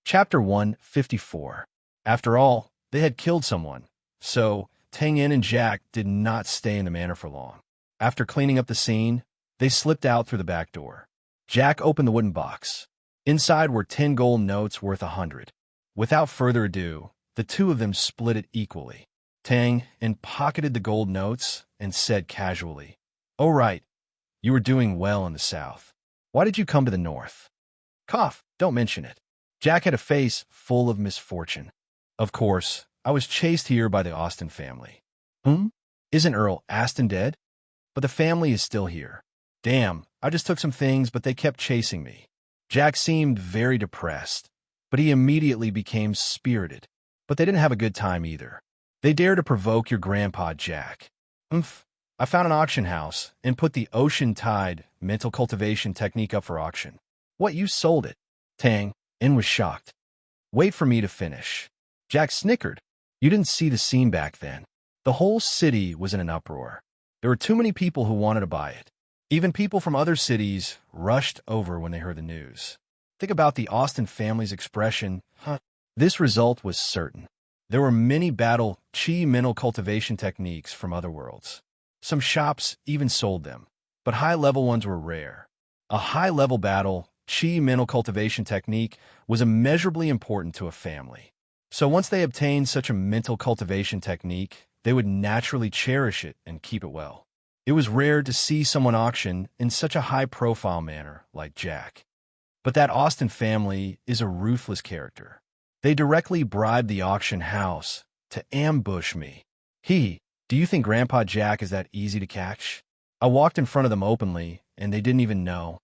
Chapter 154. After all, they had killed someone, so Tang Yin and Jack did not stay in the manor for long. After cleaning up the scene, they slipped out through the back door. Jack opened the wooden box. Inside were 10 gold notes worth 100. Without further ado, the two of them split it equally. Tang Yin pocketed the gold notes and said casually, "Oh right, you were doing well in the south. Why did you come to the north?" "Cough, don't mention it." Jack had a face full of misfortune. "Of course, I was chased here by the Austen family." "Whom? Isn't Earl Aston dead?" "But the family is still here." "Damn, I just took some things, but they kept chasing me." Jack seemed very depressed, but he immediately became spirited. "But they didn't have a good time either. They dare to provoke your grandpa, Jack." "Umph, I found an auction house and put the ocean tide mental cultivation technique up for auction." "What, you sold it?" Tang Yin was shocked. "Wait for me to finish." Jack snickered. "You didn't see the scene back then. The whole city was in an uproar. There were too many people who wanted to buy it. Even people from other cities rushed over when they heard the news. Think about the Austen family's expression, huh? This result was certain. There were many battle chi mental cultivation techniques from other worlds. Some shops even sold them, but high-level ones were rare. A high-level battle chi mental cultivation technique was immeasurably important to a family. So once they obtained such a mental cultivation technique, they would naturally cherish it and keep it well. It was rare to see someone auction in such a high-profile manner like Jack. But that Austen family is a ruthless character. They directly bribed the auction house to ambush me. Do you think Grandpa Jack is that easy to catch? I walked in front of them openly, and they didn't even know.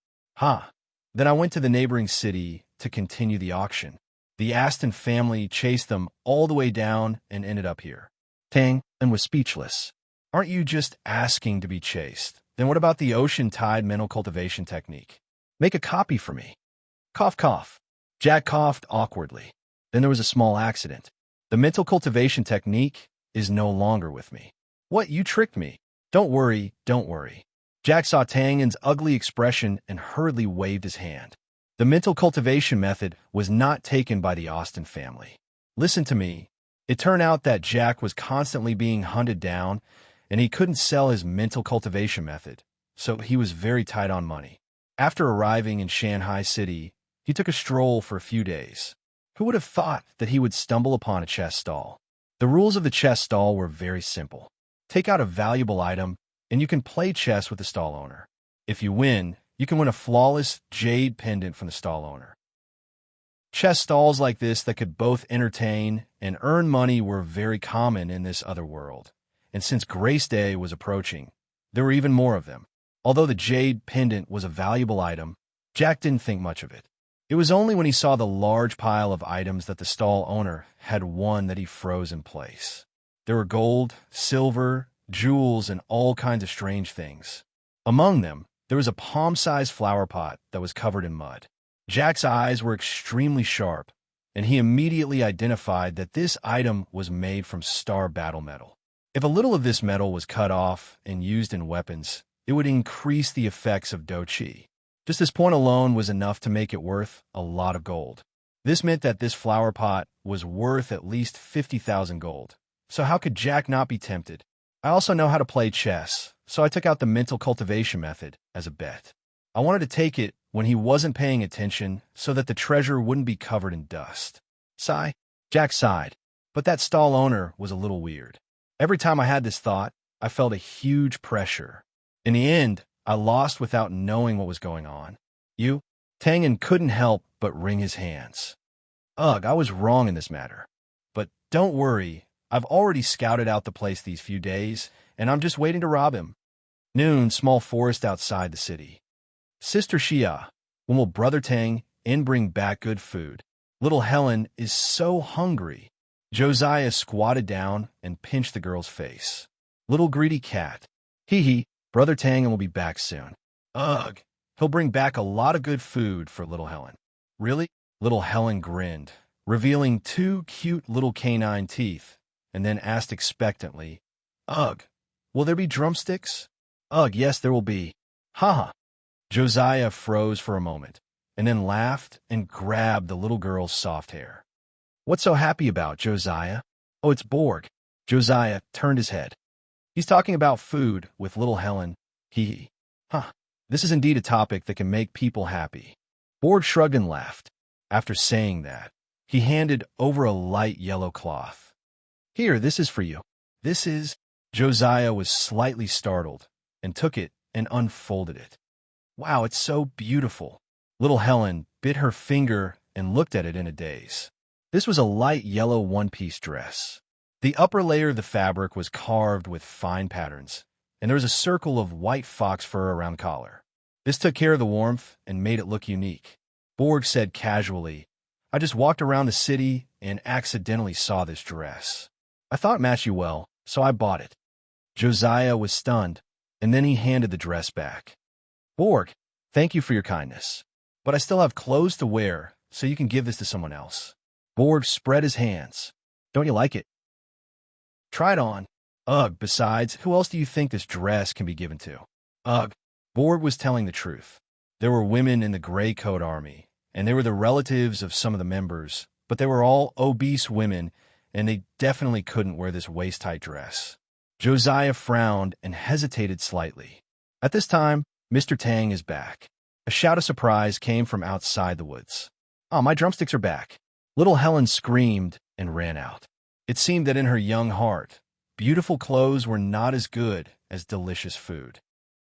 Then I went to the neighboring city to continue the auction. The Aston family chased them all the way down and ended up here." Tang Yin was speechless. "Aren't you just asking to be chased? Then what about the ocean tide mental cultivation technique? Make a copy for me." Cough, cough. Jack coughed awkwardly. "Then there was a small accident. The mental cultivation technique is no longer with me." "What, you tricked me?" Don't worry, don't worry." Jack saw Tang Yin's ugly expression and hurriedly waved his hand. "The mental cultivation method was not taken by the Austen family. Listen to me. It turned out that Jack was constantly being hunted down, and he couldn't sell his mental cultivation method, so he was very tight on money. After arriving in Shanghai City, he took a stroll for a few days. Who would have thought that he would stumble upon a chess stall? The rules of the chess stall were very simple. Take out a valuable item, and you can play chess with the stall owner. If you win, you can win a flawless jade pendant from the stall owner. Chess stalls like this that could both entertain and earn money were very common in this other world, and since Grace Day was approaching, there were even more of them. Although the jade pendant was a valuable item, Jack didn't think much of it. It was only when he saw the large pile of items that the stall owner had won that he froze in place. There were gold, silver, jewels, and all kinds of strange things. Among them, there was a palm-sized flower pot that was covered in mud. Jack's eyes were extremely sharp, and he immediately identified that this item was made from star battle metal. If a little of this metal was cut off and used in weapons, it would increase the effects of Do Chi. Just this point alone was enough to make it worth a lot of gold. This meant that this flower pot was worth at least 50,000 gold. So how could Jack not be tempted? I also know how to play chess, so I took out the mental cultivation method as a bet. I wanted to take it when he wasn't paying attention so that the treasure wouldn't be covered in dust. Sigh. Jack sighed, but that stall owner was a little weird. Every time I had this thought, I felt a huge pressure. In the end, I lost without knowing what was going on. Tang Yin couldn't help but wring his hands. Ugh, I was wrong in this matter. But don't worry, I've already scouted out the place these few days, and I'm just waiting to rob him. Noon, small forest outside the city. Sister Xia, when will Brother Tang Yin bring back good food? Little Helen is so hungry. Josiah squatted down and pinched the girl's face. Little greedy cat. Brother Tang Yin will be back soon. Ugh, he'll bring back a lot of good food for little Helen. Really? Little Helen grinned, revealing 2 cute little canine teeth, and then asked expectantly, "Ugh, will there be drumsticks?" "Ugh, yes, there will be." Haha. Josiah froze for a moment. and then laughed and grabbed the little girl's soft hair. "What's so happy about, Josiah?" "Oh, it's Borg." Josiah turned his head. "He's talking about food with little Helen. Hee. Huh. This is indeed a topic that can make people happy." Borg shrugged and laughed. After saying that, he handed over a light yellow cloth. "Here, this is for you." "This is—" Josiah was slightly startled and took it and unfolded it. "Wow, it's so beautiful." Little Helen bit her finger and looked at it in a daze. This was a light yellow one-piece dress. The upper layer of the fabric was carved with fine patterns, and there was a circle of white fox fur around the collar. This took care of the warmth and made it look unique. Borg said casually, "I just walked around the city and accidentally saw this dress. I thought it matched you well, so I bought it." Josiah was stunned, and then he handed the dress back. "Borg, thank you for your kindness, but I still have clothes to wear, so you can give this to someone else." Borg spread his hands. "Don't you like it?" "Try it on." "Ugh, besides, who else do you think this dress can be given to?" "Ugh." Borg was telling the truth. There were women in the Gray Coat Army, and they were the relatives of some of the members, but they were all obese women, and they definitely couldn't wear this waist-tight dress. Josiah frowned and hesitated slightly. At this time, Mr. Tang is back. A shout of surprise came from outside the woods. "Oh, my drumsticks are back." Little Helen screamed and ran out. It seemed that in her young heart, beautiful clothes were not as good as delicious food.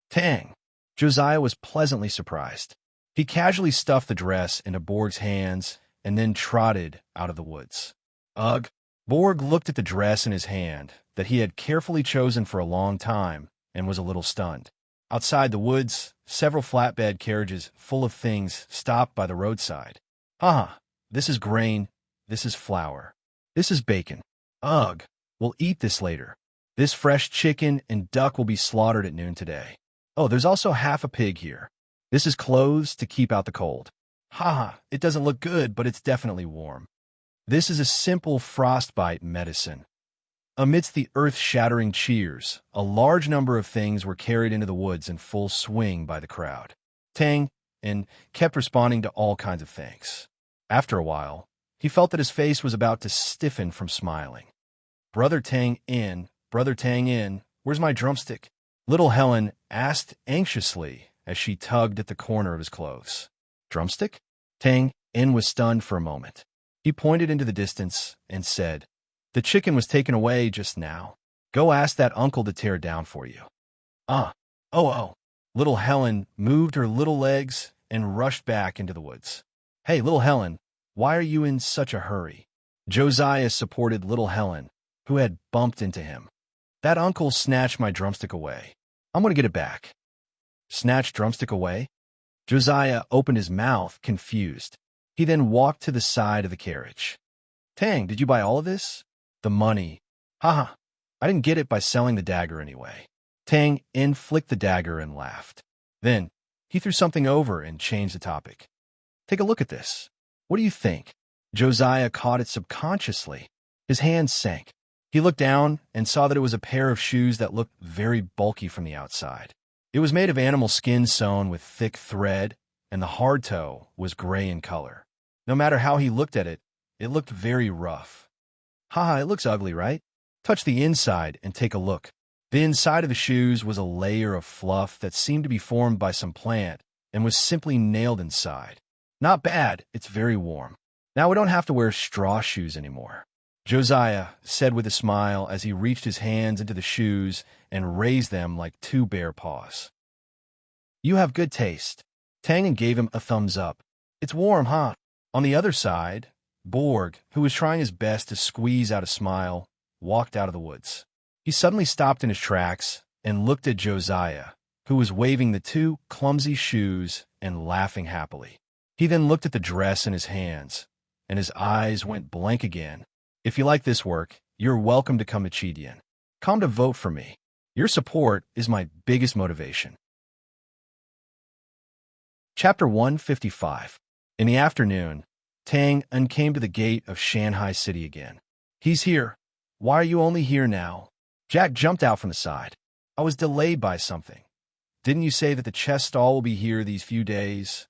"Tang." Josiah was pleasantly surprised. He casually stuffed the dress into Borg's hands and then trotted out of the woods. "Ugh." Borg looked at the dress in his hand that he had carefully chosen for a long time and was a little stunned. Outside the woods, several flatbed carriages full of things stopped by the roadside. "Haha, this is grain, this is flour, this is bacon. Ugh, we'll eat this later. This fresh chicken and duck will be slaughtered at noon today. Oh, there's also half a pig here. This is clothes to keep out the cold. Haha, it doesn't look good, but it's definitely warm. This is a simple frostbite medicine." Amidst the earth-shattering cheers, a large number of things were carried into the woods in full swing by the crowd. Tang and kept responding to all kinds of thanks. After a while, he felt that his face was about to stiffen from smiling. "Brother Tang in, where's my drumstick?" Little Helen asked anxiously as she tugged at the corner of his clothes. "Drumstick?" Tang in was stunned for a moment. He pointed into the distance and said, "The chicken was taken away just now. Go ask that uncle to tear it down for you." Oh. Little Helen moved her little legs and rushed back into the woods. "Hey, little Helen, why are you in such a hurry?" Josiah supported little Helen, who had bumped into him. "That uncle snatched my drumstick away. I'm going to get it back." "Snatched drumstick away?" Josiah opened his mouth, confused. He then walked to the side of the carriage. "Tang, did you buy all of this?" "The money." "Haha, I didn't get it by selling the dagger anyway." Tang in flicked the dagger and laughed. Then he threw something over and changed the topic. "Take a look at this. What do you think?" Josiah caught it subconsciously. His hands sank. He looked down and saw that it was a pair of shoes that looked very bulky from the outside. It was made of animal skin sewn with thick thread, and the hard toe was gray in color. No matter how he looked at it, it looked very rough. "Haha, it looks ugly, right? Touch the inside and take a look." The inside of the shoes was a layer of fluff that seemed to be formed by some plant and was simply nailed inside. "Not bad, it's very warm. Now we don't have to wear straw shoes anymore," Josiah said with a smile as he reached his hands into the shoes and raised them like two bare paws. "You have good taste." Tang gave him a thumbs up. "It's warm, huh?" On the other side, Borg, who was trying his best to squeeze out a smile, walked out of the woods. He suddenly stopped in his tracks and looked at Josiah, who was waving the two clumsy shoes and laughing happily. He then looked at the dress in his hands, and his eyes went blank again. "If you like this work, you're welcome to come to Chidian. Come to vote for me. Your support is my biggest motivation." Chapter 155. In the afternoon, Tang came to the gate of Shanghai City again. "He's here. Why are you only here now?" Jack jumped out from the side. "I was delayed by something. Didn't you say that the chess stall will be here these few days?"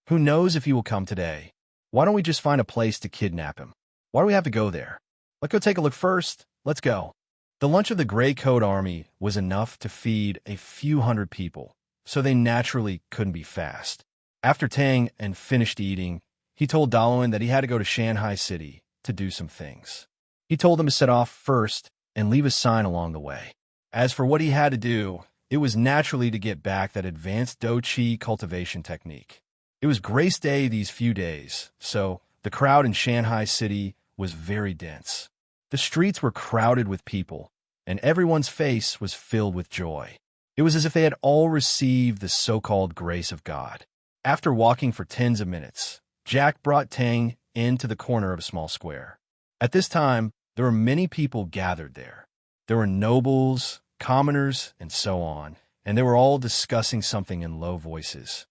Who knows if he will come today? Why don't we just find a place to kidnap him? Why do we have to go there? Let's go take a look first. Let's go. The lunch of the Gray Coat Army was enough to feed a few hundred people, so they naturally couldn't be fast. After Tang and finished eating, he told Daloin that he had to go to Shanghai City to do some things. He told them to set off first and leave a sign along the way. As for what he had to do, it was naturally to get back that advanced Douqi cultivation technique. It was Grace Day these few days, so the crowd in Shanghai City was very dense. The streets were crowded with people, and everyone's face was filled with joy. It was as if they had all received the so-called grace of God. After walking for tens of minutes, Jack brought Tang into the corner of a small square. At this time, there were many people gathered there. There were nobles, commoners, and so on, and they were all discussing something in low voices.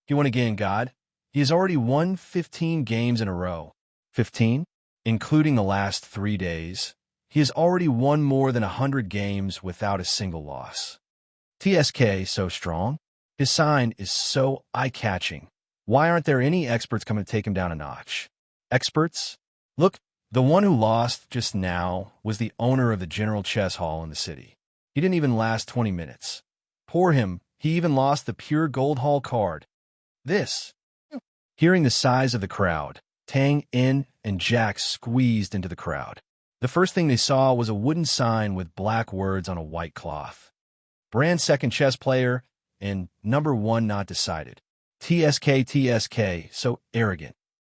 He won again, God. He has already won 15 games in a row. 15? Including the last 3 days. He has already won more than 100 games without a single loss. TSK so strong. His sign is so eye-catching. Why aren't there any experts coming to take him down a notch? Experts? Look, the one who lost just now was the owner of the General Chess Hall in the city. He didn't even last 20 minutes. Poor him, he even lost the pure gold hall card. This. Hearing the size of the crowd, Tang, In, and Jack squeezed into the crowd. The first thing they saw was a wooden sign with black words on a white cloth. Brand second chess player and number 1 not decided. TSK, so arrogant.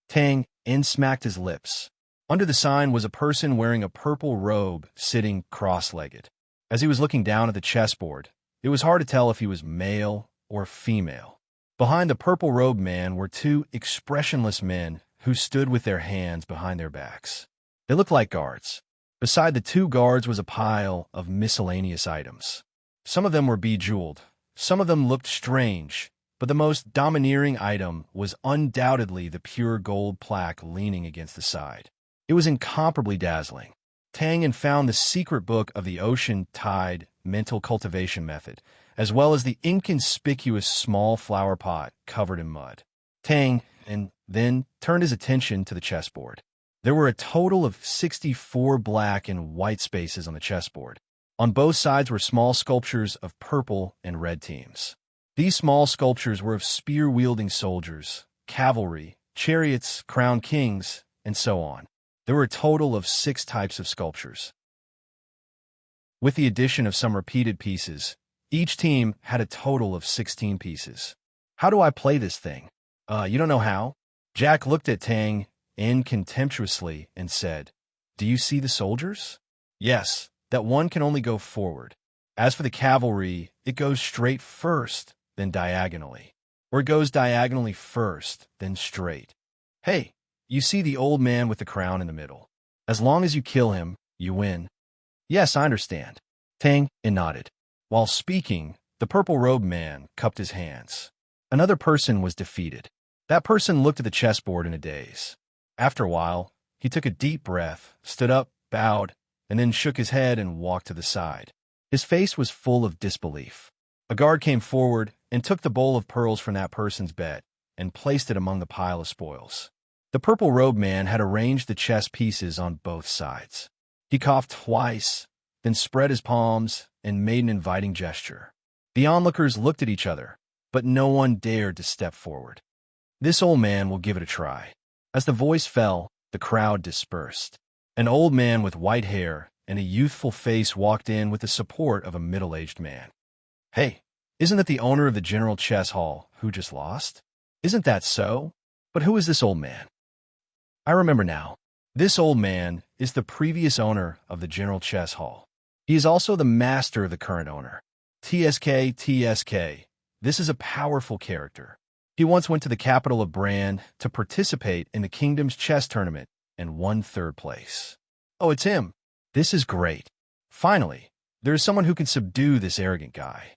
Tang, In smacked his lips. Under the sign was a person wearing a purple robe sitting cross-legged. As he was looking down at the chessboard, it was hard to tell if he was male or female. Behind the purple-robed man were 2 expressionless men who stood with their hands behind their backs. They looked like guards. Beside the 2 guards was a pile of miscellaneous items. Some of them were bejeweled. Some of them looked strange, but the most domineering item was undoubtedly the pure gold plaque leaning against the side. It was incomparably dazzling. Tang found the secret book of the ocean tide mental cultivation method, as well as the inconspicuous small flower pot covered in mud. Tang and then turned his attention to the chessboard. There were a total of 64 black and white spaces on the chessboard. On both sides were small sculptures of purple and red teams. These small sculptures were of spear-wielding soldiers, cavalry, chariots, crowned kings, and so on. There were a total of 6 types of sculptures. With the addition of some repeated pieces, each team had a total of 16 pieces. How do I play this thing? You don't know how? Jack looked at Tang In contemptuously and said, Do you see the soldiers? Yes, that one can only go forward. As for the cavalry, it goes straight first, then diagonally. Or it goes diagonally first, then straight. Hey, you see the old man with the crown in the middle. As long as you kill him, you win. Yes, I understand. Tang In nodded. While speaking, the purple-robed man cupped his hands. Another person was defeated. That person looked at the chessboard in a daze. After a while, he took a deep breath, stood up, bowed, and then shook his head and walked to the side. His face was full of disbelief. A guard came forward and took the bowl of pearls from that person's bed and placed it among the pile of spoils. The purple-robed man had arranged the chess pieces on both sides. He coughed twice, then spread his palms and made an inviting gesture. The onlookers looked at each other, but no one dared to step forward. This old man will give it a try. As the voice fell, the crowd dispersed. An old man with white hair and a youthful face walked in with the support of a middle-aged man. Hey, isn't that the owner of the General Chess Hall who just lost? Isn't that so? But who is this old man? I remember now. This old man is the previous owner of the General Chess Hall. He is also the master of the current owner. TSK. This is a powerful character. He once went to the capital of Bran to participate in the kingdom's chess tournament and won 3rd place. Oh, it's him. This is great. Finally, there is someone who can subdue this arrogant guy.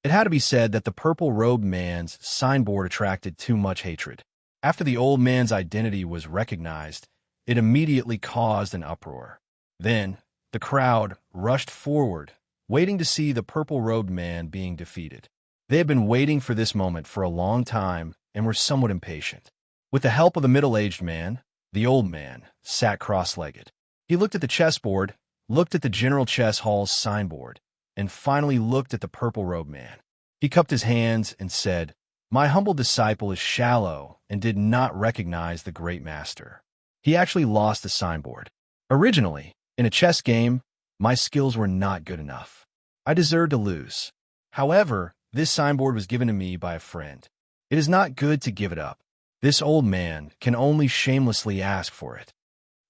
It had to be said that the purple-robed man's signboard attracted too much hatred. After the old man's identity was recognized, it immediately caused an uproar. Then, the crowd rushed forward, waiting to see the purple-robed man being defeated. They had been waiting for this moment for a long time, and were somewhat impatient. With the help of the middle-aged man, the old man sat cross-legged. He looked at the chessboard, looked at the General Chess Hall's signboard, and finally looked at the purple-robed man. He cupped his hands and said, "My humble disciple is shallow and did not recognize the great master." He actually lost the signboard. Originally, in a chess game, my skills were not good enough. I deserved to lose. However, this signboard was given to me by a friend. It is not good to give it up. This old man can only shamelessly ask for it.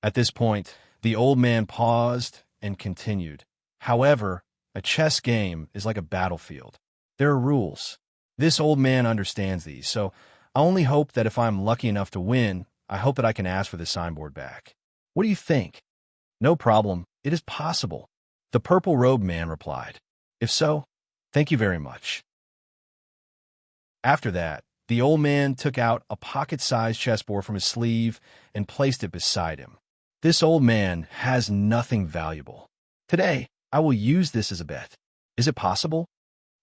At this point, the old man paused and continued. However, a chess game is like a battlefield. There are rules. This old man understands these, so I only hope that if I'm lucky enough to win, I hope that I can ask for the signboard back. What do you think? No problem. It is possible. The purple-robed man replied. If so, thank you very much. After that, the old man took out a pocket-sized chessboard from his sleeve and placed it beside him. This old man has nothing valuable. Today, I will use this as a bet. Is it possible?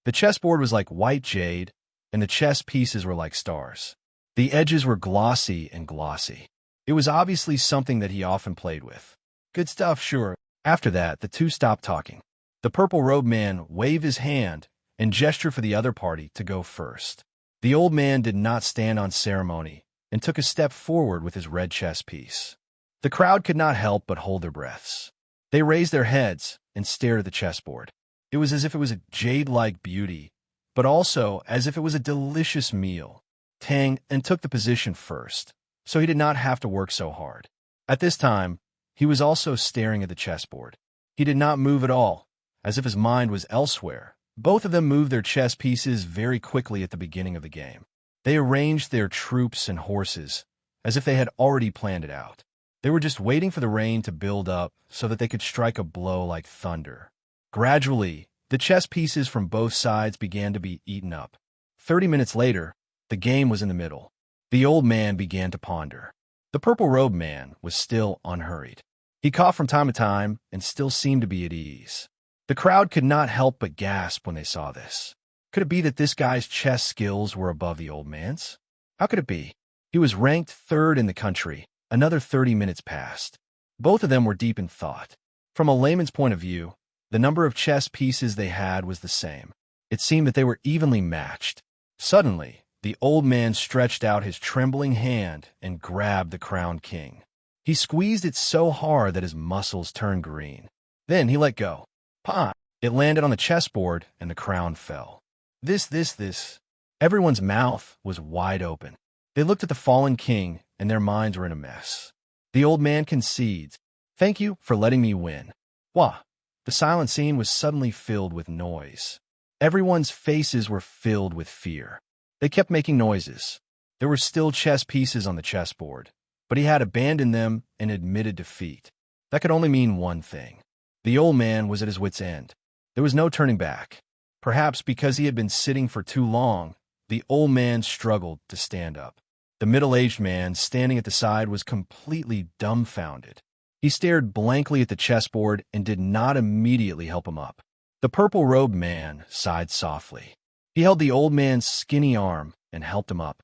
The chessboard was like white jade, and the chess pieces were like stars. The edges were glossy and glossy. It was obviously something that he often played with. Good stuff, sure. After that, the two stopped talking. The purple-robed man waved his hand and gestured for the other party to go first. The old man did not stand on ceremony and took a step forward with his red chess piece. The crowd could not help but hold their breaths. They raised their heads and stared at the chessboard. It was as if it was a jade-like beauty, but also as if it was a delicious meal. Tang and took the position first, so he did not have to work so hard. At this time, he was also staring at the chessboard. He did not move at all, as if his mind was elsewhere. Both of them moved their chess pieces very quickly at the beginning of the game. They arranged their troops and horses, as if they had already planned it out. They were just waiting for the rain to build up so that they could strike a blow like thunder. Gradually, the chess pieces from both sides began to be eaten up. 30 minutes later, the game was in the middle. The old man began to ponder. The purple-robed man was still unhurried. He coughed from time to time and still seemed to be at ease. The crowd could not help but gasp when they saw this. Could it be that this guy's chess skills were above the old man's? How could it be? He was ranked third in the country. Another 30 minutes passed. Both of them were deep in thought. From a layman's point of view, the number of chess pieces they had was the same. It seemed that they were evenly matched. Suddenly, the old man stretched out his trembling hand and grabbed the crowned king. He squeezed it so hard that his muscles turned green. Then he let go. Pah! It landed on the chessboard and the crown fell. This. Everyone's mouth was wide open. They looked at the fallen king and their minds were in a mess. The old man concedes. Thank you for letting me win. Wah! The silent scene was suddenly filled with noise. Everyone's faces were filled with fear. They kept making noises. There were still chess pieces on the chessboard, but he had abandoned them and admitted defeat. That could only mean one thing. The old man was at his wit's end. There was no turning back. Perhaps because he had been sitting for too long, the old man struggled to stand up. The middle-aged man standing at the side was completely dumbfounded. He stared blankly at the chessboard and did not immediately help him up. The purple-robed man sighed softly. He held the old man's skinny arm and helped him up.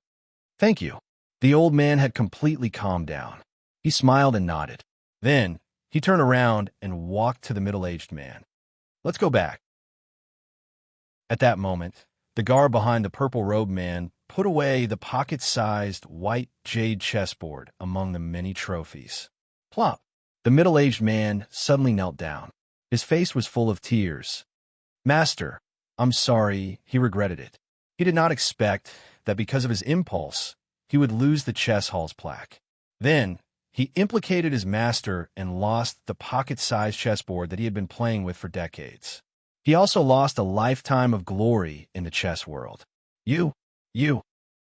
Thank you. The old man had completely calmed down. He smiled and nodded. Then, he turned around and walked to the middle-aged man. Let's go back. At that moment, the guard behind the purple-robed man put away the pocket-sized white jade chessboard among the many trophies. Plop! The middle-aged man suddenly knelt down. His face was full of tears. Master, I'm sorry, he regretted it. He did not expect that because of his impulse, he would lose the chess hall's plaque. Then, he implicated his master and lost the pocket-sized chessboard that he had been playing with for decades. He also lost a lifetime of glory in the chess world. You.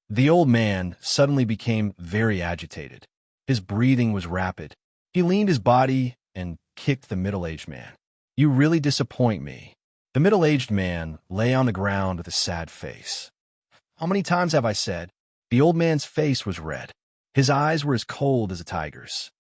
The old man suddenly became very agitated. His breathing was rapid. He leaned his body and kicked the middle-aged man. You really disappoint me. The middle-aged man lay on the ground with a sad face. How many times have I said? The old man's face was red. His eyes were as cold as a tiger's.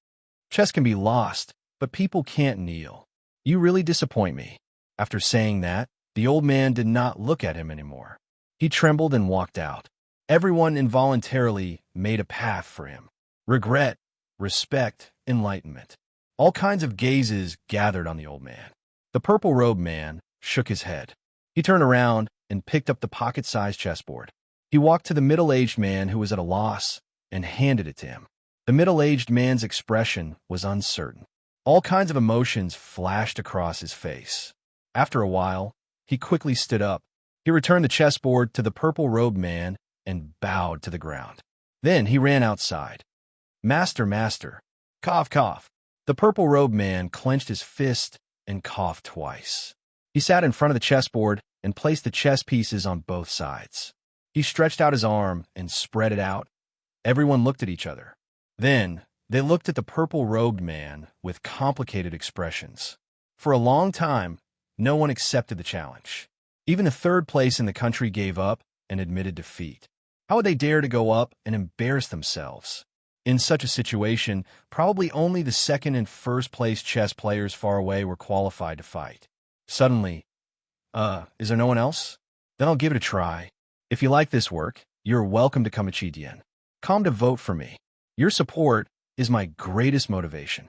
Chess can be lost, but people can't kneel. You really disappoint me. After saying that, the old man did not look at him anymore. He trembled and walked out. Everyone involuntarily made a path for him. Regret, respect, enlightenment. All kinds of gazes gathered on the old man. The purple-robed man shook his head. He turned around and picked up the pocket-sized chessboard. He walked to the middle-aged man who was at a loss and handed it to him. The middle-aged man's expression was uncertain. All kinds of emotions flashed across his face. After a while, he quickly stood up. He returned the chessboard to the purple-robed man and bowed to the ground. Then he ran outside. Master, master. Cough, cough. The purple-robed man clenched his fist and coughed twice. He sat in front of the chessboard and placed the chess pieces on both sides. He stretched out his arm and spread it out. Everyone looked at each other. Then they looked at the purple-robed man with complicated expressions. For a long time, no one accepted the challenge. Even the third place in the country gave up and admitted defeat. How would they dare to go up and embarrass themselves? In such a situation, probably only the second and first place chess players far away were qualified to fight. Suddenly, is there no one else? Then I'll give it a try. If you like this work, you're welcome to come to Chidien. Come to vote for me. Your support is my greatest motivation.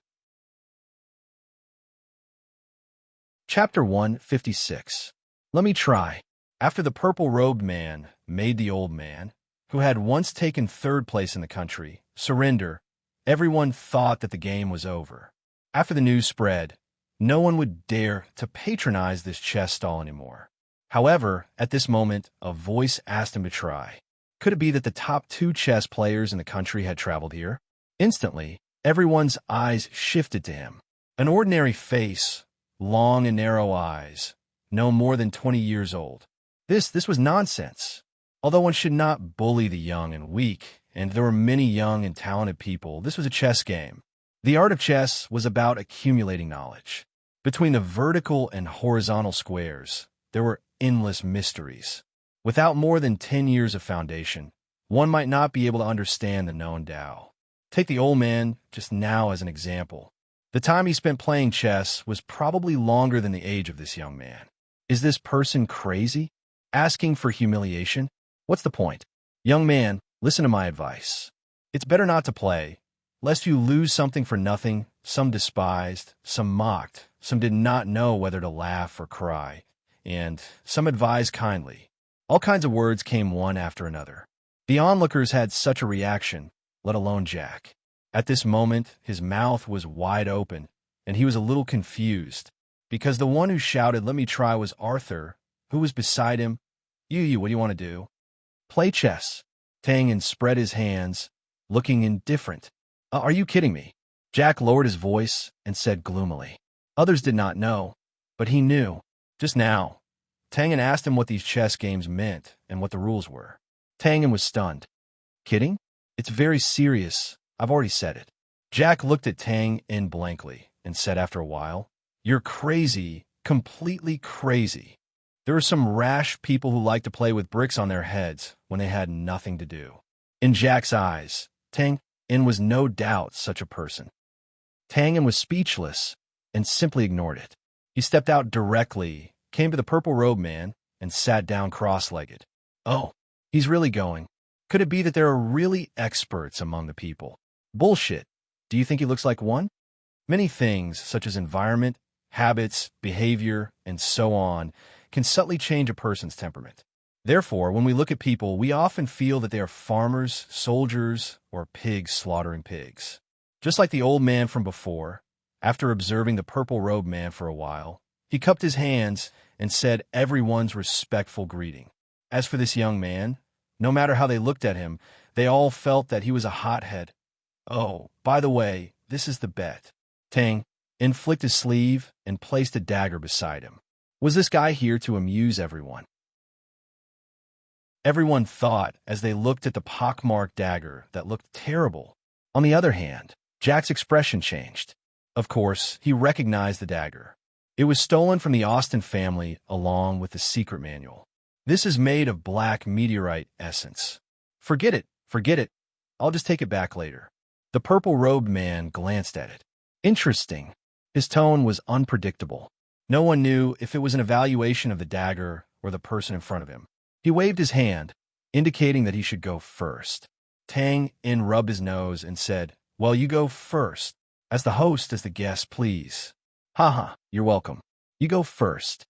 Chapter 156. Let me try. After the purple-robed man made the old man, who had once taken third place in the country, surrender, everyone thought that the game was over. After the news spread, no one would dare to patronize this chess stall anymore. However, at this moment, a voice asked him to try. Could it be that the top 2 chess players in the country had traveled here? Instantly, everyone's eyes shifted to him. An ordinary face, long and narrow eyes, no more than 20 years old. This was nonsense. Although one should not bully the young and weak, and there were many young and talented people, this was a chess game. The art of chess was about accumulating knowledge. Between the vertical and horizontal squares, there were endless mysteries. Without more than 10 years of foundation, one might not be able to understand the known Tao. Take the old man just now as an example. The time he spent playing chess was probably longer than the age of this young man. Is this person crazy? Asking for humiliation? What's the point? Young man, listen to my advice. It's better not to play, lest you lose something for nothing. Some despised, some mocked, some did not know whether to laugh or cry, and some advised kindly. All kinds of words came one after another. The onlookers had such a reaction, let alone Jack. At this moment, his mouth was wide open, and he was a little confused, because the one who shouted, "Let me try," was Arthur, who was beside him. You, what do you want to do? Play chess. Tang spread his hands, looking indifferent. Are you kidding me? Jack lowered his voice and said gloomily. Others did not know, but he knew. Just now, Tang asked him what these chess games meant and what the rules were. Tang was stunned. Kidding? It's very serious. I've already said it. Jack looked at Tang blankly and said after a while, "You're crazy, completely crazy." There are some rash people who like to play with bricks on their heads when they had nothing to do. In Jack's eyes, Tang was no doubt such a person. Tang was speechless and simply ignored it. He stepped out directly, came to the purple-robed man, and sat down cross-legged. Oh, he's really going. Could it be that there are really experts among the people? Bullshit. Do you think he looks like one? Many things, such as environment, habits, behavior, and so on, can subtly change a person's temperament. Therefore, when we look at people, we often feel that they are farmers, soldiers, or pigs slaughtering pigs. Just like the old man from before, after observing the purple-robed man for a while, he cupped his hands and said everyone's respectful greeting. As for this young man, no matter how they looked at him, they all felt that he was a hothead. Oh, by the way, this is the bet. Tang flicked his sleeve and placed a dagger beside him. Was this guy here to amuse everyone? Everyone thought as they looked at the pockmarked dagger that looked terrible. On the other hand, Jack's expression changed. Of course, he recognized the dagger. It was stolen from the Austin family along with the secret manual. This is made of black meteorite essence. Forget it, forget it. I'll just take it back later. The purple-robed man glanced at it. Interesting. His tone was unpredictable. No one knew if it was an evaluation of the dagger or the person in front of him. He waved his hand. indicating that he should go first. Tang In rubbed his nose and said, "Well, you go first. As the host, as the guest, please." "Haha, you're welcome. You go first."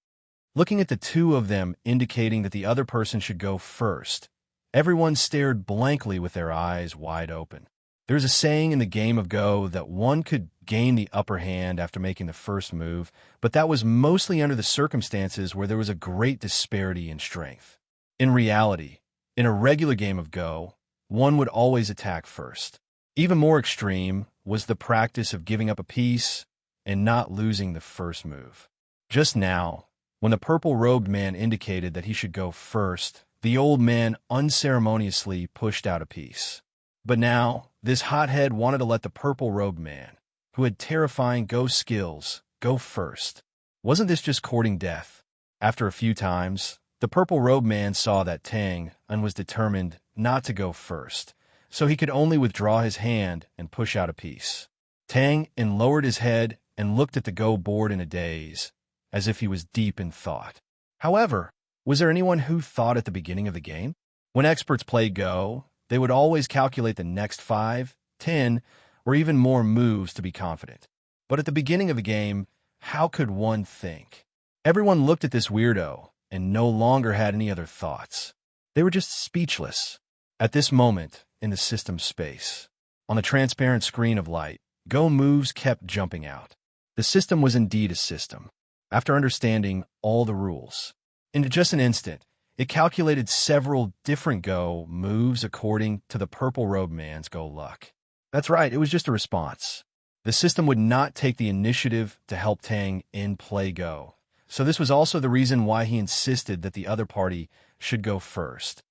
Looking at the two of them, indicating that the other person should go first, everyone stared blankly with their eyes wide open. There's a saying in the game of Go that one could gain the upper hand after making the first move, but that was mostly under the circumstances where there was a great disparity in strength. In reality, in a regular game of Go, one would always attack first. Even more extreme was the practice of giving up a piece and not losing the first move. Just now, when the purple-robed man indicated that he should go first, the old man unceremoniously pushed out a piece. But now, this hothead wanted to let the purple-robed man, who had terrifying Go skills, go first. Wasn't this just courting death? After a few times, the purple-robed man saw that Tang and was determined not to go first, so he could only withdraw his hand and push out a piece. Tang In lowered his head and looked at the Go board in a daze, as if he was deep in thought. However, was there anyone who thought at the beginning of the game? When experts played Go, they would always calculate the next 5, 10, or even more moves to be confident. But at the beginning of the game, how could one think? Everyone looked at this weirdo and no longer had any other thoughts. They were just speechless. At this moment, in the system space, on the transparent screen of light, Go moves kept jumping out. The system was indeed a system. After understanding all the rules, in just an instant, it calculated several different Go moves according to the purple-robed man's Go luck. That's right, it was just a response. The system would not take the initiative to help Tang In play Go, so this was also the reason why he insisted that the other party should go first.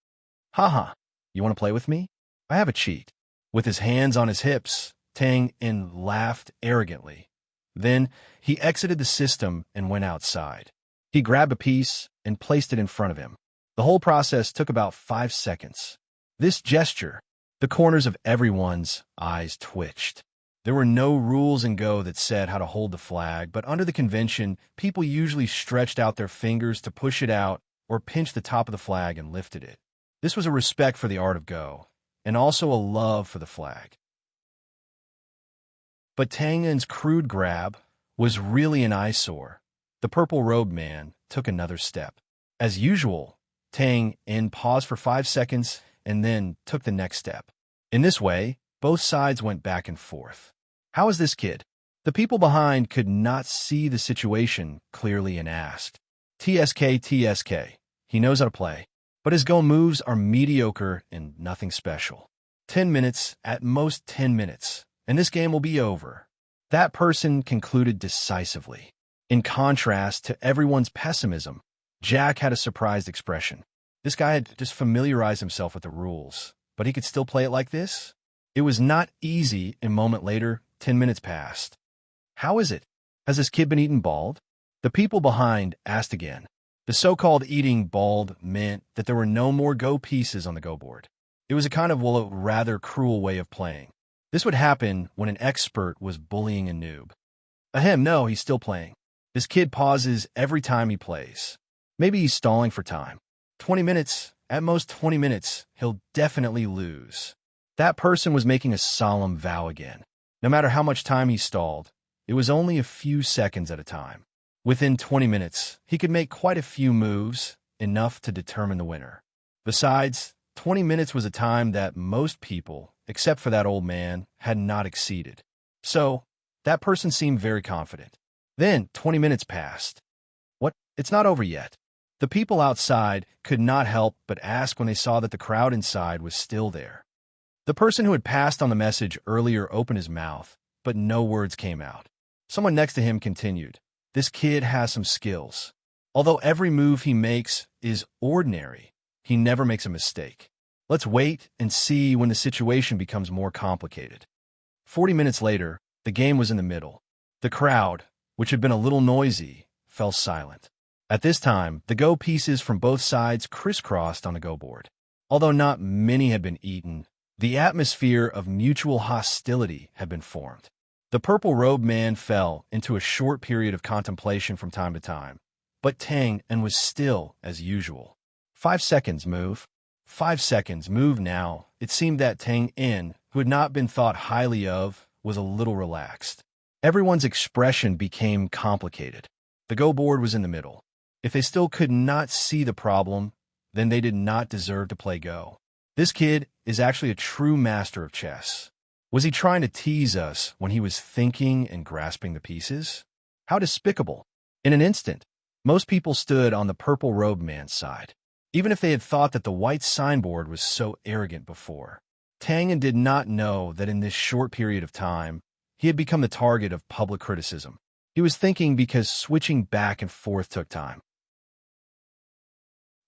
"Haha, you want to play with me? I have a cheat." With his hands on his hips, Tang In laughed arrogantly. Then he exited the system and went outside. He grabbed a piece and placed it in front of him. The whole process took about 5 seconds. This gesture, the corners of everyone's eyes twitched. There were no rules in Go that said how to hold the flag, but under the convention, people usually stretched out their fingers to push it out or pinched the top of the flag and lifted it. This was a respect for the art of Go, and also a love for the flag. But Tang In's crude grab was really an eyesore. The purple-robed man took another step. As usual, Tang In paused for 5 seconds and then took the next step. In this way, both sides went back and forth. "How is this kid?" The people behind could not see the situation clearly and asked. TSK. He knows how to play, but his Go moves are mediocre and nothing special. 10 minutes, at most 10 minutes, and this game will be over. That person concluded decisively. In contrast to everyone's pessimism, Jack had a surprised expression. This guy had just familiarized himself with the rules, but he could still play it like this? It was not easy. A moment later, 10 minutes passed. "How is it? Has this kid been eaten bald?" The people behind asked again. The so-called eating bald meant that there were no more Go pieces on the Go board. It was a kind of, well, a rather cruel way of playing. This would happen when an expert was bullying a noob. Ahem, no, he's still playing. This kid pauses every time he plays. Maybe he's stalling for time. 20 minutes, at most 20 minutes, he'll definitely lose. That person was making a solemn vow again. No matter how much time he stalled, it was only a few seconds at a time. Within 20 minutes, he could make quite a few moves, enough to determine the winner. Besides, 20 minutes was a time that most people, except for that old man, had not exceeded. So, that person seemed very confident. Then, 20 minutes passed. What? It's not over yet. The people outside could not help but ask when they saw that the crowd inside was still there. The person who had passed on the message earlier opened his mouth, but no words came out. Someone next to him continued, "This kid has some skills. Although every move he makes is ordinary, he never makes a mistake. Let's wait and see when the situation becomes more complicated." 40 minutes later, the game was in the middle. The crowd, which had been a little noisy, fell silent. At this time, the Go pieces from both sides crisscrossed on the Go board. Although not many had been eaten, the atmosphere of mutual hostility had been formed. The purple-robed man fell into a short period of contemplation from time to time, but Tang and was still as usual. 5 seconds move. 5 seconds, move now. It seemed that Tang In, who had not been thought highly of, was a little relaxed. Everyone's expression became complicated. The go board was in the middle. If they still could not see the problem, then they did not deserve to play Go. This kid is actually a true master of chess. Was he trying to tease us when he was thinking and grasping the pieces? How despicable. In an instant, most people stood on the purple-robed man's side, even if they had thought that the white signboard was so arrogant before. Tangen did not know that in this short period of time, he had become the target of public criticism. He was thinking because switching back and forth took time.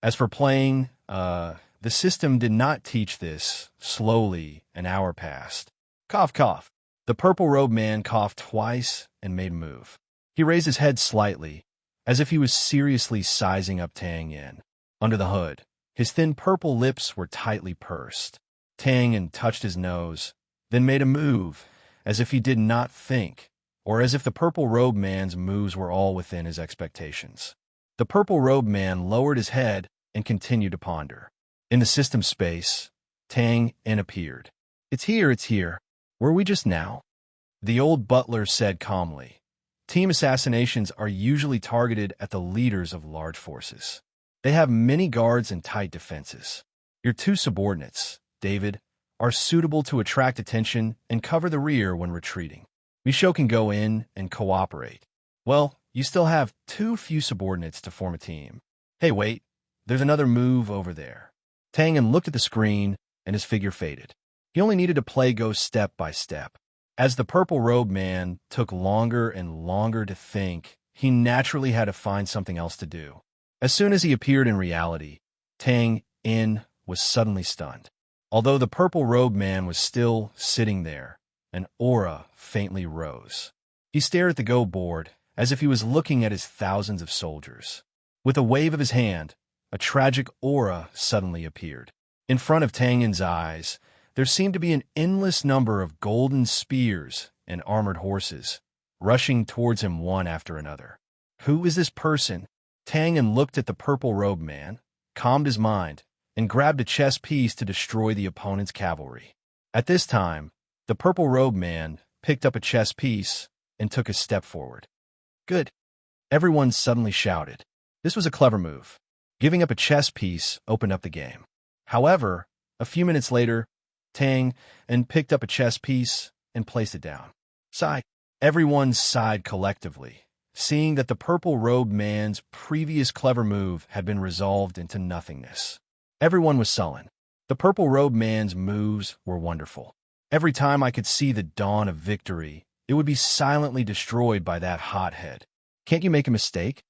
As for playing, the system did not teach this. Slowly, an hour passed. Cough, cough. The purple-robed man coughed twice and made a move. He raised his head slightly, as if he was seriously sizing up Tang In. Under the hood, his thin purple lips were tightly pursed. Tang In touched his nose, then made a move, as if he did not think, or as if the purple-robed man's moves were all within his expectations. The purple-robed man lowered his head and continued to ponder. In the system space, Tang In appeared. It's here. Were we just now? The old butler said calmly. Team assassinations are usually targeted at the leaders of large forces. They have many guards and tight defenses. Your two subordinates, David, are suitable to attract attention and cover the rear when retreating. Michaud can go in and cooperate. Well, you still have too few subordinates to form a team. Hey, wait, there's another move over there. Tangen looked at the screen and his figure faded. He only needed to play Go step by step. As the purple-robed man took longer and longer to think, he naturally had to find something else to do. As soon as he appeared in reality, Tang In was suddenly stunned. Although the purple-robed man was still sitting there, an aura faintly rose. He stared at the Go board as if he was looking at his thousands of soldiers. With a wave of his hand, a tragic aura suddenly appeared. In front of Tang In's eyes, there seemed to be an endless number of golden spears and armored horses, rushing towards him one after another. Who is this person? Tang In looked at the purple-robed man, calmed his mind, and grabbed a chess piece to destroy the opponent's cavalry. At this time, the purple-robed man picked up a chess piece and took a step forward. Good. Everyone suddenly shouted. This was a clever move. Giving up a chess piece opened up the game. However, a few minutes later, Tang In picked up a chess piece and placed it down. Sigh. Everyone sighed collectively, seeing that the purple-robed man's previous clever move had been resolved into nothingness. Everyone was sullen. The purple-robed man's moves were wonderful. Every time I could see the dawn of victory, it would be silently destroyed by that hothead. Can't you make a mistake?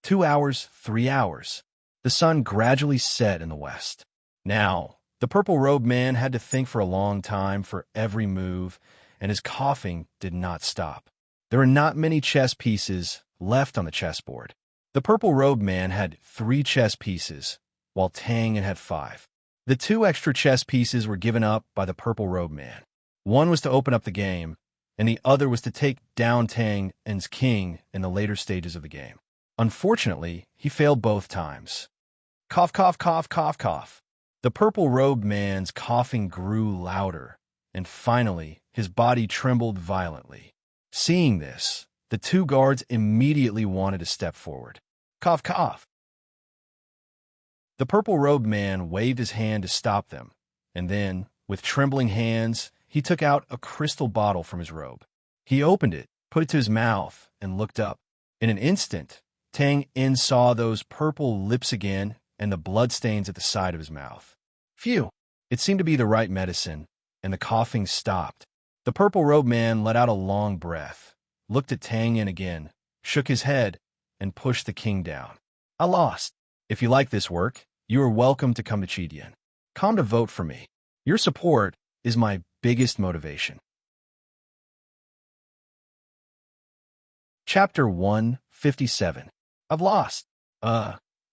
2 hours, 3 hours. The sun gradually set in the west. Now, the purple-robed man had to think for a long time for every move, and his coughing did not stop. There were not many chess pieces left on the chessboard. The purple-robed man had 3 chess pieces, while Tang In had 5. The 2 extra chess pieces were given up by the purple-robed man. One was to open up the game, and the other was to take down Tang In's king in the later stages of the game. Unfortunately, he failed both times. Cough, cough, cough, cough, cough. The purple-robed man's coughing grew louder, and finally, his body trembled violently. Seeing this, the 2 guards immediately wanted to step forward. Cough, cough. The purple-robed man waved his hand to stop them, and then, with trembling hands, he took out a crystal bottle from his robe. He opened it, put it to his mouth, and looked up. In an instant, Tang In saw those purple lips again and the bloodstains at the side of his mouth. Phew! It seemed to be the right medicine, and the coughing stopped. The purple-robed man let out a long breath, looked at Tang In again, shook his head, and pushed the king down. I lost. If you like this work, you are welcome to come to Chidian. Come to vote for me. Your support is my biggest motivation. Chapter 157. I've lost.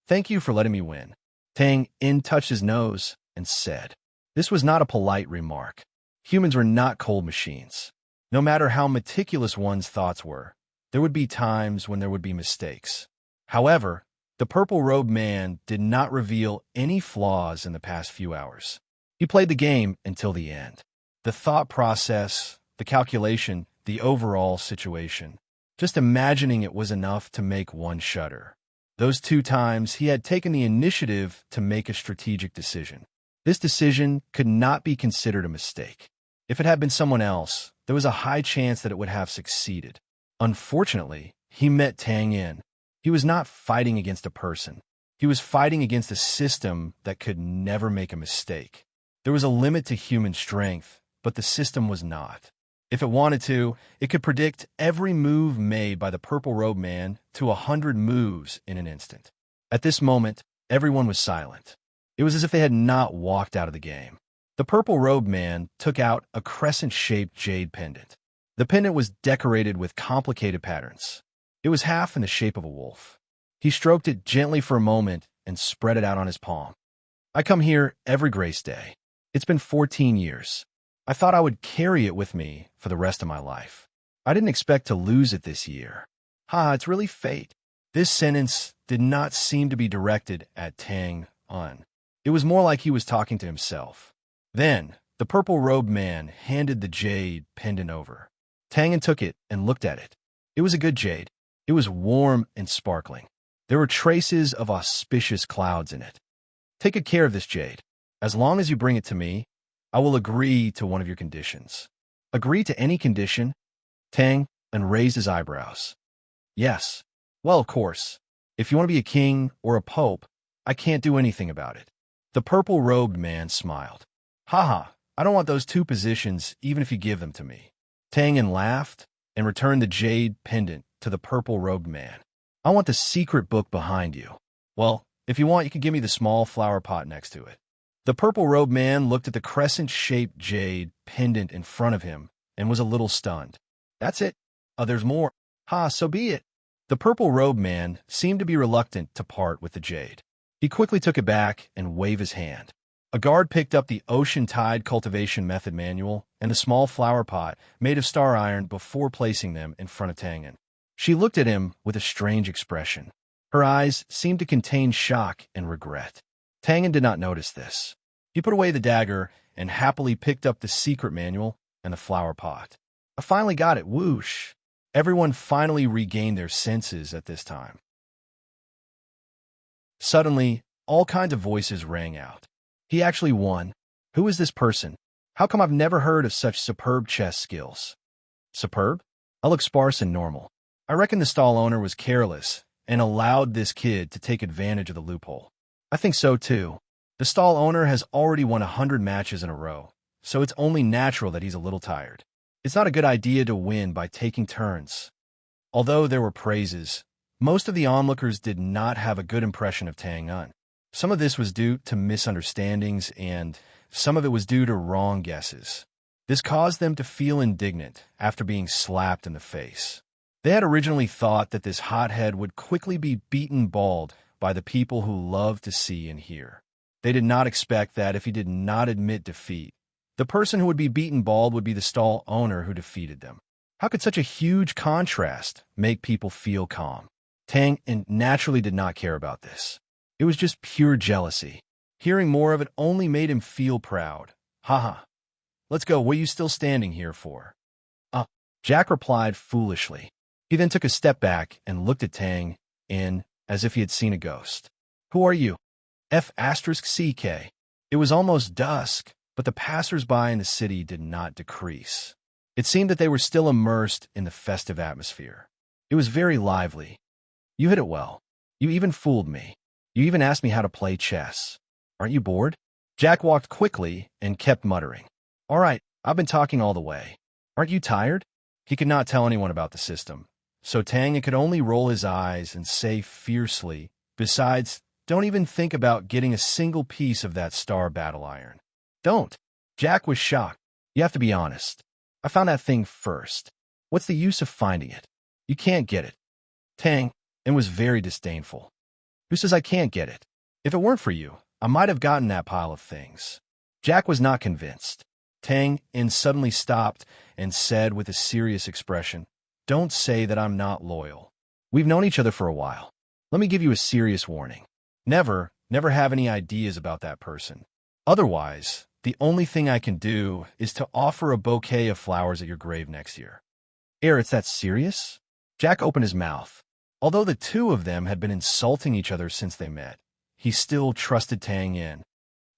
Thank you for letting me win. Tang In touched his nose and said. This was not a polite remark. Humans were not cold machines. No matter how meticulous one's thoughts were, there would be times when there would be mistakes. However, The purple-robed man did not reveal any flaws in the past few hours. He played the game until the end. The thought process, the calculation, the overall situation. Just imagining it was enough to make one shudder. Those 2 times he had taken the initiative to make a strategic decision. This decision could not be considered a mistake. If it had been someone else, there was a high chance that it would have succeeded. Unfortunately, he met Tang Yin. He was not fighting against a person. He was fighting against a system that could never make a mistake. There was a limit to human strength, but the system was not. If it wanted to, it could predict every move made by the purple-robed man to 100 moves in an instant. At this moment, everyone was silent. It was as if they had not walked out of the game. The purple-robed man took out a crescent-shaped jade pendant. The pendant was decorated with complicated patterns. It was half in the shape of a wolf. He stroked it gently for a moment and spread it out on his palm. I come here every grace day. It's been 14 years. I thought I would carry it with me for the rest of my life. I didn't expect to lose it this year. It's really fate. This sentence did not seem to be directed at Tang Yin. It was more like he was talking to himself. Then, the purple-robed man handed the jade pendant over. Tang Yin took it and looked at it. It was a good jade. It was warm and sparkling. There were traces of auspicious clouds in it. Take good care of this jade. As long as you bring it to me, I will agree to one of your conditions. Agree to any condition? Tang Yin raised his eyebrows. Yes. Well, of course. If you want to be a king or a pope, I can't do anything about it. The purple-robed man smiled. I don't want those 2 positions even if you give them to me. Tang Yin laughed and returned the jade pendant to the purple-robed man. I want the secret book behind you. Well, if you want, you can give me the small flower pot next to it. The purple-robed man looked at the crescent-shaped jade pendant in front of him and was a little stunned. That's it? There's more. So be it. The purple-robed man seemed to be reluctant to part with the jade. He quickly took it back and waved his hand. A guard picked up the Ocean Tide Cultivation Method Manual and the small flower pot made of star iron before placing them in front of Tang Yin. She looked at him with a strange expression. Her eyes seemed to contain shock and regret. Tang Yin did not notice this. He put away the dagger and happily picked up the secret manual and the flower pot. I finally got it, whoosh. Everyone finally regained their senses at this time. Suddenly, all kinds of voices rang out. He actually won. Who is this person? How come I've never heard of such superb chess skills? Superb? I look sparse and normal. I reckon the stall owner was careless and allowed this kid to take advantage of the loophole. I think so too. The stall owner has already won 100 matches in a row, so it's only natural that he's a little tired. It's not a good idea to win by taking turns. Although there were praises, most of the onlookers did not have a good impression of Tang Yin. Some of this was due to misunderstandings, and some of it was due to wrong guesses. This caused them to feel indignant after being slapped in the face. They had originally thought that this hothead would quickly be beaten bald by the people who love to see and hear. They did not expect that if he did not admit defeat, the person who would be beaten bald would be the stall owner who defeated them. How could such a huge contrast make people feel calm? Tang Yin naturally did not care about this. It was just pure jealousy. Hearing more of it only made him feel proud. Let's go. What are you still standing here for? Jack replied foolishly. He then took a step back and looked at Tang Yin as if he had seen a ghost. Who are you? F***CK. It was almost dusk, but the passers-by in the city did not decrease. It seemed that they were still immersed in the festive atmosphere. It was very lively. You hit it well. You even fooled me. You even asked me how to play chess. Aren't you bored? Jack walked quickly and kept muttering. All right, I've been talking all the way. Aren't you tired? He could not tell anyone about the system, so Tang Yin could only roll his eyes and say fiercely, besides, don't even think about getting a single piece of that star battle iron. Don't. Jack was shocked. You have to be honest. I found that thing first. What's the use of finding it? You can't get it. Tang Yin was very disdainful. Who says I can't get it? If it weren't for you, I might have gotten that pile of things. Jack was not convinced. Tang Yin suddenly stopped and said with a serious expression, Don't say that I'm not loyal. We've known each other for a while. let me give you a serious warning. Never have any ideas about that person. Otherwise, the only thing I can do is to offer a bouquet of flowers at your grave next year. It's that serious? Jack opened his mouth. Although the two of them had been insulting each other since they met, he still trusted Tang Yin.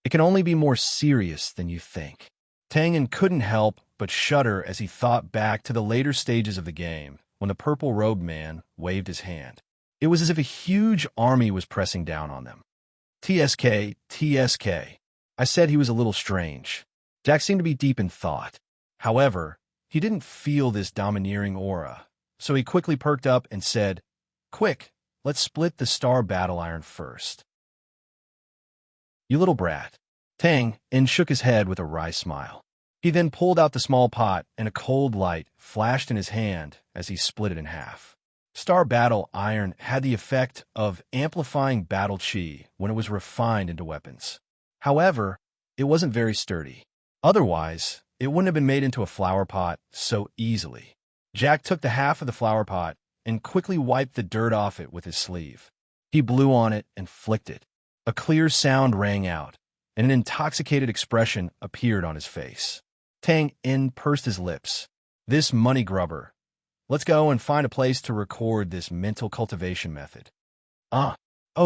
It can only be more serious than you think. Tang Yin couldn't help but shudder as he thought back to the later stages of the game when the purple-robed man waved his hand. It was as if a huge army was pressing down on them. TSK, TSK. I said he was a little strange. Jack seemed to be deep in thought. However, he didn't feel this domineering aura, so he quickly perked up and said, "Quick, let's split the star battle iron first." "You little brat." Tang Yin shook his head with a wry smile. He then pulled out the small pot, and a cold light flashed in his hand as he split it in half. Star battle iron had the effect of amplifying battle chi when it was refined into weapons. However, it wasn't very sturdy. Otherwise, it wouldn't have been made into a flower pot so easily. Jack took the half of the flower pot and quickly wiped the dirt off it with his sleeve. He blew on it and flicked it. A clear sound rang out, and an intoxicated expression appeared on his face. Tang Yin pursed his lips. "This money grubber. Let's go and find a place to record this mental cultivation method." Oh,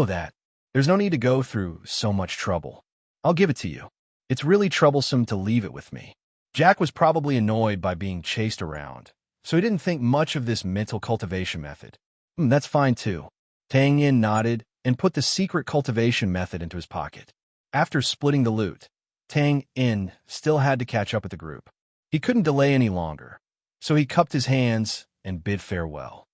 that. There's no need to go through so much trouble. I'll give it to you. It's really troublesome to leave it with me. Jack was probably annoyed by being chased around, so he didn't think much of this mental cultivation method. That's fine too. Tang Yin nodded and put the secret cultivation method into his pocket. After splitting the loot, Tang Yin still had to catch up with the group. He couldn't delay any longer, so he cupped his hands and bid farewell.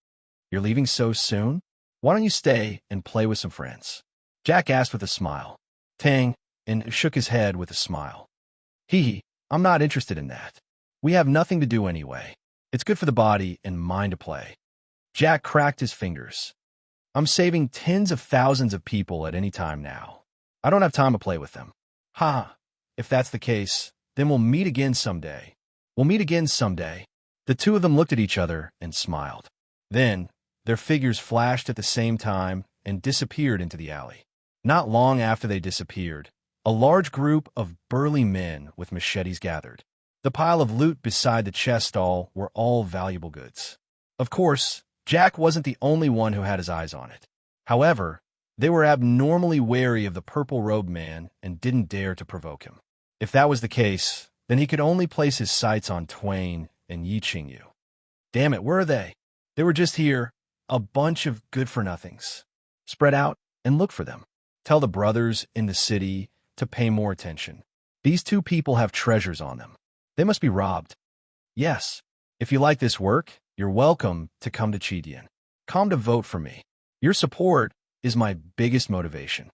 "You're leaving so soon? Why don't you stay and play with some friends?" Jack asked with a smile. Tang Yin shook his head with a smile. I'm not interested in that. We have nothing to do anyway. It's good for the body and mind to play." Jack cracked his fingers. "I'm saving tens of thousands of people at any time now. I don't have time to play with them." If that's the case, then we'll meet again someday." "We'll meet again someday." The two of them looked at each other and smiled. Then, their figures flashed at the same time and disappeared into the alley. Not long after they disappeared, a large group of burly men with machetes gathered. The pile of loot beside the chest stall were all valuable goods. Of course, Jack wasn't the only one who had his eyes on it. However, they were abnormally wary of the purple-robed man and didn't dare to provoke him. If that was the case, then he could only place his sights on Twain and Yi Qingyu. Damn it, where are they? They were just here, a bunch of good-for-nothings. Spread out and look for them. Tell the brothers in the city to pay more attention. These two people have treasures on them. They must be robbed. Yes, if you like this work, you're welcome to come to Chidian. Come to vote for me. Your support is my biggest motivation.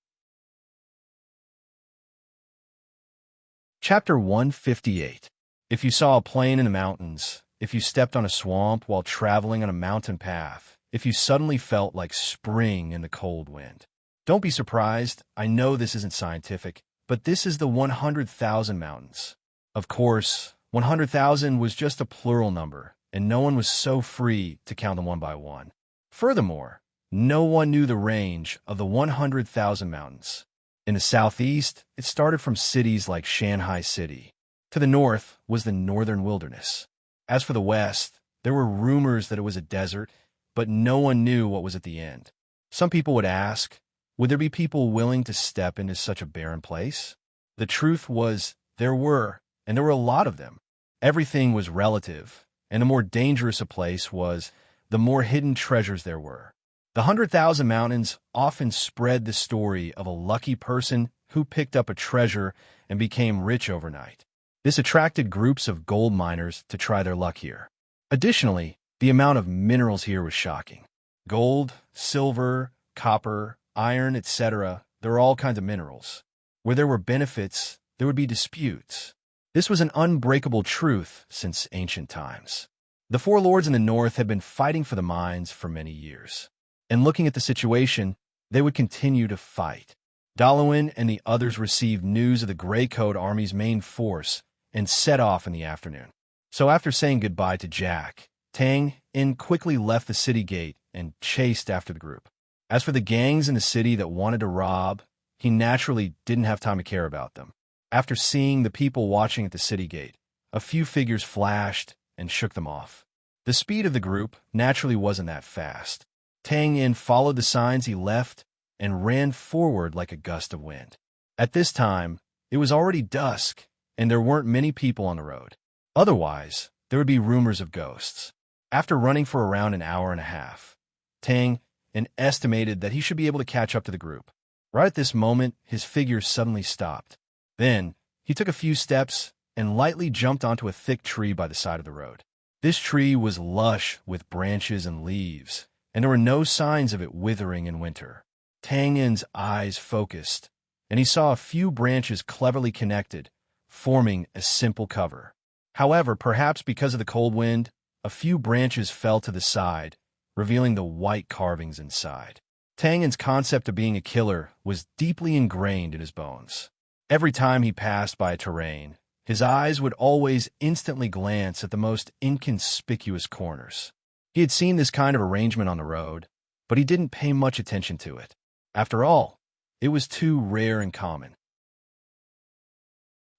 Chapter 158. If you saw a plane in the mountains, if you stepped on a swamp while traveling on a mountain path, if you suddenly felt like spring in the cold wind. Don't be surprised, I know this isn't scientific, but this is the 100,000 mountains. Of course, 100,000 was just a plural number, and no one was so free to count them one by one. Furthermore, no one knew the range of the 100,000 mountains. In the southeast, it started from cities like Shanghai City. To the north was the northern wilderness. As for the west, there were rumors that it was a desert, but no one knew what was at the end. Some people would ask, would there be people willing to step into such a barren place? The truth was, there were, and there were a lot of them. Everything was relative, and the more dangerous a place was, the more hidden treasures there were. The 100,000 mountains often spread the story of a lucky person who picked up a treasure and became rich overnight. This attracted groups of gold miners to try their luck here. Additionally, the amount of minerals here was shocking. Gold, silver, copper, iron, etc. There are all kinds of minerals. Where there were benefits, there would be disputes. This was an unbreakable truth since ancient times. The four lords in the north had been fighting for the mines for many years. And looking at the situation, they would continue to fight. Dalwin and the others received news of the Grey Coat Army's main force and set off in the afternoon. So after saying goodbye to Jack, Tang Yin quickly left the city gate and chased after the group. As for the gangs in the city that wanted to rob, he naturally didn't have time to care about them. After seeing the people watching at the city gate, a few figures flashed and shook them off. The speed of the group naturally wasn't that fast. Tang Yin followed the signs he left and ran forward like a gust of wind. At this time, it was already dusk, and there weren't many people on the road. Otherwise, there would be rumors of ghosts. After running for around an hour and a half, Tang Yin estimated that he should be able to catch up to the group. Right at this moment, his figure suddenly stopped. Then, he took a few steps and lightly jumped onto a thick tree by the side of the road. This tree was lush with branches and leaves, and there were no signs of it withering in winter. Tang Yin's eyes focused, and he saw a few branches cleverly connected, forming a simple cover. However, perhaps because of the cold wind, a few branches fell to the side, revealing the white carvings inside. Tang Yin's concept of being a killer was deeply ingrained in his bones. Every time he passed by a terrain, his eyes would always instantly glance at the most inconspicuous corners. He had seen this kind of arrangement on the road, but he didn't pay much attention to it. After all, it was too rare and common.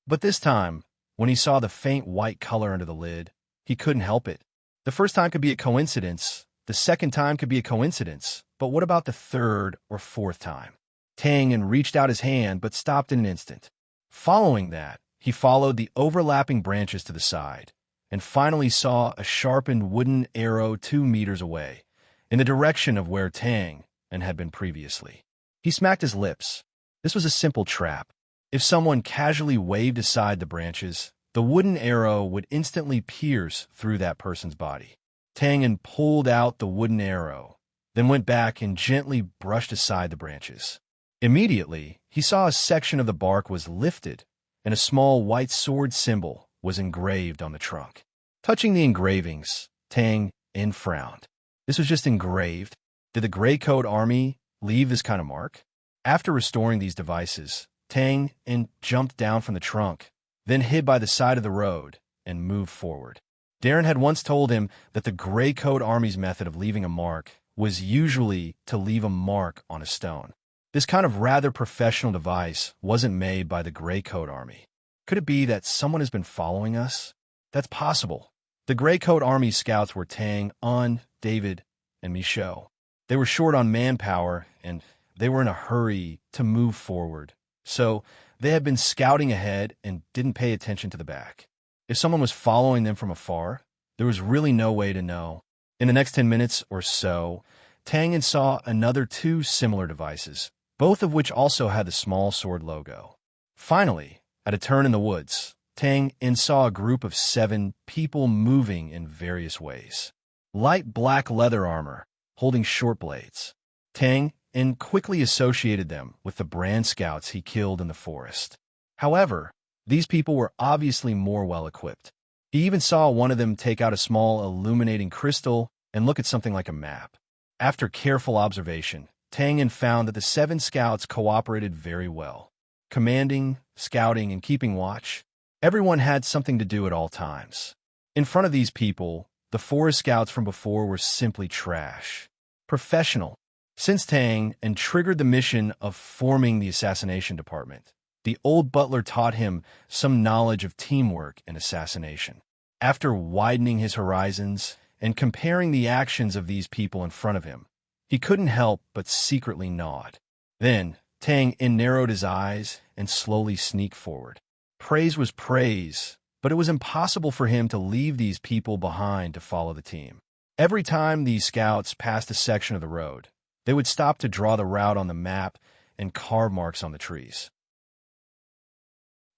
But this time, when he saw the faint white color under the lid, he couldn't help it. The first time could be a coincidence, the second time could be a coincidence, but what about the third or fourth time? Tang Yin reached out his hand but stopped in an instant. Following that, he followed the overlapping branches to the side, and finally saw a sharpened wooden arrow 2 meters away, in the direction of where Tang Yin had been previously. He smacked his lips. This was a simple trap. If someone casually waved aside the branches, the wooden arrow would instantly pierce through that person's body. Tang Yin pulled out the wooden arrow, then went back and gently brushed aside the branches. Immediately, he saw a section of the bark was lifted, and a small white sword symbol was engraved on the trunk. Touching the engravings, Tang Yin frowned. This was just engraved. Did the Gray Coat Army leave this kind of mark? After restoring these devices, Tang Yin jumped down from the trunk, then hid by the side of the road and moved forward. Darren had once told him that the Gray Coat Army's method of leaving a mark was usually to leave a mark on a stone. This kind of rather professional device wasn't made by the Gray Coat Army. Could it be that someone has been following us? That's possible. The Gray Coat Army scouts were Tang, Un, David, and Michaud. They were short on manpower, and they were in a hurry to move forward. So they had been scouting ahead and didn't pay attention to the back. If someone was following them from afar, there was really no way to know. In the next 10 minutes or so, Tang Yin saw another 2 similar devices, both of which also had the small sword logo. Finally, at a turn in the woods, Tang Yin saw a group of 7 people moving in various ways. Light black leather armor, holding short blades. Tang Yin quickly associated them with the brand scouts he killed in the forest. However, these people were obviously more well-equipped. He even saw one of them take out a small illuminating crystal and look at something like a map. After careful observation, Tang Yin found that the 7 scouts cooperated very well. Commanding, scouting, and keeping watch, everyone had something to do at all times. In front of these people, the forest scouts from before were simply trash. Professional. Since Tang Yin triggered the mission of forming the assassination department, the old butler taught him some knowledge of teamwork and assassination. After widening his horizons and comparing the actions of these people in front of him, he couldn't help but secretly nod. Then, Tang Yin narrowed his eyes and slowly sneaked forward. Praise was praise, but it was impossible for him to leave these people behind to follow the team. Every time these scouts passed a section of the road, they would stop to draw the route on the map and carve marks on the trees.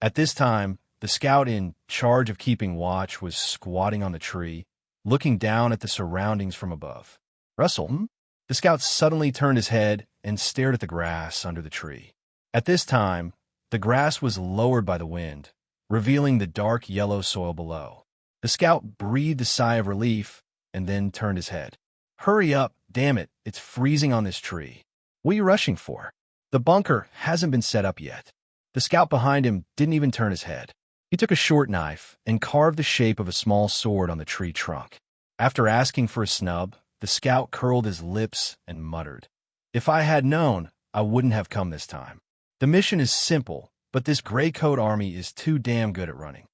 At this time, the scout in charge of keeping watch was squatting on the tree, looking down at the surroundings from above. Russell, The scout suddenly turned his head and stared at the grass under the tree. At this time, the grass was lowered by the wind, revealing the dark yellow soil below. The scout breathed a sigh of relief and then turned his head. "Hurry up, damn it, it's freezing on this tree. What are you rushing for? The bunker hasn't been set up yet." The scout behind him didn't even turn his head. He took a short knife and carved the shape of a small sword on the tree trunk. After asking for a snub, the scout curled his lips and muttered, If I had known, I wouldn't have come this time. The mission is simple, but this gray coat army is too damn good at running.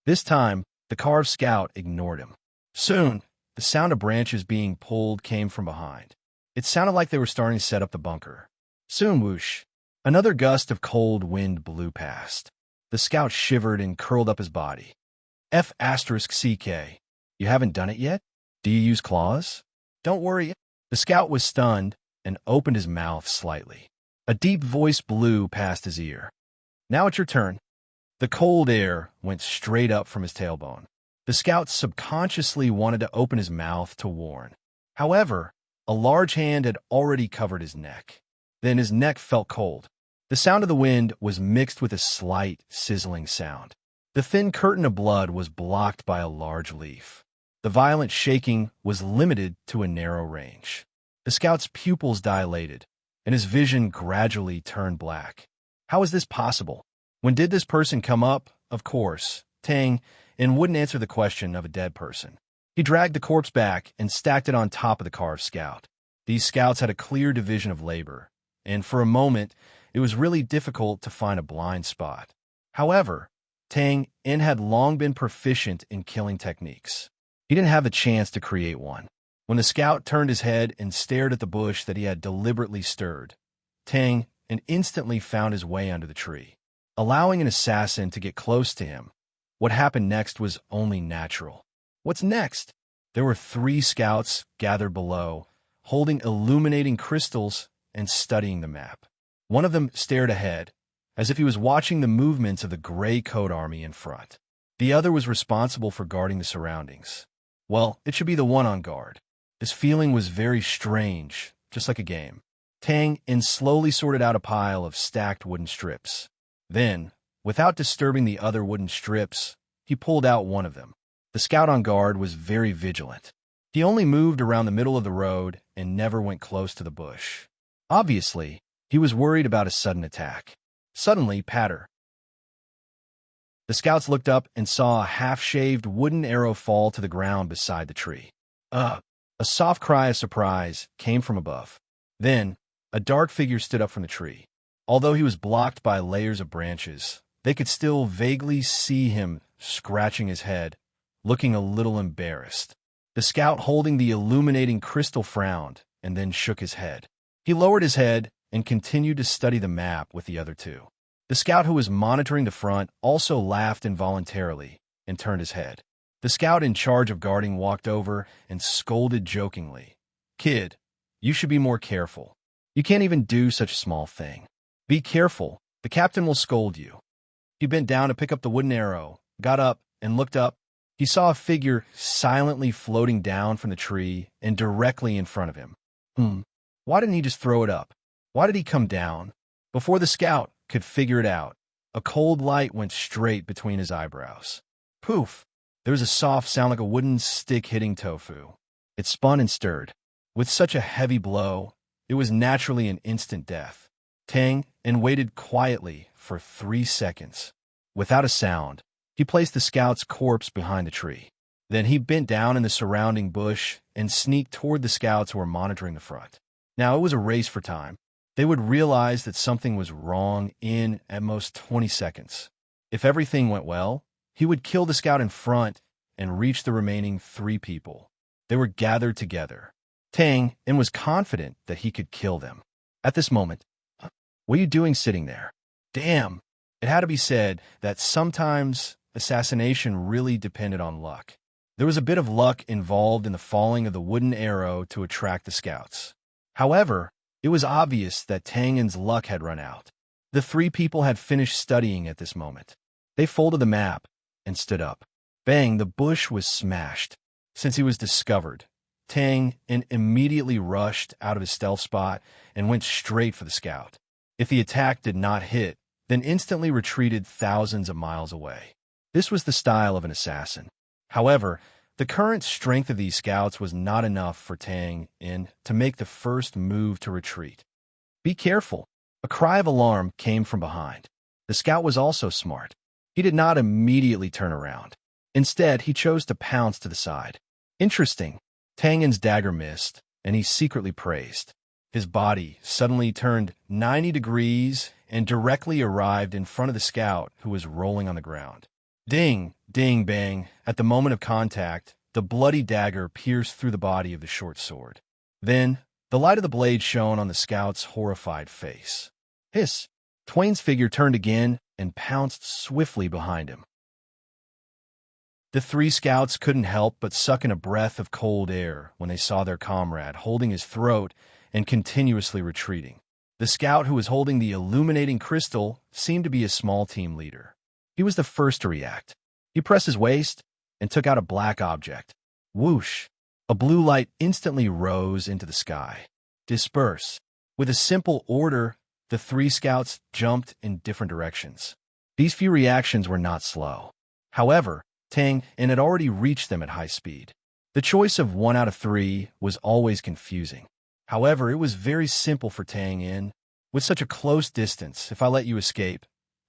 This time, the carved scout ignored him. Soon, the sound of branches being pulled came from behind. It sounded like they were starting to set up the bunker. Soon, whoosh, another gust of cold wind blew past. The scout shivered and curled up his body. F***CK. You haven't done it yet? Do you use claws? Don't worry. The scout was stunned and opened his mouth slightly. A deep voice blew past his ear. Now it's your turn. The cold air went straight up from his tailbone. The scout subconsciously wanted to open his mouth to warn. However, a large hand had already covered his neck. Then his neck felt cold. The sound of the wind was mixed with a slight, sizzling sound. The thin curtain of blood was blocked by a large leaf. The violent shaking was limited to a narrow range. The scout's pupils dilated, and his vision gradually turned black. How is this possible? When did this person come up? Of course, Tang, and wouldn't answer the question of a dead person. He dragged the corpse back and stacked it on top of the carved scout. These scouts had a clear division of labor, and for a moment, it was really difficult to find a blind spot. However, Tang In had long been proficient in killing techniques. He didn't have a chance to create one. When the scout turned his head and stared at the bush that he had deliberately stirred, Tang In instantly found his way under the tree, allowing an assassin to get close to him. What happened next was only natural. What's next? There were 3 scouts gathered below, holding illuminating crystals and studying the map. One of them stared ahead, as if he was watching the movements of the gray coat army in front. The other was responsible for guarding the surroundings. Well, it should be the one on guard. This feeling was very strange, just like a game. Tang In slowly sorted out a pile of stacked wooden strips. Then, without disturbing the other wooden strips, he pulled out one of them. The scout on guard was very vigilant. He only moved around the middle of the road and never went close to the bush. Obviously, he was worried about a sudden attack. Suddenly, patter. The scouts looked up and saw a half-shaved wooden arrow fall to the ground beside the tree. A soft cry of surprise came from above. Then, a dark figure stood up from the tree. Although he was blocked by layers of branches, they could still vaguely see him scratching his head, looking a little embarrassed. The scout holding the illuminating crystal frowned and then shook his head. He lowered his head and continued to study the map with the other 2. The scout who was monitoring the front also laughed involuntarily and turned his head. The scout in charge of guarding walked over and scolded jokingly. "Kid, you should be more careful. You can't even do such a small thing. Be careful, the captain will scold you." He bent down to pick up the wooden arrow, got up, and looked up. He saw a figure silently floating down from the tree and directly in front of him. Why didn't he just throw it up? Why did he come down? Before the scout could figure it out, a cold light went straight between his eyebrows. Poof! There was a soft sound like a wooden stick hitting tofu. It spun and stirred. With such a heavy blow, it was naturally an instant death. Tang In waited quietly for 3 seconds. Without a sound, he placed the scout's corpse behind the tree. Then he bent down in the surrounding bush and sneaked toward the scouts who were monitoring the front. Now it was a race for time. They would realize that something was wrong in, at most, 20 seconds. If everything went well, he would kill the scout in front and reach the remaining 3 people. They were gathered together. Tang In was confident that he could kill them. At this moment, "What are you doing sitting there?" Damn! It had to be said that sometimes assassination really depended on luck. There was a bit of luck involved in the falling of the wooden arrow to attract the scouts. However, it was obvious that Tang In's luck had run out. The 3 people had finished studying at this moment. They folded the map and stood up. Bang, the bush was smashed. Since he was discovered, Tang In immediately rushed out of his stealth spot and went straight for the scout. If the attack did not hit, then instantly retreated thousands of miles away. This was the style of an assassin. However, the current strength of these scouts was not enough for Tang In to make the first move to retreat. "Be careful!" A cry of alarm came from behind. The scout was also smart. He did not immediately turn around. Instead, he chose to pounce to the side. Interesting. Tang In's dagger missed, and he secretly praised. His body suddenly turned 90 degrees and directly arrived in front of the scout, who was rolling on the ground. Ding, ding, bang. At the moment of contact, the bloody dagger pierced through the body of the short sword. Then, the light of the blade shone on the scout's horrified face. Hiss! Twain's figure turned again and pounced swiftly behind him. The three scouts couldn't help but suck in a breath of cold air when they saw their comrade holding his throat and continuously retreating. The scout who was holding the illuminating crystal seemed to be a small team leader. He was the first to react. He pressed his waist and took out a black object. Whoosh! A blue light instantly rose into the sky. Disperse! With a simple order, the three scouts jumped in different directions. These few reactions were not slow. However, Tang and had already reached them at high speed. The choice of 1 out of 3 was always confusing. However, it was very simple for Tang in. With such a close distance, if I let you escape,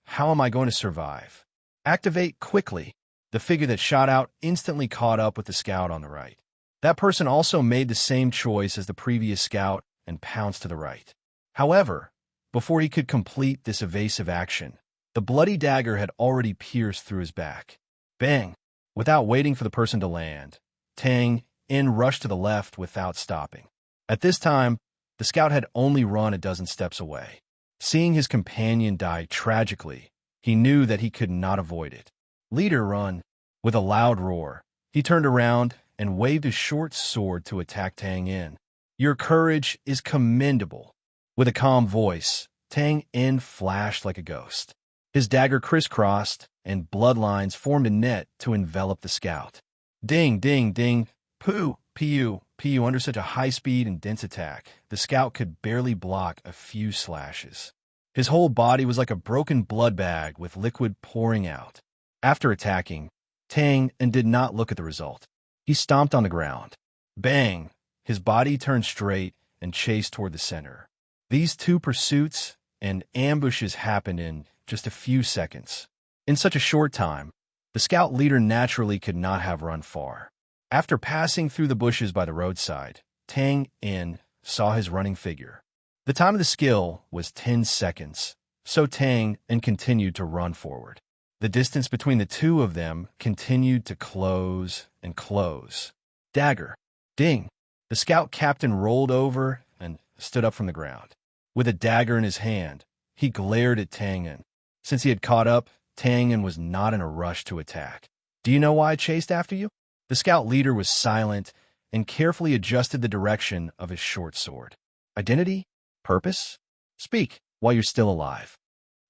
how am I going to survive? Activate quickly. The figure that shot out instantly caught up with the scout on the right. That person also made the same choice as the previous scout and pounced to the right. However, before he could complete this evasive action, the bloody dagger had already pierced through his back. Bang! Without waiting for the person to land, Tang in rushed to the left without stopping. At this time, the scout had only run a dozen steps away. Seeing his companion die tragically, he knew that he could not avoid it. Leader, run! With a loud roar, he turned around and waved his short sword to attack Tang in. Your courage is commendable. With a calm voice, Tang in flashed like a ghost. His dagger crisscrossed, and bloodlines formed a net to envelop the scout. Ding, ding, ding. Pooh, pu. Under such a high speed and dense attack, the scout could barely block a few slashes. His whole body was like a broken blood bag with liquid pouring out. After attacking, Tang and did not look at the result. He stomped on the ground. Bang! His body turned straight and chased toward the center. These two pursuits and ambushes happened in just a few seconds. In such a short time, the scout leader naturally could not have run far. After passing through the bushes by the roadside, Tang in saw his running figure. The time of the skill was 10 seconds, so Tang in continued to run forward. The distance between the two of them continued to close and close. Dagger. Ding. The scout captain rolled over and stood up from the ground. With a dagger in his hand, he glared at Tang in. Since he had caught up, Tang in was not in a rush to attack. Do you know why I chased after you? The scout leader was silent and carefully adjusted the direction of his short sword. Identity? Purpose? Speak while you're still alive.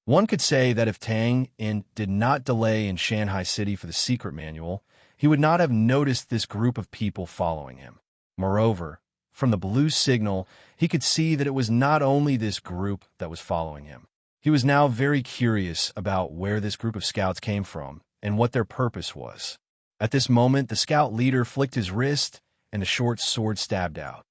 One could say that if Tang in did not delay in Shanghai City for the secret manual, he would not have noticed this group of people following him. Moreover, from the blue signal, he could see that it was not only this group that was following him. He was now very curious about where this group of scouts came from and what their purpose was. At this moment, the scout leader flicked his wrist and the short sword stabbed out.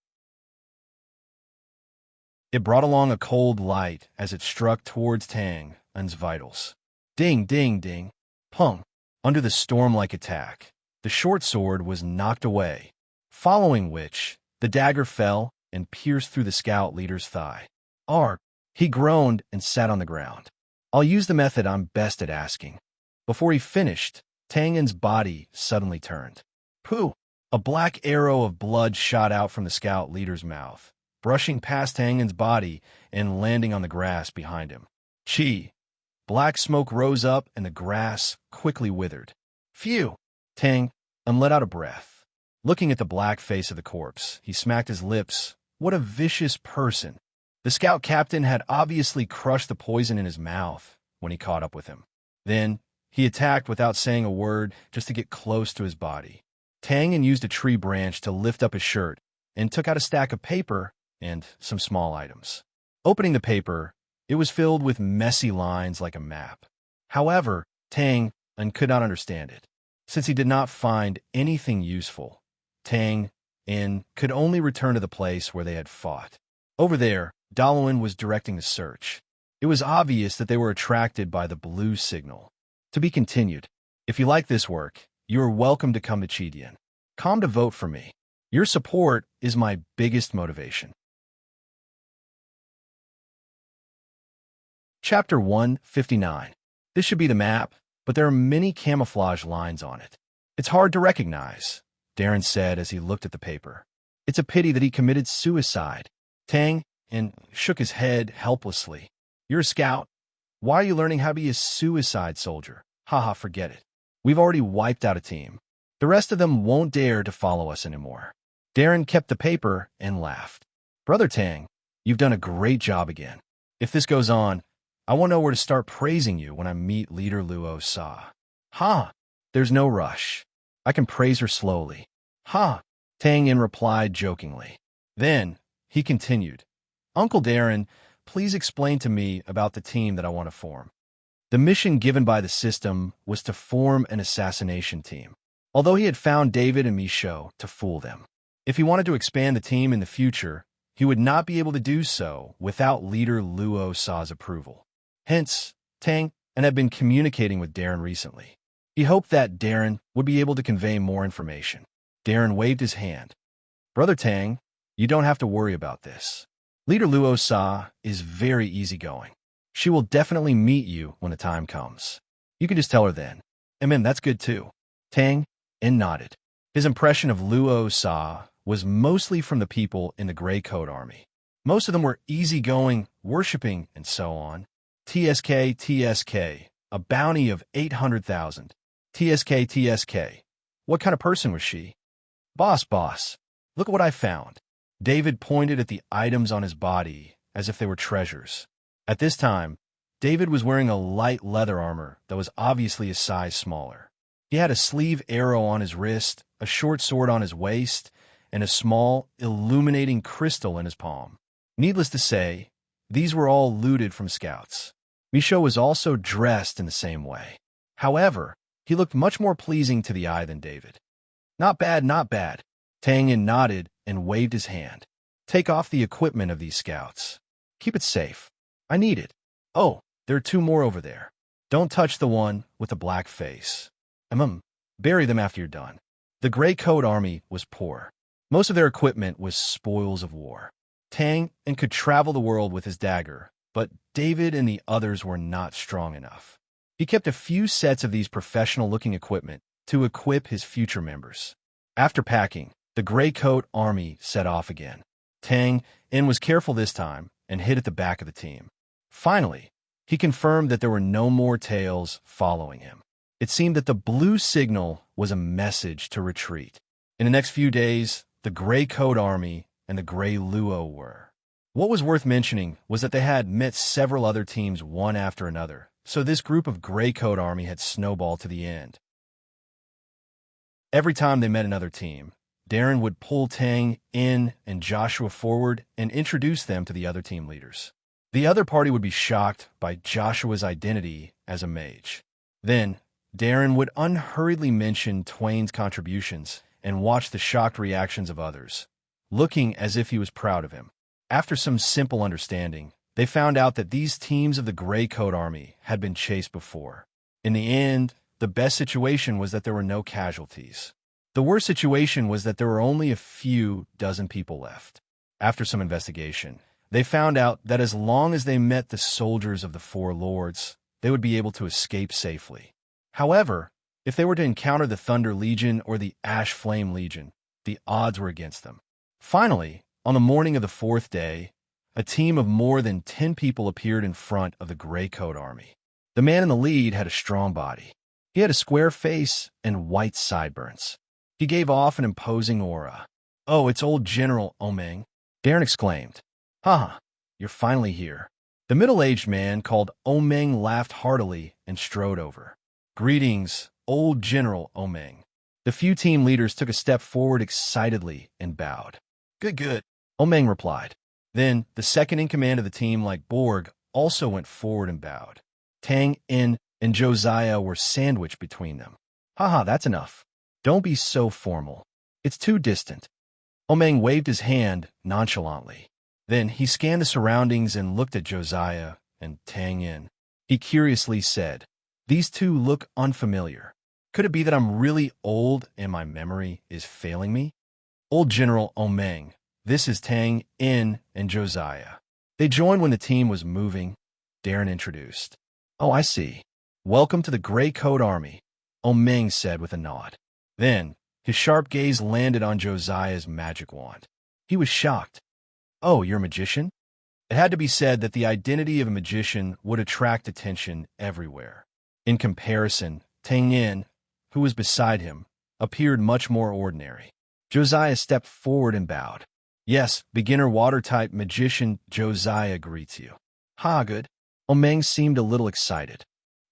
It brought along a cold light as it struck towards Tang in's vitals. Ding, ding, ding. Pung. Under the storm-like attack, the short sword was knocked away, following which the dagger fell and pierced through the scout leader's thigh. Arg! He groaned and sat on the ground. I'll use the method I'm best at asking. Before he finished, Tang in's body suddenly turned. Pooh! A black arrow of blood shot out from the scout leader's mouth, brushing past Tang in's body and landing on the grass behind him. Chi! Black smoke rose up and the grass quickly withered. Phew! Tang let out a breath. Looking at the black face of the corpse, he smacked his lips. What a vicious person! The scout captain had obviously crushed the poison in his mouth when he caught up with him. Then, he attacked without saying a word just to get close to his body. Tang used a tree branch to lift up his shirt and took out a stack of paper and some small items. Opening the paper, it was filled with messy lines like a map. However, Tang could not understand it. Since he did not find anything useful, Tang could only return to the place where they had fought. Over there, Dalawan was directing the search. It was obvious that they were attracted by the blue signal. To be continued. If you like this work, you are welcome to come to Chidian. Come to vote for me. Your support is my biggest motivation. Chapter 159. This should be the map, but there are many camouflage lines on it. It's hard to recognize, Darren said as he looked at the paper. It's a pity that he committed suicide. Tang and shook his head helplessly. You're a scout. Why are you learning how to be a suicide soldier? Haha, forget it. We've already wiped out a team. The rest of them won't dare to follow us anymore. Darren kept the paper and laughed. Brother Tang, you've done a great job again. If this goes on, I won't know where to start praising you when I meet Leader Luo Sa. Ha! There's no rush. I can praise her slowly. Ha! Tang Yin replied jokingly. Then, he continued, Uncle Darren, please explain to me about the team that I want to form. The mission given by the system was to form an assassination team, although he had found David and Michaud to fool them. If he wanted to expand the team in the future, he would not be able to do so without Leader Luo Sa's approval. Hence, Tang and had been communicating with Darren recently. He hoped that Darren would be able to convey more information. Darren waved his hand. Brother Tang, you don't have to worry about this. Leader Luo Sa is very easygoing. She will definitely meet you when the time comes. You can just tell her then. That's good too. Tang and nodded. His impression of Luo Sa was mostly from the people in the Gray Coat Army. Most of them were easygoing, worshipping, and so on. TSK, a bounty of 800,000. TSK. What kind of person was she? Boss, look at what I found. David pointed at the items on his body as if they were treasures. At this time, David was wearing a light leather armor that was obviously a size smaller. He had a sleeve arrow on his wrist, a short sword on his waist, and a small, illuminating crystal in his palm. Needless to say, these were all looted from scouts. Michaud was also dressed in the same way. However, he looked much more pleasing to the eye than David. Not bad. Tang Yin nodded and waved his hand. Take off the equipment of these scouts. Keep it safe. I need it. Oh, there are two more over there. Don't touch the one with the black face. Bury them after you're done. The Gray Coat Army was poor. Most of their equipment was spoils of war. Tang and could travel the world with his dagger, but David and the others were not strong enough. He kept a few sets of these professional-looking equipment to equip his future members. After packing, the Gray Coat Army set off again. Tang Yin was careful this time and hid at the back of the team. Finally, he confirmed that there were no more tails following him. It seemed that the blue signal was a message to retreat. In the next few days, the Gray Coat Army and the Gray Luo were. What was worth mentioning was that they had met several other teams one after another, so this group of Gray Coat Army had snowballed to the end. Every time they met another team, Darren would pull Tang Yin and Joshua forward and introduce them to the other team leaders. The other party would be shocked by Joshua's identity as a mage. Then, Darren would unhurriedly mention Twain's contributions and watch the shocked reactions of others, looking as if he was proud of him. After some simple understanding, they found out that these teams of the Gray Coat Army had been chased before. In the end, the best situation was that there were no casualties. The worst situation was that there were only a few dozen people left. After some investigation, they found out that as long as they met the soldiers of the Four Lords, they would be able to escape safely. However, if they were to encounter the Thunder Legion or the Ash Flame Legion, the odds were against them. Finally, on the morning of the fourth day, a team of more than 10 people appeared in front of the Gray Coat Army. The man in the lead had a strong body. He had a square face and white sideburns. He gave off an imposing aura. Oh, it's old General Omeng, Darren exclaimed. Haha, you're finally here. The middle-aged man called Omeng laughed heartily and strode over. Greetings, old General Omeng. The few team leaders took a step forward excitedly and bowed. Good, Omeng replied. Then, the second in command of the team, like Borg, also went forward and bowed. Tang Yin and Josiah were sandwiched between them. Haha, that's enough. Don't be so formal. It's too distant. Omeng waved his hand nonchalantly. Then he scanned the surroundings and looked at Josiah and Tang Yin. He curiously said, These two look unfamiliar. Could it be that I'm really old and my memory is failing me? Old General Omeng, this is Tang Yin and Josiah. They joined when the team was moving. Darren introduced. "Oh, I see. Welcome to the Gray Coat Army," Omeng said with a nod. Then, his sharp gaze landed on Josiah's magic wand. He was shocked. "Oh, you're a magician?" It had to be said that the identity of a magician would attract attention everywhere. In comparison, Tang Yin, who was beside him, appeared much more ordinary. Josiah stepped forward and bowed. "Yes, beginner water-type magician Josiah greets you." "Ha, good." Omeng seemed a little excited.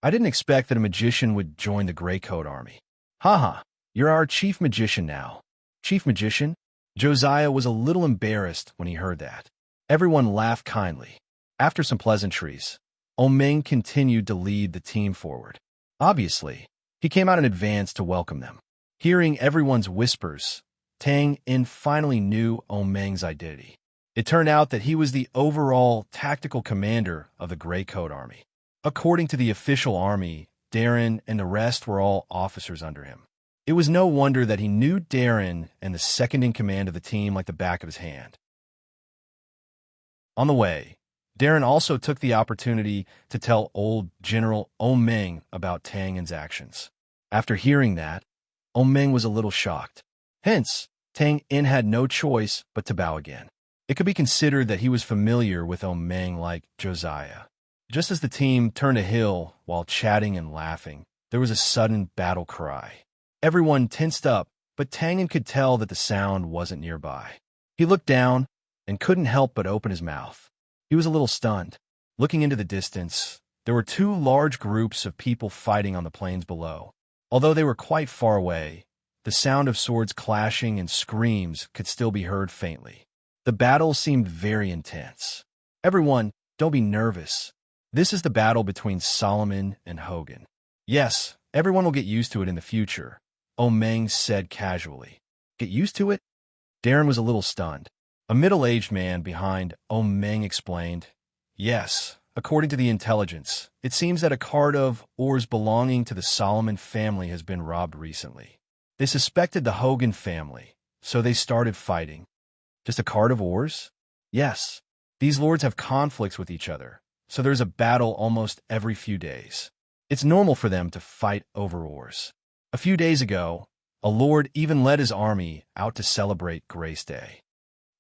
"I didn't expect that a magician would join the Gray Coat Army." "Ha, you're our chief magician now." "Chief magician?" Josiah was a little embarrassed when he heard that. Everyone laughed kindly. After some pleasantries, Omeng continued to lead the team forward. Obviously, he came out in advance to welcome them. Hearing everyone's whispers, Tang Yin finally knew Omeng's identity. It turned out that he was the overall tactical commander of the Gray Coat Army. According to the official army, Darren and the rest were all officers under him. It was no wonder that he knew Darren and the second-in-command of the team like the back of his hand. On the way, Darren also took the opportunity to tell old General Omeng about Tang Yin's actions. After hearing that, Omeng was a little shocked. Hence, Tang Yin had no choice but to bow again. It could be considered that he was familiar with Omeng like Josiah. Just as the team turned a hill while chatting and laughing, there was a sudden battle cry. Everyone tensed up, but Tang Yin could tell that the sound wasn't nearby. He looked down and couldn't help but open his mouth. He was a little stunned. Looking into the distance, there were two large groups of people fighting on the plains below. Although they were quite far away, the sound of swords clashing and screams could still be heard faintly. The battle seemed very intense. "Everyone, don't be nervous. This is the battle between Solomon and Hogan." "Yes, everyone will get used to it in the future," Omeng said casually. "Get used to it?" Darren was a little stunned. A middle-aged man behind Omeng explained, "Yes, according to the intelligence, it seems that a cart of ores belonging to the Solomon family has been robbed recently. They suspected the Hogan family, so they started fighting." "Just a cart of ores?" "Yes. These lords have conflicts with each other, so there's a battle almost every few days. It's normal for them to fight over ores. A few days ago, a lord even led his army out to celebrate Grace Day."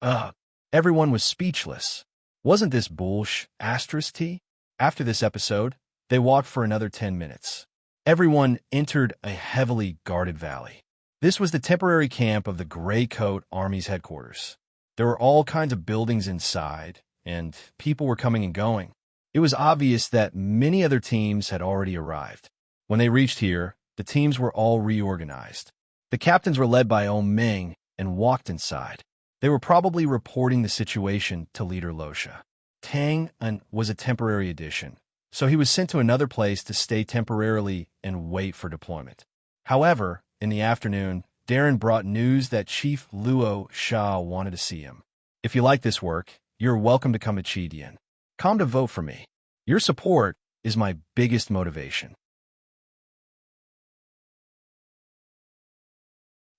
Ugh, everyone was speechless. Wasn't this **T? After this episode, they walked for another 10 minutes. Everyone entered a heavily guarded valley. This was the temporary camp of the Gray Coat Army's headquarters. There were all kinds of buildings inside, and people were coming and going. It was obvious that many other teams had already arrived. When they reached here, the teams were all reorganized. The captains were led by Omeng and walked inside. They were probably reporting the situation to Leader Losha. Tang Yin was a temporary addition, so he was sent to another place to stay temporarily and wait for deployment. However, in the afternoon, Darren brought news that Chief Luo Sha wanted to see him. "If you like this work, you're welcome to come to Chidian. Come to vote for me. Your support is my biggest motivation."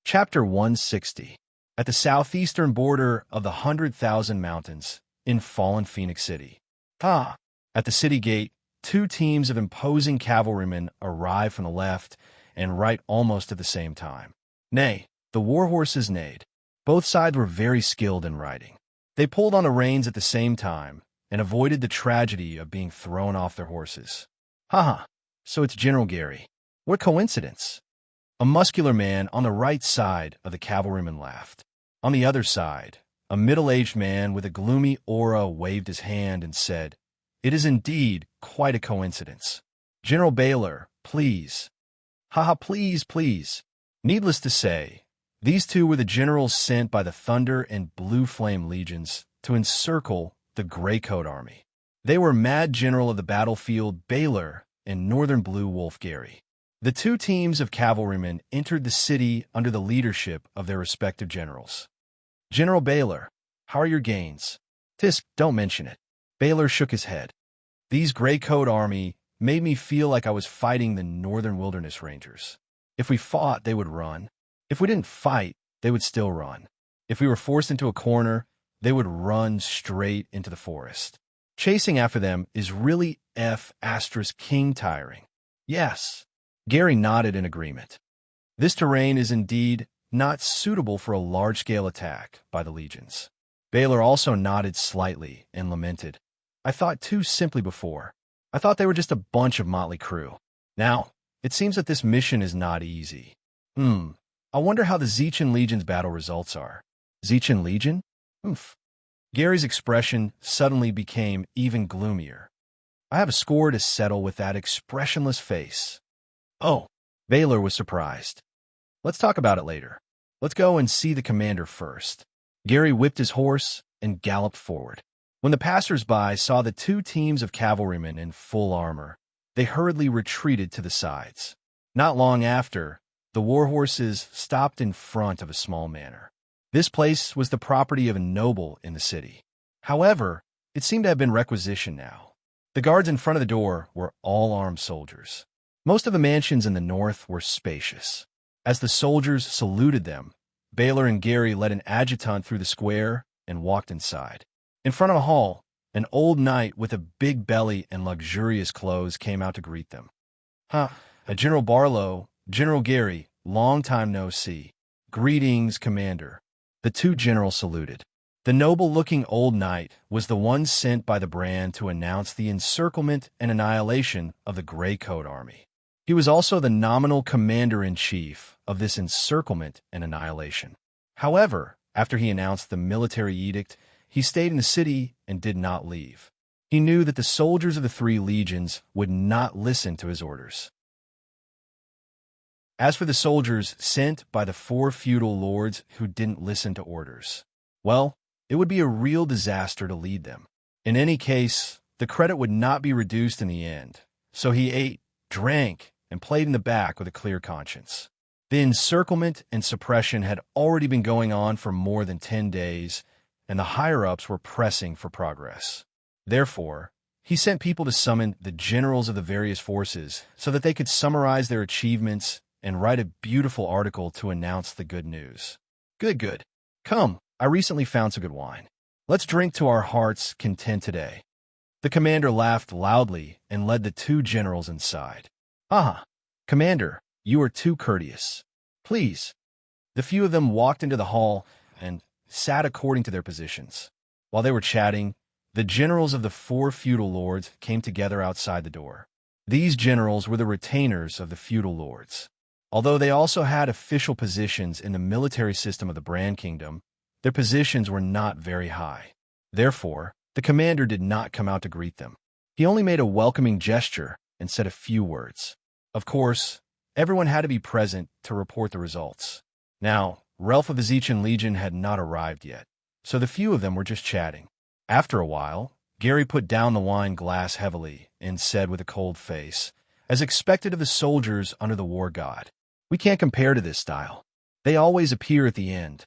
Chapter 160. At the southeastern border of the 100,000 Mountains, in fallen Phoenix City. At the city gate, two teams of imposing cavalrymen arrived from the left and right almost at the same time. Nay, the war horses neighed. Both sides were very skilled in riding. They pulled on the reins at the same time and avoided the tragedy of being thrown off their horses. So it's General Gary. What coincidence! A muscular man on the right side of the cavalryman laughed. On the other side, a middle-aged man with a gloomy aura waved his hand and said, "It is indeed quite a coincidence. General Baylor, please." Please, please. Needless to say, these two were the generals sent by the Thunder and Blue Flame Legions to encircle the Gray Coat Army. They were Mad General of the Battlefield Baylor and Northern Blue Wolf Gary. The two teams of cavalrymen entered the city under the leadership of their respective generals. "General Baylor, how are your gains?" "Tisk, don't mention it." Baylor shook his head. "These Gray Coat Army made me feel like I was fighting the Northern Wilderness Rangers. If we fought, they would run. If we didn't fight, they would still run. If we were forced into a corner, they would run straight into the forest. Chasing after them is really F***king tiring. Yes. Gary nodded in agreement. This terrain is indeed not suitable for a large-scale attack by the legions. Baylor also nodded slightly and lamented. I thought too simply before. I thought they were just a bunch of motley crew. Now, it seems that this mission is not easy. I wonder how the Zechen Legion's battle results are. Zechen Legion? Oof. Gary's expression suddenly became even gloomier. I have a score to settle with that expressionless face. Oh, Baylor was surprised. Let's talk about it later. Let's go and see the commander first. Gary whipped his horse and galloped forward. When the passers-by saw the two teams of cavalrymen in full armor, they hurriedly retreated to the sides. Not long after, the war horses stopped in front of a small manor. This place was the property of a noble in the city. However, it seemed to have been requisitioned now. The guards in front of the door were all armed soldiers. Most of the mansions in the north were spacious. As the soldiers saluted them, Baylor and Gary led an adjutant through the square and walked inside. In front of a hall, an old knight with a big belly and luxurious clothes came out to greet them. General Barlow, General Gary, long time no see. Greetings, Commander. The two generals saluted. The noble-looking old knight was the one sent by the brand to announce the encirclement and annihilation of the Gray Coat Army. He was also the nominal commander-in-chief of this encirclement and annihilation. However, after he announced the military edict, he stayed in the city and did not leave. He knew that the soldiers of the three legions would not listen to his orders. As for the soldiers sent by the four feudal lords who didn't listen to orders, well, it would be a real disaster to lead them. In any case, the credit would not be reduced in the end, so he ate, drank, and played in the back with a clear conscience. The encirclement and suppression had already been going on for more than 10 days, and the higher-ups were pressing for progress. Therefore, he sent people to summon the generals of the various forces so that they could summarize their achievements and write a beautiful article to announce the good news. Good. Come, I recently found some good wine. Let's drink to our heart's content today. The commander laughed loudly and led the two generals inside. Commander, you are too courteous. Please. The few of them walked into the hall and sat according to their positions. While they were chatting, the generals of the four feudal lords came together outside the door. These generals were the retainers of the feudal lords. Although they also had official positions in the military system of the Brand Kingdom, their positions were not very high. Therefore, the commander did not come out to greet them. He only made a welcoming gesture and said a few words. Of course, everyone had to be present to report the results. Now, Ralph of the Zechen Legion had not arrived yet, so the few of them were just chatting. After a while, Gary put down the wine glass heavily and said with a cold face, as expected of the soldiers under the war god, "We can't compare to this style. They always appear at the end."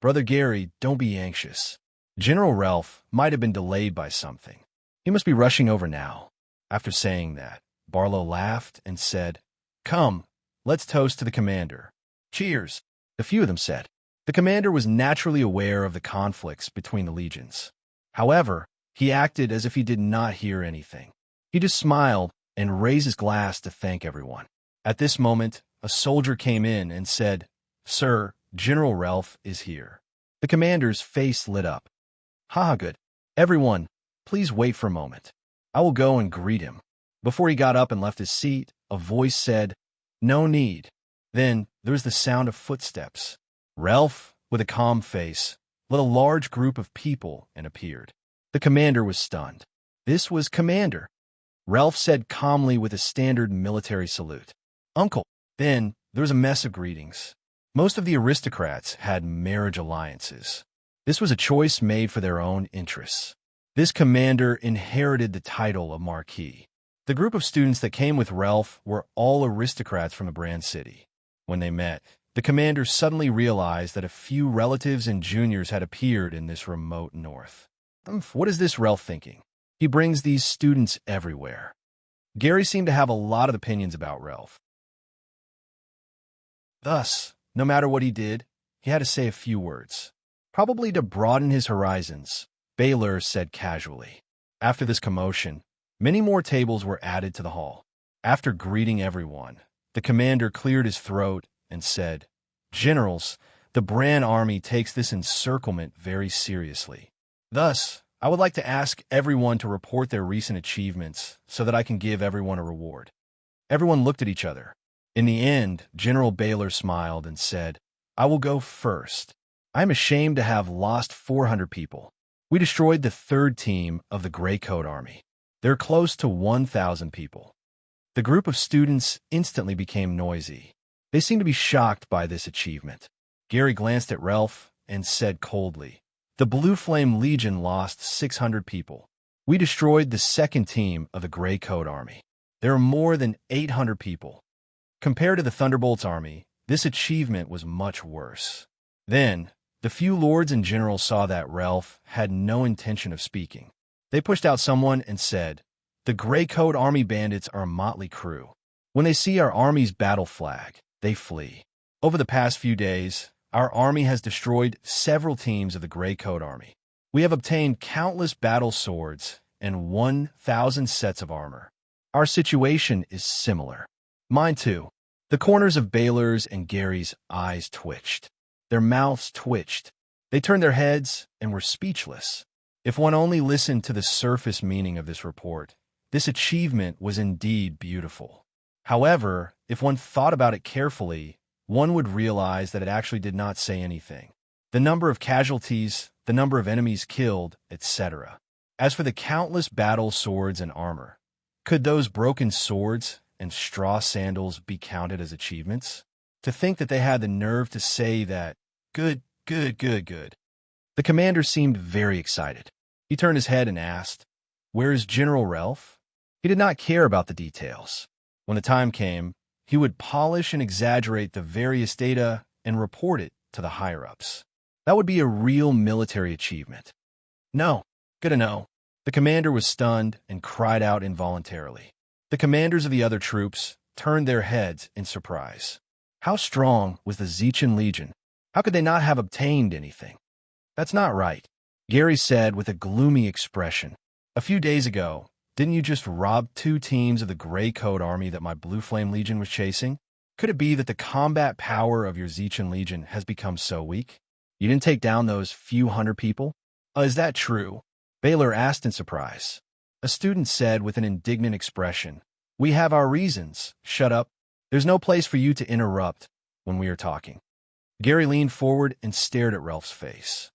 Brother Gary, don't be anxious. General Ralph might have been delayed by something. He must be rushing over now. After saying that, Barlow laughed and said, "Come, let's toast to the commander." Cheers, a few of them said. The commander was naturally aware of the conflicts between the legions. However, he acted as if he did not hear anything. He just smiled and raised his glass to thank everyone. At this moment, a soldier came in and said, "Sir, General Ralph is here." The commander's face lit up. Good. Everyone, please wait for a moment. I will go and greet him. Before he got up and left his seat, a voice said, "No need." Then there was the sound of footsteps. Ralph, with a calm face, led a large group of people and appeared. The commander was stunned. This was Commander. Ralph said calmly with a standard military salute, "Uncle." Then there was a mess of greetings. Most of the aristocrats had marriage alliances. This was a choice made for their own interests. This commander inherited the title of Marquis. The group of students that came with Ralph were all aristocrats from the Brand City. When they met, the commander suddenly realized that a few relatives and juniors had appeared in this remote north. What is this Ralph thinking? He brings these students everywhere. Gary seemed to have a lot of opinions about Ralph. Thus, no matter what he did, he had to say a few words, probably to broaden his horizons, Baylor said casually. After this commotion, many more tables were added to the hall. After greeting everyone, the commander cleared his throat and said, "Generals, the Bran army takes this encirclement very seriously. Thus, I would like to ask everyone to report their recent achievements so that I can give everyone a reward." Everyone looked at each other. In the end, General Baylor smiled and said, "I will go first. I am ashamed to have lost 400 people. We destroyed the third team of the Gray Coat Army. They're close to 1,000 people." The group of students instantly became noisy. They seemed to be shocked by this achievement. Gary glanced at Ralph and said coldly, "The Blue Flame Legion lost 600 people. We destroyed the second team of the Gray Coat Army. There are more than 800 people. Compared to the Thunderbolts Army, this achievement was much worse." Then, the few lords and generals saw that Ralph had no intention of speaking. They pushed out someone and said, "The Gray Coat Army bandits are a motley crew. When they see our army's battle flag, they flee. Over the past few days, our army has destroyed several teams of the Gray Coat Army. We have obtained countless battle swords and 1,000 sets of armor. Our situation is similar." Mine too. The corners of Baylor's and Gary's eyes twitched. Their mouths twitched. They turned their heads and were speechless. If one only listened to the surface meaning of this report, this achievement was indeed beautiful. However, if one thought about it carefully, one would realize that it actually did not say anything. The number of casualties, the number of enemies killed, etc. As for the countless battle swords and armor, could those broken swords and straw sandals be counted as achievements? To think that they had the nerve to say that. Good. The commander seemed very excited. He turned his head and asked, "Where is General Ralph?" He did not care about the details. When the time came, he would polish and exaggerate the various data and report it to the higher-ups. That would be a real military achievement. "No, good to know." The commander was stunned and cried out involuntarily. The commanders of the other troops turned their heads in surprise. How strong was the Zeichin Legion? How could they not have obtained anything? "That's not right," Gary said with a gloomy expression. "A few days ago, didn't you just rob 2 teams of the Gray Coat Army that my Blue Flame Legion was chasing? Could it be that the combat power of your Zeichin Legion has become so weak? You didn't take down those few hundred people?" Is that true?" Baylor asked in surprise. A student said with an indignant expression, "We have our reasons. Shut up. There's no place for you to interrupt when we are talking." Gary leaned forward and stared at Ralph's face.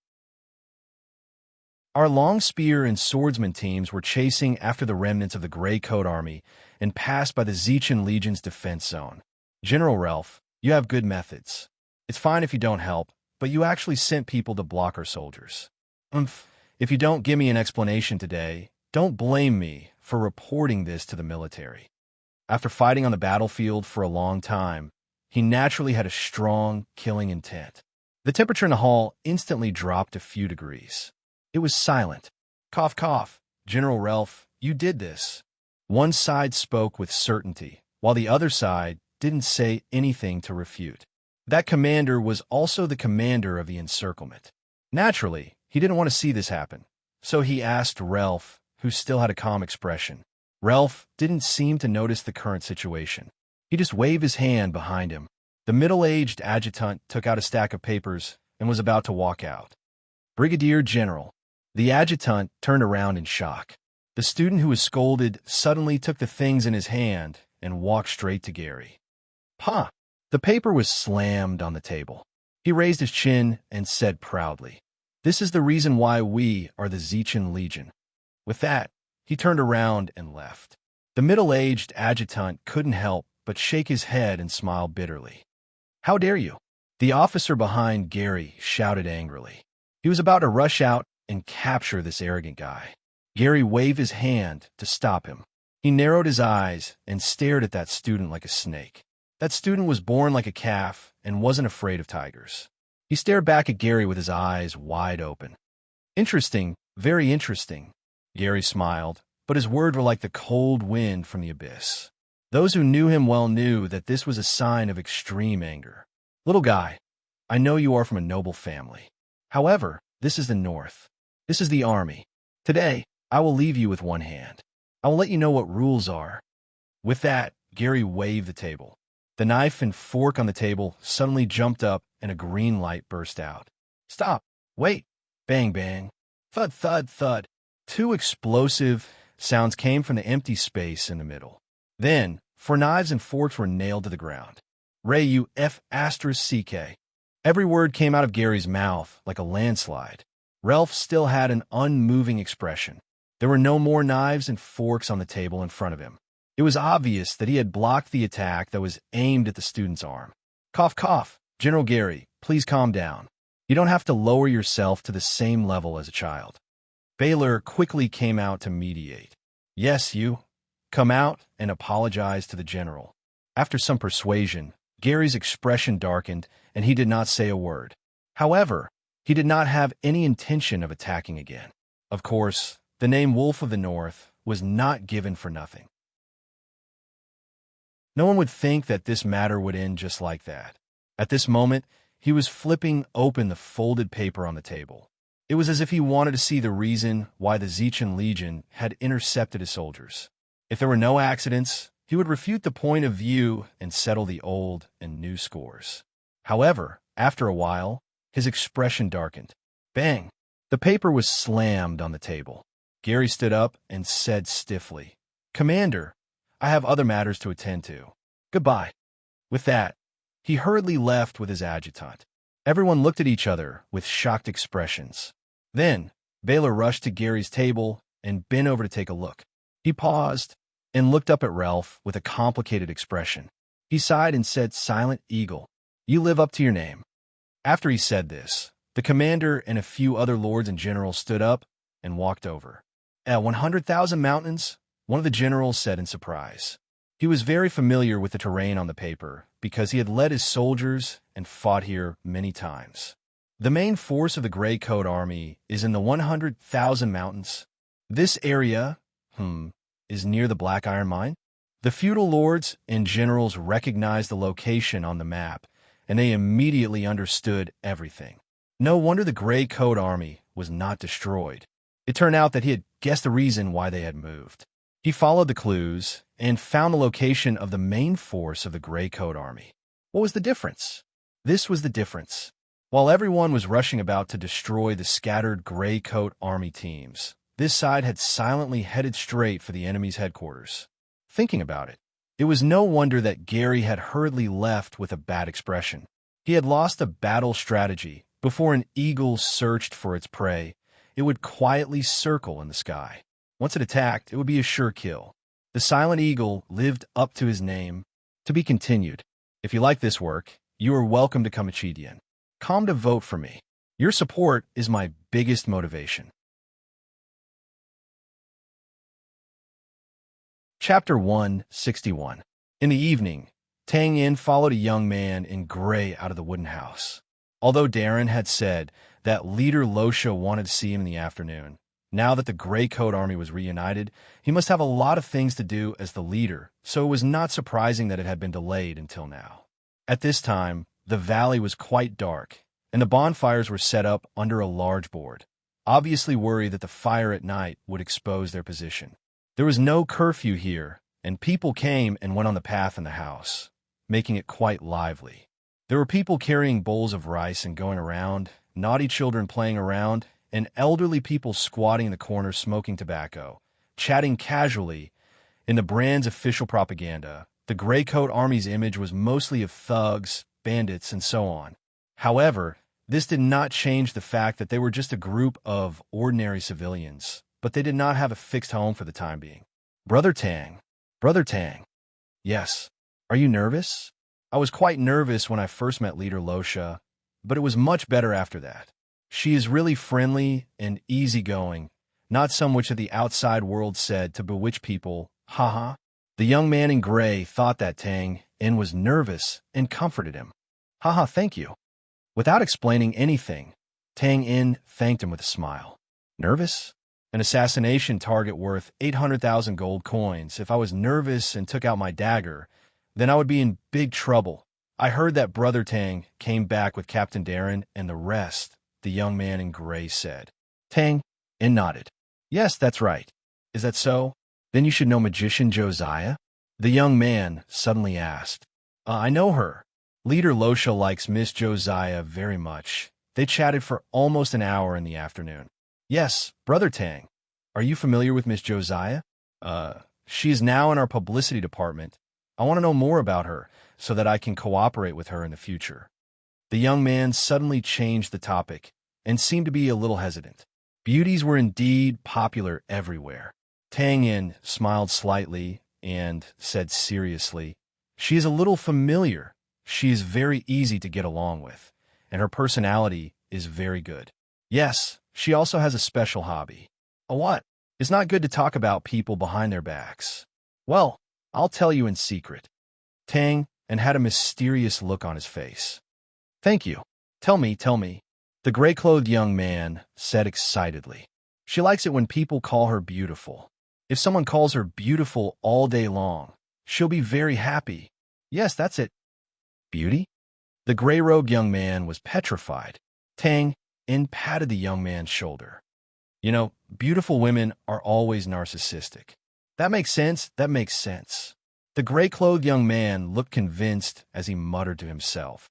Our long spear and swordsman teams were chasing after the remnants of the Gray Coat Army and passed by the Zeichin Legion's defense zone. "General Ralph, you have good methods. It's fine if you don't help, but you actually sent people to block our soldiers. If you don't give me an explanation today, don't blame me for reporting this to the military." After fighting on the battlefield for a long time, he naturally had a strong, killing intent. The temperature in the hall instantly dropped a few degrees. It was silent. "Cough, cough. General Ralph, you did this." One side spoke with certainty, while the other side didn't say anything to refute. That commander was also the commander of the encirclement. Naturally, he didn't want to see this happen, so he asked Ralph, who still had a calm expression. Ralph didn't seem to notice the current situation. He just waved his hand behind him. The middle-aged adjutant took out a stack of papers and was about to walk out. "Brigadier General." The adjutant turned around in shock. The student who was scolded suddenly took the things in his hand and walked straight to Gary. "Pa!" The paper was slammed on the table. He raised his chin and said proudly, "This is the reason why we are the Zeichin Legion." With that, he turned around and left. The middle-aged adjutant couldn't help but shake his head and smile bitterly. "How dare you?" The officer behind Gary shouted angrily. He was about to rush out and capture this arrogant guy. Gary waved his hand to stop him. He narrowed his eyes and stared at that student like a snake. That student was born like a calf and wasn't afraid of tigers. He stared back at Gary with his eyes wide open. "Interesting, very interesting." Gary smiled, but his words were like the cold wind from the abyss. Those who knew him well knew that this was a sign of extreme anger. "Little guy, I know you are from a noble family. However, this is the North. This is the army. Today, I will leave you with one hand. I will let you know what rules are. With that, Gary waved the table. The knife and fork on the table suddenly jumped up and a green light burst out. Stop! Wait! Bang, bang. Thud, thud, thud. Two explosive sounds came from the empty space in the middle. Then, four knives and forks were nailed to the ground. Ray, you F***. Every word came out of Gary's mouth like a landslide. Ralph still had an unmoving expression. There were no more knives and forks on the table in front of him. It was obvious that he had blocked the attack that was aimed at the student's arm. Cough, cough. General Gary, please calm down. You don't have to lower yourself to the same level as a child. Baylor quickly came out to mediate. Yes, you. Come out and apologize to the general. After some persuasion, Gary's expression darkened and he did not say a word. However, he did not have any intention of attacking again. Of course, the name Wolf of the North was not given for nothing. No one would think that this matter would end just like that. At this moment, he was flipping open the folded paper on the table. It was as if he wanted to see the reason why the Zechen Legion had intercepted his soldiers. If there were no accidents, he would refute the point of view and settle the old and new scores. However, after a while, his expression darkened. Bang! The paper was slammed on the table. Gary stood up and said stiffly, Commander, I have other matters to attend to. Goodbye. With that, he hurriedly left with his adjutant. Everyone looked at each other with shocked expressions. Then, Baylor rushed to Gary's table and bent over to take a look. He paused and looked up at Ralph with a complicated expression. He sighed and said, Silent Eagle, you live up to your name. After he said this, the commander and a few other lords and generals stood up and walked over. At 100,000 mountains, one of the generals said in surprise. He was very familiar with the terrain on the paper because he had led his soldiers and fought here many times. The main force of the Gray Coat Army is in the 100,000 mountains. This area, is near the Black Iron Mine. The feudal lords and generals recognized the location on the map, and they immediately understood everything. No wonder the Gray Coat Army was not destroyed. It turned out that he had guessed the reason why they had moved. He followed the clues and found the location of the main force of the Gray Coat Army. What was the difference? This was the difference. While everyone was rushing about to destroy the scattered Gray Coat Army teams, this side had silently headed straight for the enemy's headquarters. Thinking about it, it was no wonder that Gary had hurriedly left with a bad expression. He had lost a battle strategy. Before an eagle searched for its prey, it would quietly circle in the sky. Once it attacked, it would be a sure kill. The silent eagle lived up to his name. To be continued. If you like this work, you are welcome to come Chidian. Come to vote for me. Your support is my biggest motivation. Chapter 161. In the evening, Tang Yin followed a young man in gray out of the wooden house. Although Darren had said that leader Losha wanted to see him in the afternoon, now that the Gray Coat Army was reunited, he must have a lot of things to do as the leader, so it was not surprising that it had been delayed until now. At this time, the valley was quite dark, and the bonfires were set up under a large board, obviously worried that the fire at night would expose their position. There was no curfew here, and people came and went on the path in the house, making it quite lively. There were people carrying bowls of rice and going around, naughty children playing around, and elderly people squatting in the corner smoking tobacco, chatting casually. In the brand's official propaganda, the Gray Coat Army's image was mostly of thugs, bandits, and so on. However, this did not change the fact that they were just a group of ordinary civilians, but they did not have a fixed home for the time being. Brother Tang. Brother Tang. Yes. Are you nervous? I was quite nervous when I first met Leader Losha, but it was much better after that. She is really friendly and easygoing, not some which of the outside world said to bewitch people, haha. The young man in gray thought that Tang Yin was nervous and comforted him. Haha, thank you. Without explaining anything, Tang Yin thanked him with a smile. Nervous? An assassination target worth 800,000 gold coins. If I was nervous and took out my dagger, then I would be in big trouble. I heard that Brother Tang came back with Captain Darren and the rest, the young man in gray said. Tang, In nodded. Yes, that's right. Is that so? Then you should know Magician Josiah? The young man suddenly asked. I know her. Leader Losha likes Miss Josiah very much. They chatted for almost an hour in the afternoon. Yes, Brother Tang. Are you familiar with Miss Josiah? She is now in our publicity department. I want to know more about her so that I can cooperate with her in the future. The young man suddenly changed the topic and seemed to be a little hesitant. Beauties were indeed popular everywhere. Tang Yin smiled slightly and said seriously, She is a little familiar. She is very easy to get along with, and her personality is very good. Yes, she also has a special hobby. A what? It's not good to talk about people behind their backs. Well, I'll tell you in secret. Tang and had a mysterious look on his face. Thank you. Tell me, tell me. The gray-clothed young man said excitedly. She likes it when people call her beautiful. If someone calls her beautiful all day long, she'll be very happy. Yes, that's it. Beauty? The gray-robed young man was petrified. Tang In patted the young man's shoulder. You know, beautiful women are always narcissistic. That makes sense, that makes sense. The gray-clothed young man looked convinced as he muttered to himself.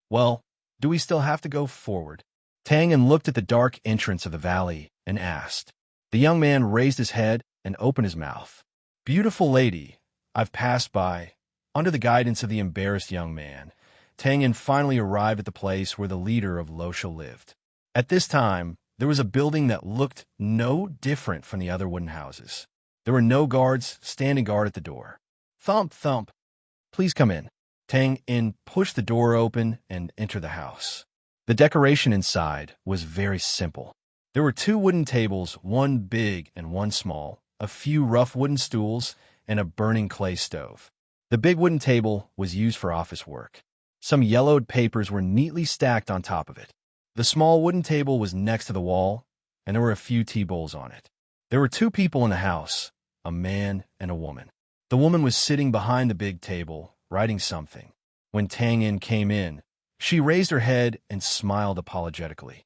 Well, do we still have to go forward? Tang Yin looked at the dark entrance of the valley and asked. The young man raised his head and opened his mouth. Beautiful lady, I've passed by. Under the guidance of the embarrassed young man, Tang Yin finally arrived at the place where the leader of Losha lived. At this time, there was a building that looked no different from the other wooden houses. There were no guards standing guard at the door. Thump, thump. Please come in. Tang Yin pushed the door open and entered the house. The decoration inside was very simple. There were 2 wooden tables, one big and one small, a few rough wooden stools, and a burning clay stove. The big wooden table was used for office work. Some yellowed papers were neatly stacked on top of it. The small wooden table was next to the wall, and there were a few tea bowls on it. There were 2 people in the house, a man and a woman. The woman was sitting behind the big table, writing something. When Tang Yin came in, she raised her head and smiled apologetically.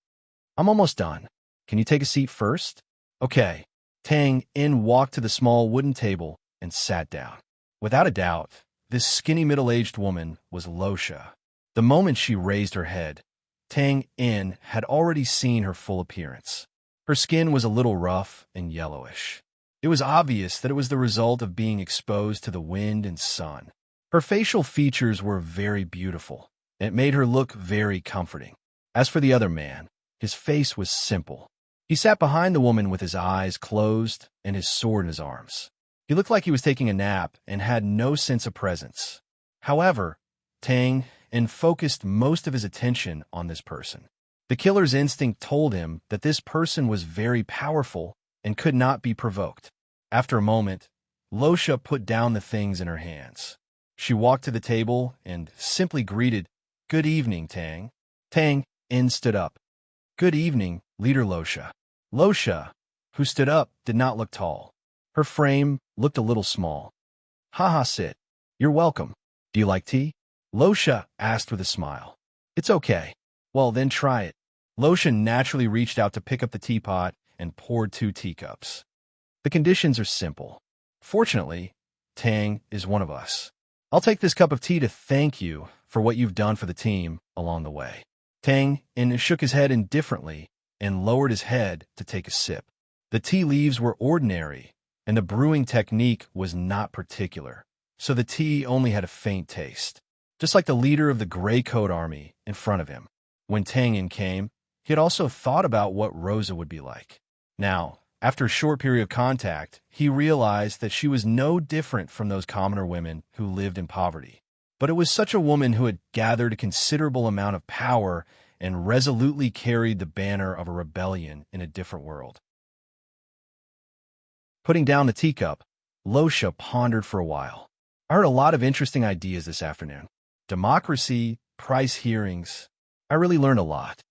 I'm almost done. Can you take a seat first? Okay. Tang Yin walked to the small wooden table and sat down. Without a doubt, this skinny middle-aged woman was Losha. The moment she raised her head, Tang Yin had already seen her full appearance. Her skin was a little rough and yellowish. It was obvious that it was the result of being exposed to the wind and sun. Her facial features were very beautiful, and it made her look very comforting. As for the other man, his face was simple. He sat behind the woman with his eyes closed and his sword in his arms. He looked like he was taking a nap and had no sense of presence. However, Tang Yin focused most of his attention on this person. The killer's instinct told him that this person was very powerful and could not be provoked. After a moment, Losha put down the things in her hands. She walked to the table and simply greeted, Good evening, Tang. Tang Yin stood up. Good evening, Leader Losha. Losha, who stood up, did not look tall. Her frame looked a little small. Haha, sit. You're welcome. Do you like tea? Losha asked with a smile. It's okay. Well, then try it. Losha naturally reached out to pick up the teapot and poured 2 teacups. The conditions are simple. Fortunately, Tang is one of us. I'll take this cup of tea to thank you for what you've done for the team along the way. Tang Yin shook his head indifferently and lowered his head to take a sip. The tea leaves were ordinary, and the brewing technique was not particular, so the tea only had a faint taste, just like the leader of the Gray Coat Army in front of him. When Tang Yin came, he had also thought about what Rosa would be like. Now, after a short period of contact, he realized that she was no different from those commoner women who lived in poverty. But it was such a woman who had gathered a considerable amount of power and resolutely carried the banner of a rebellion in a different world. Putting down the teacup, Losha pondered for a while. I heard a lot of interesting ideas this afternoon. Democracy, price hearings. I really learned a lot.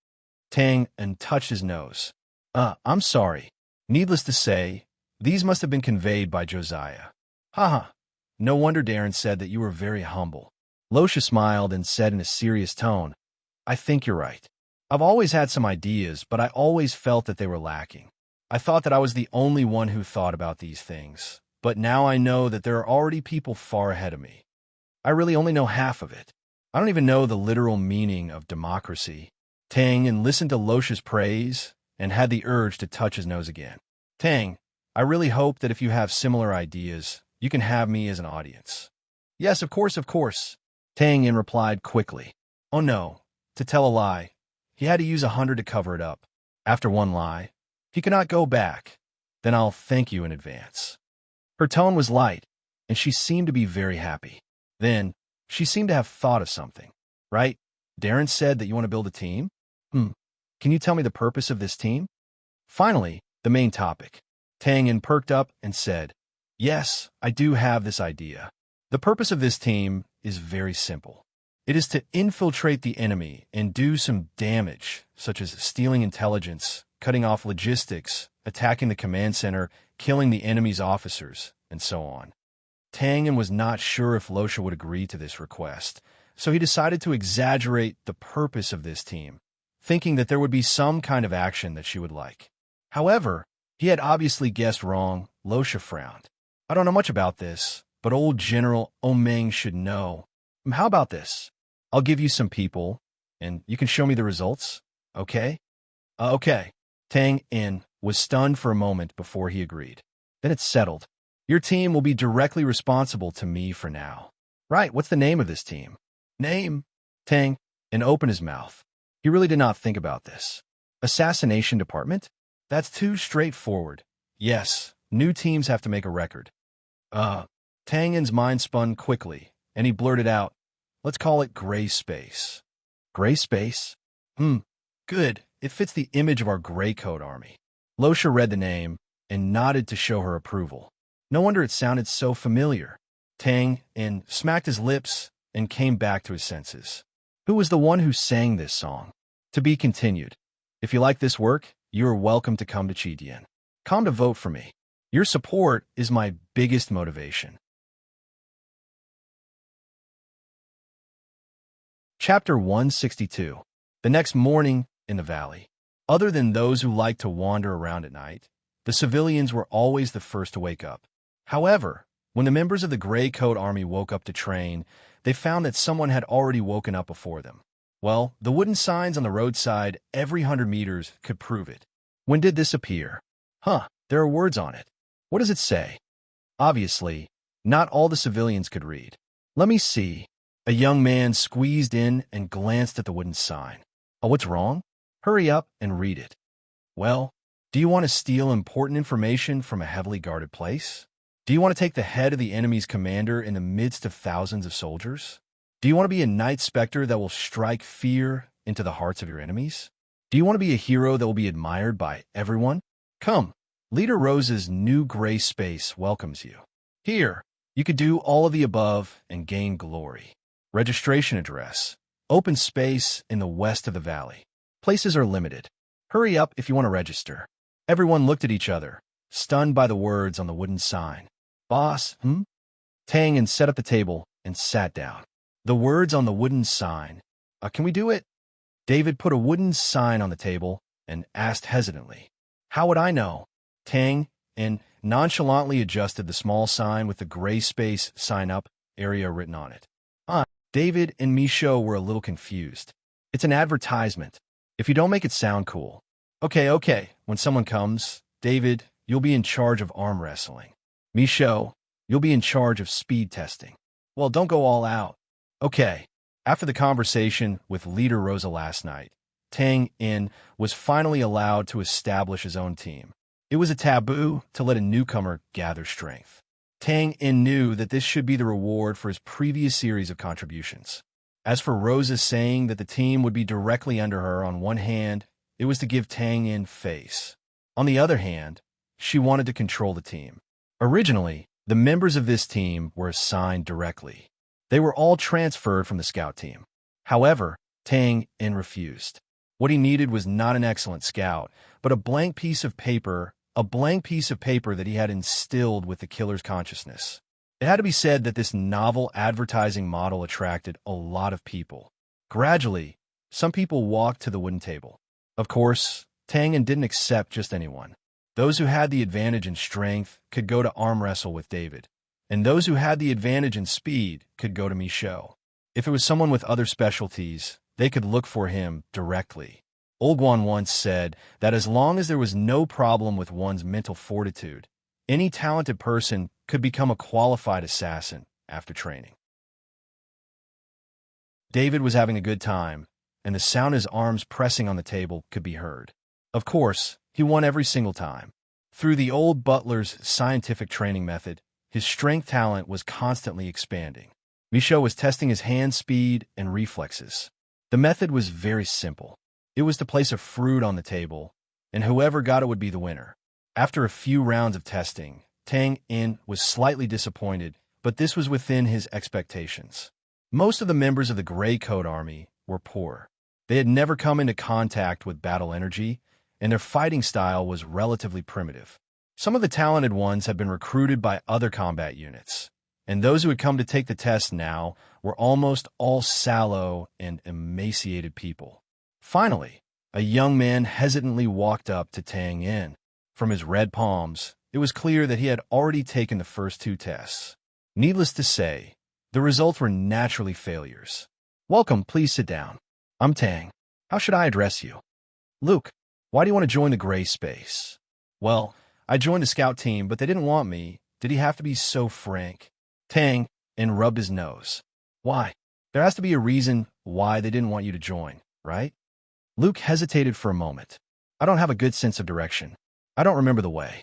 Tang Yin touched his nose. I'm sorry. Needless to say, these must have been conveyed by Josiah. Haha. No wonder Darren said that you were very humble. Losha smiled and said in a serious tone, I think you're right. I've always had some ideas, but I always felt that they were lacking. I thought that I was the only one who thought about these things, but now I know that there are already people far ahead of me. I really only know half of it. I don't even know the literal meaning of democracy. Tang and listened to Lotia's praise and had the urge to touch his nose again. Tang, I really hope that if you have similar ideas, you can have me as an audience. Yes, of course, of course. Tang Yin replied quickly. Oh no, to tell a lie. He had to use 100 to cover it up. After one lie, he cannot go back. Then I'll thank you in advance. Her tone was light, and she seemed to be very happy. Then, she seemed to have thought of something. Right? Darren said that you want to build a team? Can you tell me the purpose of this team? Finally, the main topic. Tang Yin perked up and said, Yes, I do have this idea. The purpose of this team is very simple. It is to infiltrate the enemy and do some damage, such as stealing intelligence, cutting off logistics, attacking the command center, killing the enemy's officers, and so on. Tang Yin was not sure if Lotia would agree to this request, so he decided to exaggerate the purpose of this team, thinking that there would be some kind of action that she would like. However, he had obviously guessed wrong. Lotia frowned. I don't know much about this, but old General Omeng should know. How about this? I'll give you some people, and you can show me the results, okay? Okay. Tang Yin was stunned for a moment before he agreed. Then it's settled. Your team will be directly responsible to me for now. Right, what's the name of this team? Name? Tang Yin opened his mouth. He really did not think about this. Assassination Department? That's too straightforward. Yes, new teams have to make a record. Tang Yin's mind spun quickly, and he blurted out, Let's call it Gray Space. Gray Space? Good. It fits the image of our Gray Coat Army. Lotia read the name and nodded to show her approval. No wonder it sounded so familiar. Tang Yin smacked his lips and came back to his senses. Who was the one who sang this song? To be continued. If you like this work, you are welcome to come to Chidian. Come to vote for me. Your support is my biggest motivation. Chapter 162. The next morning in the valley. Other than those who liked to wander around at night, the civilians were always the first to wake up. However, when the members of the Gray Coat Army woke up to train, they found that someone had already woken up before them. Well, the wooden signs on the roadside every 100 meters could prove it. When did this appear? There are words on it. What does it say? Obviously, not all the civilians could read. Let me see. A young man squeezed in and glanced at the wooden sign. Oh, what's wrong? Hurry up and read it. Well, do you want to steal important information from a heavily guarded place? Do you want to take the head of the enemy's commander in the midst of thousands of soldiers? Do you want to be a night specter that will strike fear into the hearts of your enemies? Do you want to be a hero that will be admired by everyone? Come, Leader Rose's new Gray Space welcomes you. Here, you could do all of the above and gain glory. Registration address. Open space in the west of the valley. Places are limited. Hurry up if you want to register. Everyone looked at each other, stunned by the words on the wooden sign. Boss, Tang Yin set up the table and sat down. The words on the wooden sign. Can we do it? David put a wooden sign on the table and asked hesitantly. How would I know? Tang Yin nonchalantly adjusted the small sign with the Gray Space sign-up area written on it. David and Michaud were a little confused. It's an advertisement. If you don't make it sound cool. Okay. When someone comes, David, you'll be in charge of arm wrestling. Michaud, you'll be in charge of speed testing. Well, don't go all out. Okay. After the conversation with Leader Rosa last night, Tang Yin was finally allowed to establish his own team. It was a taboo to let a newcomer gather strength. Tang Yin knew that this should be the reward for his previous series of contributions. As for Rosa saying that the team would be directly under her, on one hand, it was to give Tang Yin face. On the other hand, she wanted to control the team. Originally, the members of this team were assigned directly. They were all transferred from the scout team. However, Tang Yin refused. What he needed was not an excellent scout, but a blank piece of paper that he had instilled with the killer's consciousness. It had to be said that this novel advertising model attracted a lot of people. Gradually, Some people walked to the wooden table. Of course, Tang didn't accept just anyone. Those who had the advantage in strength could go to arm wrestle with David, and those who had the advantage in speed could go to Michaud. If it was someone with other specialties, they could look for him directly. Olguan once said that as long as there was no problem with one's mental fortitude, any talented person could become a qualified assassin after training. David was having a good time, and the sound of his arms pressing on the table could be heard. Of course, he won every single time. Through the old butler's scientific training method, his strength talent was constantly expanding. Michaud was testing his hand speed and reflexes. The method was very simple. It was to place a fruit on the table, and whoever got it would be the winner. After a few rounds of testing, Tang In was slightly disappointed, but this was within his expectations. Most of the members of the Gray Coat Army were poor. They had never come into contact with battle energy, and their fighting style was relatively primitive. Some of the talented ones had been recruited by other combat units, and those who had come to take the test now were almost all sallow and emaciated people. Finally, a young man hesitantly walked up to Tang In. From his red palms, it was clear that he had already taken the first 2 tests. Needless to say, the results were naturally failures. "Welcome, please sit down. I'm Tang. How should I address you?" "Luke, why do you want to join the Gray Space?" "Well, I joined the scout team, but they didn't want me." Did he have to be so frank? Tang In rubbed his nose. "Why? There has to be a reason why they didn't want you to join, right?" Luke hesitated for a moment. "I don't have a good sense of direction. I don't remember the way."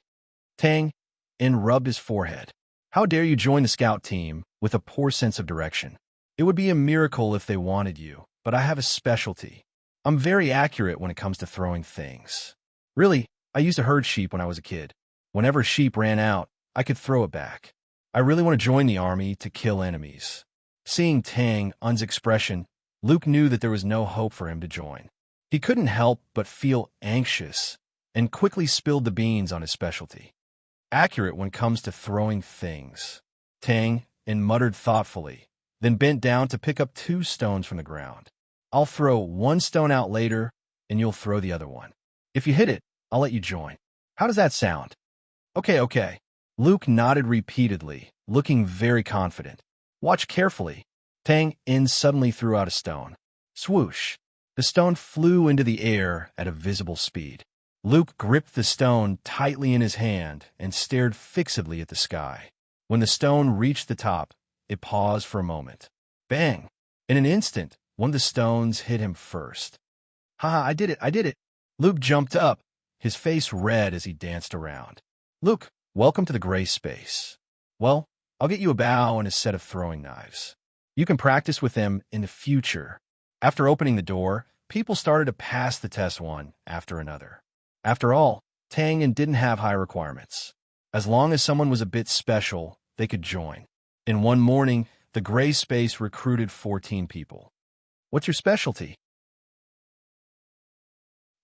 Tang In rubbed his forehead. "How dare you join the scout team with a poor sense of direction? It would be a miracle if they wanted you, but I have a specialty. I'm very accurate when it comes to throwing things. Really, I used to herd sheep when I was a kid. Whenever a sheep ran out, I could throw it back. I really want to join the army to kill enemies." Seeing Tang Un's expression, Luke knew that there was no hope for him to join. He couldn't help but feel anxious and quickly spilled the beans on his specialty. "Accurate when it comes to throwing things," Tang In muttered thoughtfully, then bent down to pick up 2 stones from the ground. "I'll throw 1 stone out later, and you'll throw the other one. If you hit it, I'll let you join. How does that sound?" Okay. Luke nodded repeatedly, looking very confident. "Watch carefully." Tang In suddenly threw out a stone. Swoosh! The stone flew into the air at a visible speed. Luke gripped the stone tightly in his hand and stared fixedly at the sky. When the stone reached the top, it paused for a moment. Bang! In an instant, one of the stones hit him first. "Ha! I did it! Luke jumped up, his face red as he danced around. "Luke, welcome to the Gray Space. Well, I'll get you a bow and a set of throwing knives. You can practice with them in the future." After opening the door, people started to pass the test one after another. After all, Tang In didn't have high requirements. As long as someone was a bit special, they could join. In one morning, the Gray Space recruited 14 people. "What's your specialty?"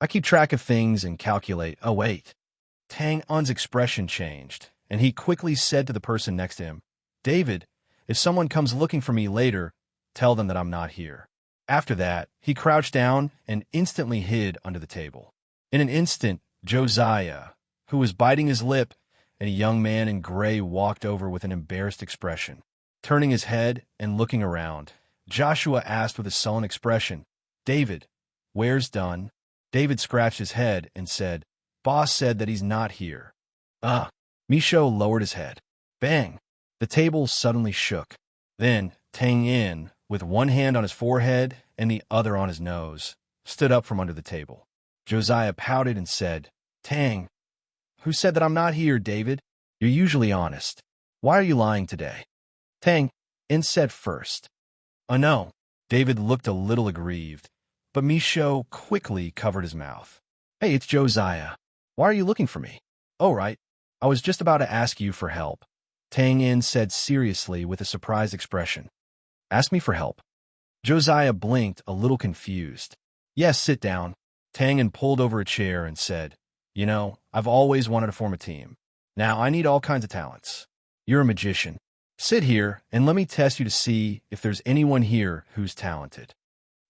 "I keep track of things and calculate." "Oh, wait." Tang Un's expression changed, and he quickly said to the person next to him, "David, if someone comes looking for me later, tell them that I'm not here." After that, he crouched down and instantly hid under the table. In an instant, Josiah, who was biting his lip, and a young man in gray walked over with an embarrassed expression. Turning his head and looking around, Joshua asked with a sullen expression, "David, where's Dunn?" David scratched his head and said, "Boss said that he's not here." Michaud lowered his head. Bang! The table suddenly shook. Then Tang In, with one hand on his forehead and the other on his nose, stood up from under the table. Josiah pouted and said, "Tang, who said that I'm not here, David? You're usually honest. Why are you lying today?" Tang In said first. "Oh no." David looked a little aggrieved, but Michaud quickly covered his mouth. "Hey, it's Josiah. Why are you looking for me?" "Oh, right. I was just about to ask you for help," Tang In said seriously with a surprised expression. "Ask me for help?" Josiah blinked, a little confused. "Yes, sit down." Tang In pulled over a chair and said, "You know, I've always wanted to form a team. Now, I need all kinds of talents. You're a magician. Sit here and let me test you to see if there's anyone here who's talented."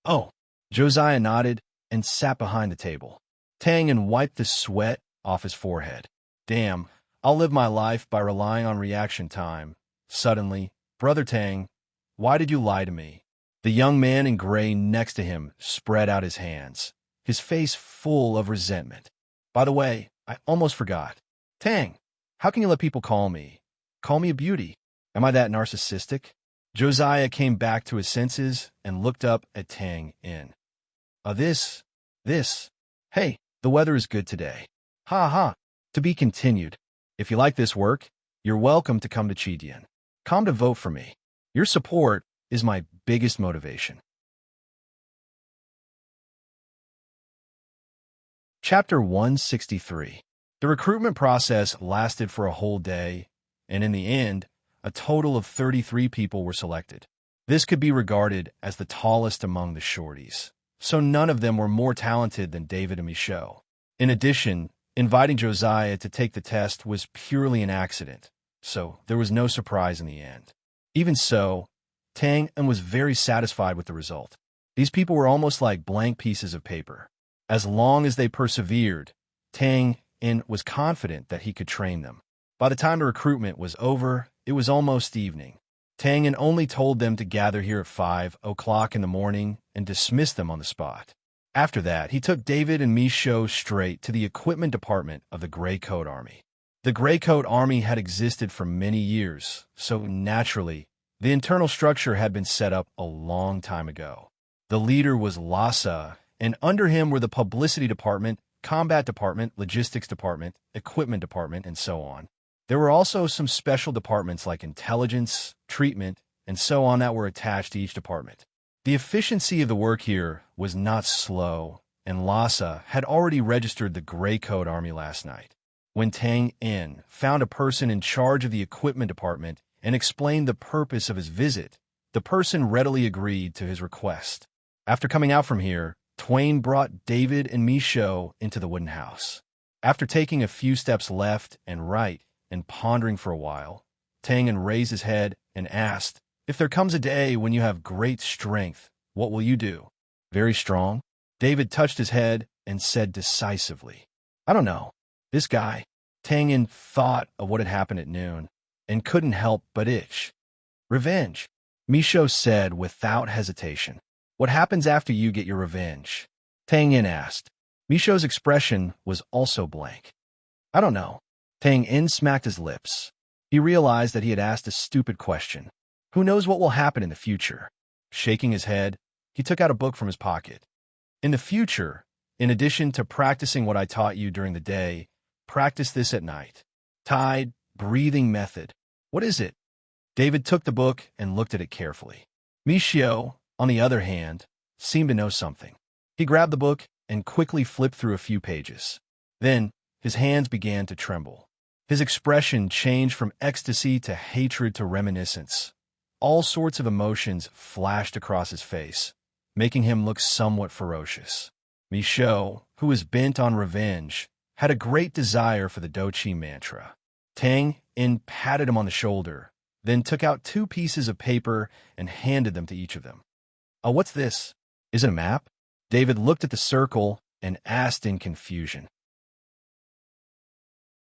"Oh." Josiah nodded and sat behind the table. Tang In wiped the sweat off his forehead. Damn, I'll live my life by relying on reaction time. Suddenly, Brother Tang, why did you lie to me? The young man in gray next to him spread out his hands, his face full of resentment. By the way, I almost forgot. Tang, how can you let people call me a beauty? Am I that narcissistic? Josiah came back to his senses and looked up at Tang In. This. Hey, the weather is good today. Ha ha. To be continued. If you like this work, you're welcome to come to Chidian. Come to vote for me. Your support is my biggest motivation. Chapter 163. The recruitment process lasted for a whole day, and in the end, a total of 33 people were selected. This could be regarded as the tallest among the shorties, so none of them were more talented than David and Michaud. In addition, inviting Josiah to take the test was purely an accident, so there was no surprise in the end. Even so, Tang In was very satisfied with the result. These people were almost like blank pieces of paper. As long as they persevered, Tang In was confident that he could train them. By the time the recruitment was over, it was almost evening. Tang In only told them to gather here at 5 o'clock in the morning and dismiss them on the spot. After that, he took David and Michaud straight to the equipment department of the Gray Coat Army. The Gray Coat Army had existed for many years, so naturally, the internal structure had been set up a long time ago. The leader was Lhasa, and under him were the publicity department, combat department, logistics department, equipment department, and so on. There were also some special departments like intelligence, treatment, and so on that were attached to each department. The efficiency of the work here was not slow, and Lhasa had already registered the Gray Coat Army last night. When Tang In found a person in charge of the equipment department and explained the purpose of his visit, the person readily agreed to his request. After coming out from here, Twain brought David and Michaud into the wooden house. After taking a few steps left and right and pondering for a while, Tang In raised his head and asked, "If there comes a day when you have great strength, what will you do?" "Very strong?" David touched his head and said decisively, "I don't know. This guy." Tang In thought of what had happened at noon and couldn't help but itch. "Revenge," Michaud said without hesitation. "What happens after you get your revenge?" Tang In asked. Michaud's expression was also blank. "I don't know." Tang In smacked his lips. He realized that he had asked a stupid question. Who knows what will happen in the future? Shaking his head, he took out a book from his pocket. "In the future, in addition to practicing what I taught you during the day, practice this at night. Tide breathing method." "What is it?" David took the book and looked at it carefully. Michaud, on the other hand, seemed to know something. He grabbed the book and quickly flipped through a few pages. Then, his hands began to tremble. His expression changed from ecstasy to hatred to reminiscence. All sorts of emotions flashed across his face, making him look somewhat ferocious. Michaud, who was bent on revenge, had a great desire for the Dochi mantra. Tang In patted him on the shoulder, then took out 2 pieces of paper and handed them to each of them. "Oh, what's this? Is it a map?" David looked at the circle and asked in confusion.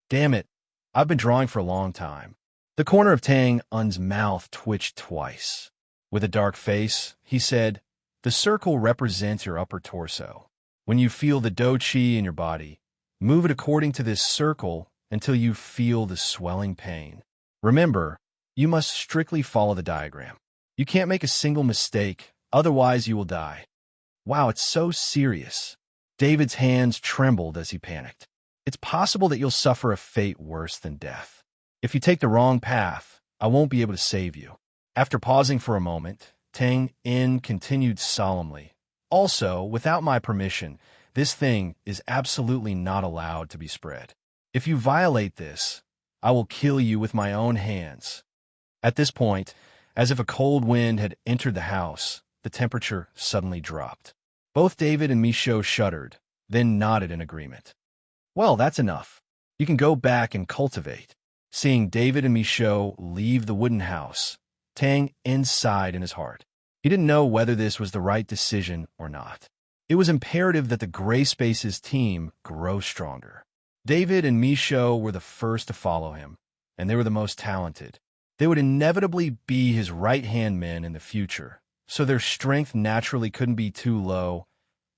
"Damn it, I've been drawing for a long time." The corner of Tang In's mouth twitched twice. With a dark face, he said, "The circle represents your upper torso. When you feel the Do Chi in your body, move it according to this circle until you feel the swelling pain. Remember, you must strictly follow the diagram. You can't make a single mistake, otherwise you will die." "Wow, it's so serious." David's hands trembled as he panicked. "It's possible that you'll suffer a fate worse than death. If you take the wrong path, I won't be able to save you." After pausing for a moment, Tang In continued solemnly, "Also, without my permission, this thing is absolutely not allowed to be spread. If you violate this, I will kill you with my own hands." At this point, as if a cold wind had entered the house, the temperature suddenly dropped. Both David and Michaud shuddered, then nodded in agreement. "Well, that's enough. You can go back and cultivate." Seeing David and Michaud leave the wooden house, Tang In sighed in his heart. He didn't know whether this was the right decision or not. It was imperative that the Gray Spaces team grow stronger. David and Michaud were the first to follow him, and they were the most talented. They would inevitably be his right-hand men in the future, so their strength naturally couldn't be too low.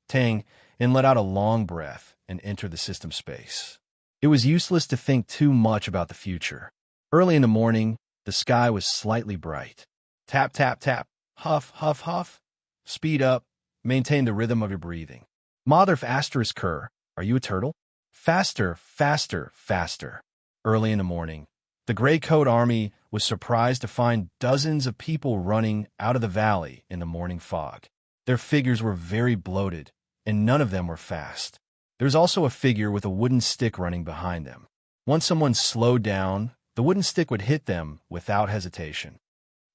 Tang and let out a long breath and entered the system space. It was useless to think too much about the future. Early in the morning, the sky was slightly bright. Tap, tap, tap, huff, huff, huff. Speed up. Maintain the rhythm of your breathing. Mother asterisk cur, are you a turtle? Faster, faster, faster. Early in the morning, the Gray Coat Army was surprised to find dozens of people running out of the valley in the morning fog. Their figures were very bloated, and none of them were fast. There was also a figure with a wooden stick running behind them. Once someone slowed down, the wooden stick would hit them without hesitation.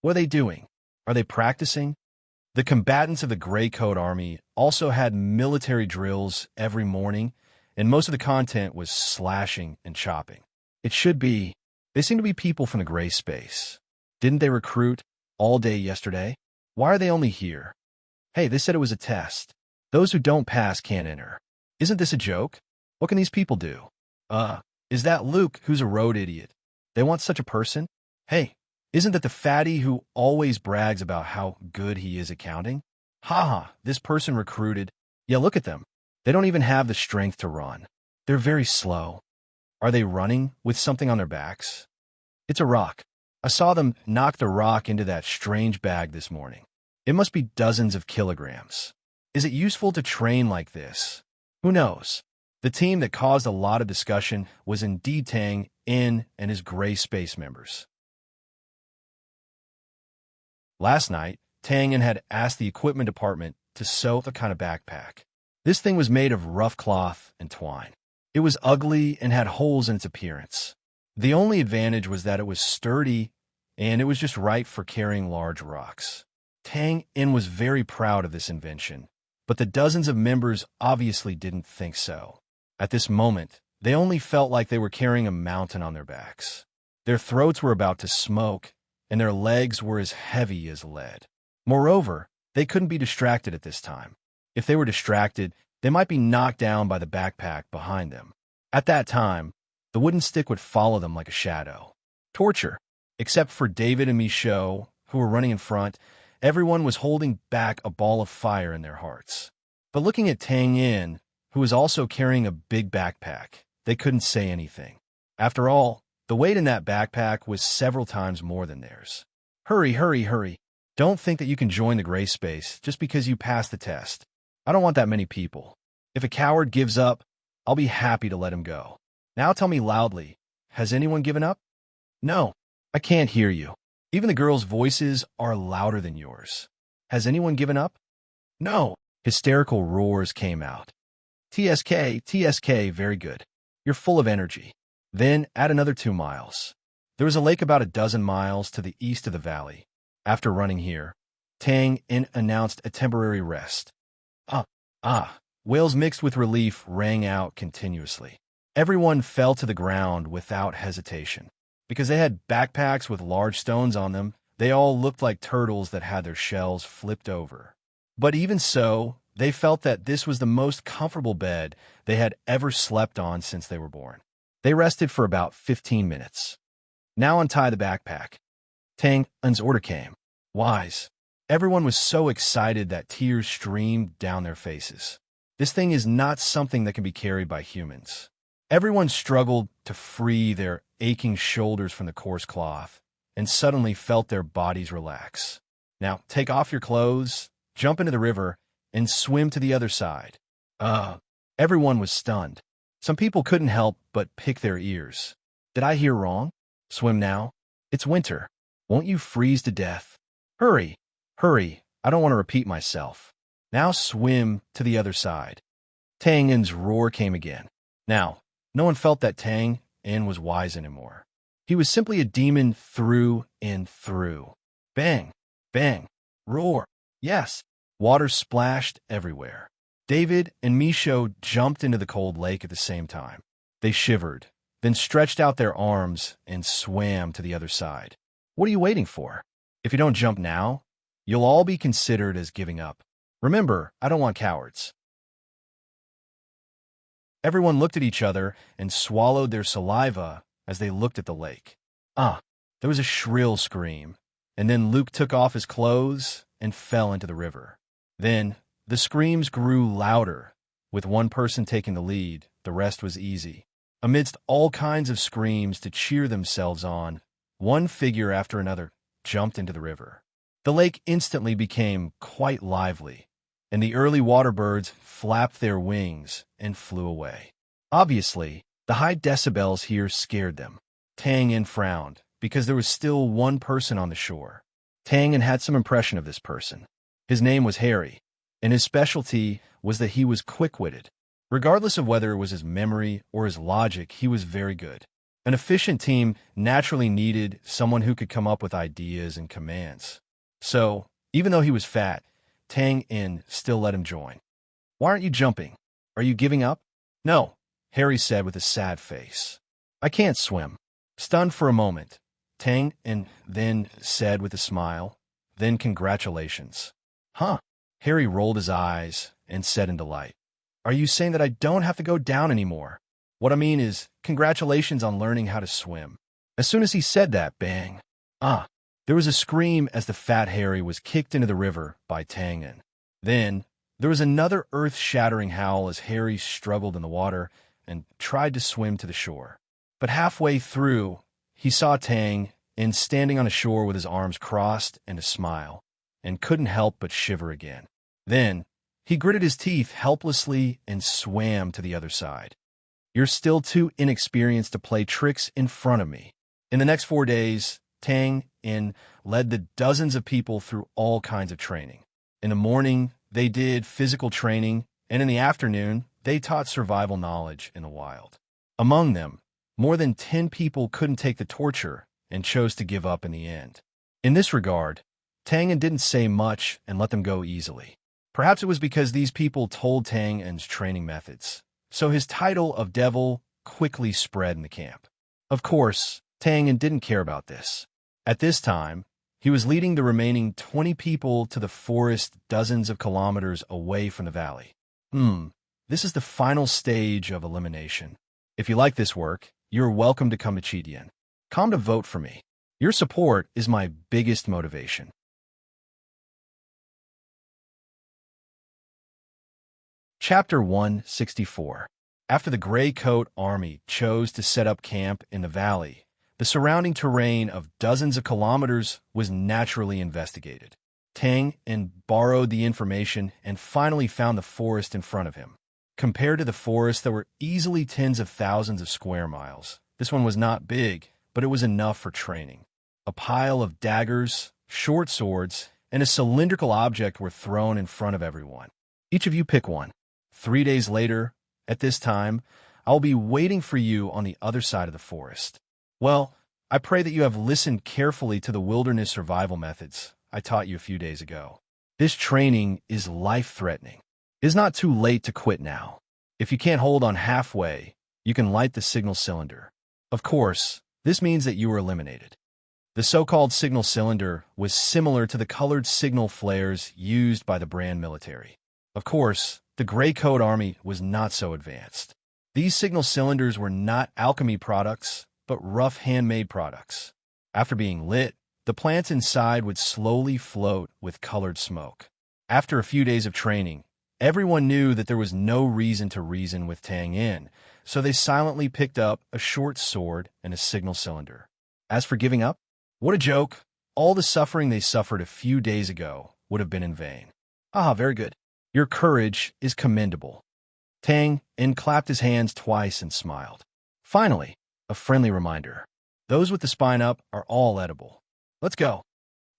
What are they doing? Are they practicing? The combatants of the Gray Coat Army also had military drills every morning, and most of the content was slashing and chopping. It should be. They seem to be people from the Gray Space. Didn't they recruit all day yesterday? Why are they only here? Hey, they said it was a test. Those who don't pass can't enter. Isn't this a joke? What can these people do? Is that Luke, who's a road idiot? They want such a person? Hey, isn't that the fatty who always brags about how good he is at counting? Haha, this person recruited. Yeah, look at them. They don't even have the strength to run. They're very slow. Are they running with something on their backs? It's a rock. I saw them knock the rock into that strange bag this morning. It must be dozens of kilograms. Is it useful to train like this? Who knows? The team that caused a lot of discussion was indeed Tang In and his Gray Space members. Last night, Tang In had asked the equipment department to sew the kind of backpack. This thing was made of rough cloth and twine. It was ugly and had holes in its appearance. The only advantage was that it was sturdy and it was just right for carrying large rocks. Tang In was very proud of this invention, but the dozens of members obviously didn't think so. At this moment, they only felt like they were carrying a mountain on their backs. Their throats were about to smoke, and their legs were as heavy as lead. Moreover, they couldn't be distracted at this time. If they were distracted, they might be knocked down by the backpack behind them. At that time, the wooden stick would follow them like a shadow. Torture. Except for David and Michaud, who were running in front, everyone was holding back a ball of fire in their hearts. But looking at Tang In, who was also carrying a big backpack, they couldn't say anything. After all, the weight in that backpack was several times more than theirs. Hurry, hurry, hurry. Don't think that you can join the Gray Space just because you passed the test. I don't want that many people. If a coward gives up, I'll be happy to let him go. Now tell me loudly, has anyone given up? No, I can't hear you. Even the girls' voices are louder than yours. Has anyone given up? No. Hysterical roars came out. TSK, TSK, very good. You're full of energy. Then add another 2 miles. There was a lake about a dozen miles to the east of the valley. After running here, Tang In announced a temporary rest. Wails mixed with relief rang out continuously. Everyone fell to the ground without hesitation. Because they had backpacks with large stones on them, they all looked like turtles that had their shells flipped over. But even so, they felt that this was the most comfortable bed they had ever slept on since they were born. They rested for about 15 minutes. Now untie the backpack. Tang In's order came. Wise. Everyone was so excited that tears streamed down their faces. This thing is not something that can be carried by humans. Everyone struggled to free their aching shoulders from the coarse cloth and suddenly felt their bodies relax. Now, take off your clothes, jump into the river, and swim to the other side. Everyone was stunned. Some people couldn't help but pick their ears. Did I hear wrong? Swim now? It's winter. Won't you freeze to death? Hurry, hurry, I don't want to repeat myself. Now swim to the other side. Tang In's roar came again. Now, no one felt that Tang In was wise anymore. He was simply a demon through and through. Bang, bang, roar. Yes, water splashed everywhere. David and Michaud jumped into the cold lake at the same time. They shivered, then stretched out their arms and swam to the other side. What are you waiting for? If you don't jump now, You'll all be considered as giving up. Remember, I don't want cowards. Everyone looked at each other and swallowed their saliva as they looked at the lake. There was a shrill scream, and then Luke took off his clothes and fell into the river. Then the screams grew louder. With one person taking the lead, the rest was easy. Amidst all kinds of screams to cheer themselves on, one figure after another jumped into the river. The lake instantly became quite lively, and the early water birds flapped their wings and flew away. Obviously, the high decibels here scared them. Tang frowned, because there was still one person on the shore. Tang had some impression of this person. His name was Harry, and his specialty was that he was quick-witted. Regardless of whether it was his memory or his logic, he was very good. An efficient team naturally needed someone who could come up with ideas and commands. So, even though he was fat, Tang still let him join. "Why aren't you jumping? Are you giving up?" "No," Harry said with a sad face. "I can't swim." Stunned for a moment, Tang then said with a smile, "Then congratulations." "Huh?" Harry rolled his eyes and said in delight, "Are you saying that I don't have to go down anymore?" "What I mean is, congratulations on learning how to swim." As soon as he said that, bang! There was a scream as the fat Harry was kicked into the river by Tang. Then there was another earth-shattering howl as Harry struggled in the water and tried to swim to the shore. But halfway through, he saw Tang standing on a shore with his arms crossed and a smile, and couldn't help but shiver again. Then he gritted his teeth helplessly and swam to the other side. "You're still too inexperienced to play tricks in front of me." In the next 4 days, Tang led the dozens of people through all kinds of training. In the morning, they did physical training, and in the afternoon, they taught survival knowledge in the wild. Among them, more than 10 people couldn't take the torture and chose to give up in the end. In this regard, Tang didn't say much and let them go easily. Perhaps it was because these people told Tang's training methods, so his title of devil quickly spread in the camp. Of course, Tang didn't care about this. At this time, he was leading the remaining 20 people to the forest dozens of kilometers away from the valley. This is the final stage of elimination. If you like this work, you're welcome to come to Chidian. Come to vote for me. Your support is my biggest motivation. Chapter 164. After the Gray Coat Army chose to set up camp in the valley, the surrounding terrain of dozens of kilometers was naturally investigated. Tang borrowed the information and finally found the forest in front of him. Compared to the forest that were easily tens of thousands of square miles, this one was not big, but it was enough for training. A pile of daggers, short swords, and a cylindrical object were thrown in front of everyone. Each of you pick one. 3 days later, at this time, I'll be waiting for you on the other side of the forest. Well, I pray that you have listened carefully to the wilderness survival methods I taught you a few days ago. This training is life-threatening. It is not too late to quit now. If you can't hold on halfway, you can light the signal cylinder. Of course, this means that you are eliminated. The so-called signal cylinder was similar to the colored signal flares used by the Brand military. Of course, the Gray Coat Army was not so advanced. These signal cylinders were not alchemy products, but rough handmade products. After being lit, the plants inside would slowly float with colored smoke. After a few days of training, everyone knew that there was no reason to reason with Tang, so they silently picked up a short sword and a signal cylinder. As for giving up, what a joke. All the suffering they suffered a few days ago would have been in vain. Very good. Your courage is commendable. Tang clapped his hands twice and smiled. Finally, a friendly reminder. Those with the spine up are all edible. Let's go.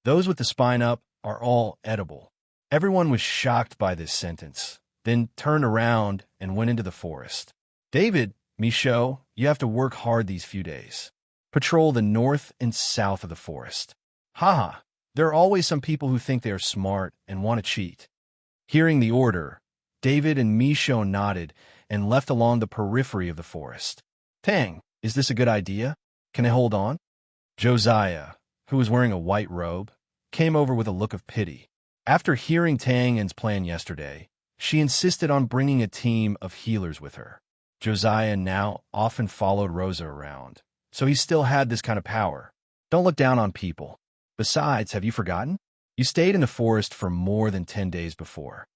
Those with the spine up are all edible. Everyone was shocked by this sentence, then turned around and went into the forest. David, Michaud, you have to work hard these few days. Patrol the north and south of the forest. There are always some people who think they are smart and want to cheat. Hearing the order, David and Michaud nodded and left along the periphery of the forest. Tang, is this a good idea? Can I hold on? Josiah, who was wearing a white robe, came over with a look of pity. After hearing Tang En's plan yesterday, she insisted on bringing a team of healers with her. Josiah now often followed Rosa around, so he still had this kind of power. Don't look down on people. Besides, have you forgotten? You stayed in the forest for more than 10 days before.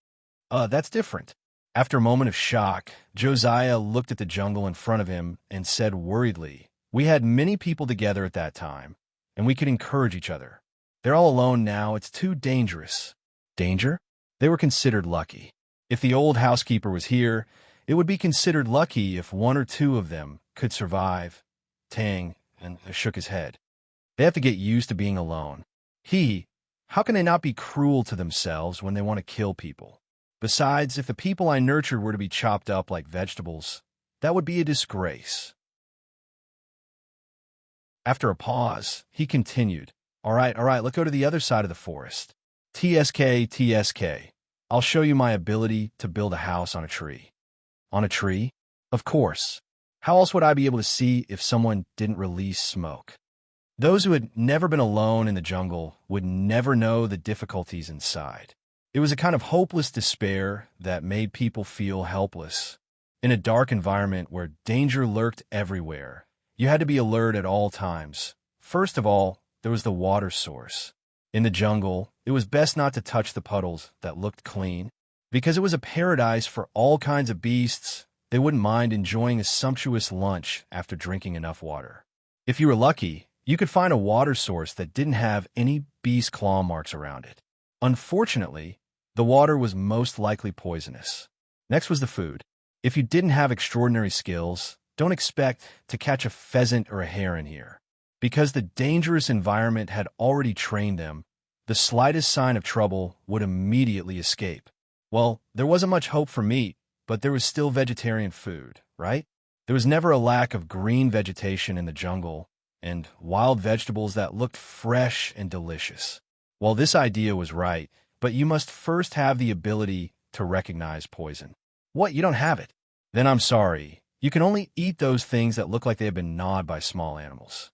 That's different. After a moment of shock, Josiah looked at the jungle in front of him and said worriedly, "We had many people together at that time, and we could encourage each other. They're all alone now. It's too dangerous." Danger? They were considered lucky. If the old housekeeper was here, it would be considered lucky if one or two of them could survive. Tang shook his head. They have to get used to being alone. How can they not be cruel to themselves when they want to kill people? Besides, if the people I nurtured were to be chopped up like vegetables, that would be a disgrace. After a pause, he continued, All right, let's go to the other side of the forest. TSK. I'll show you my ability to build a house on a tree." On a tree? Of course. How else would I be able to see if someone didn't release smoke? Those who had never been alone in the jungle would never know the difficulties inside. It was a kind of hopeless despair that made people feel helpless. In a dark environment where danger lurked everywhere, you had to be alert at all times. First of all, there was the water source. In the jungle, it was best not to touch the puddles that looked clean. Because it was a paradise for all kinds of beasts, they wouldn't mind enjoying a sumptuous lunch after drinking enough water. If you were lucky, you could find a water source that didn't have any beast claw marks around it. Unfortunately, the water was most likely poisonous. Next was the food. If you didn't have extraordinary skills, don't expect to catch a pheasant or a hare in here. Because the dangerous environment had already trained them, the slightest sign of trouble would immediately escape. Well, there wasn't much hope for meat, but there was still vegetarian food, right? There was never a lack of green vegetation in the jungle and wild vegetables that looked fresh and delicious. Well, this idea was right, but you must first have the ability to recognize poison. What, you don't have it? Then I'm sorry. You can only eat those things that look like they have been gnawed by small animals.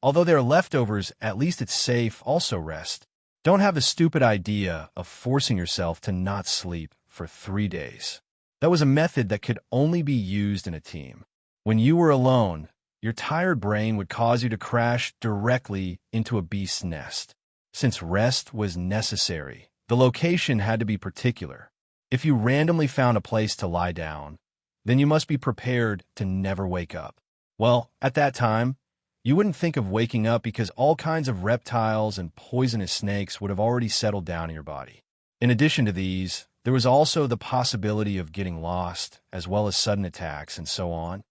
Although they're leftovers, at least it's safe. Also rest. Don't have the stupid idea of forcing yourself to not sleep for 3 days. That was a method that could only be used in a team. When you were alone, your tired brain would cause you to crash directly into a beast's nest. Since rest was necessary, the location had to be particular. If you randomly found a place to lie down, then you must be prepared to never wake up. Well, at that time, you wouldn't think of waking up because all kinds of reptiles and poisonous snakes would have already settled down in your body. In addition to these, there was also the possibility of getting lost, as well as sudden attacks and so on.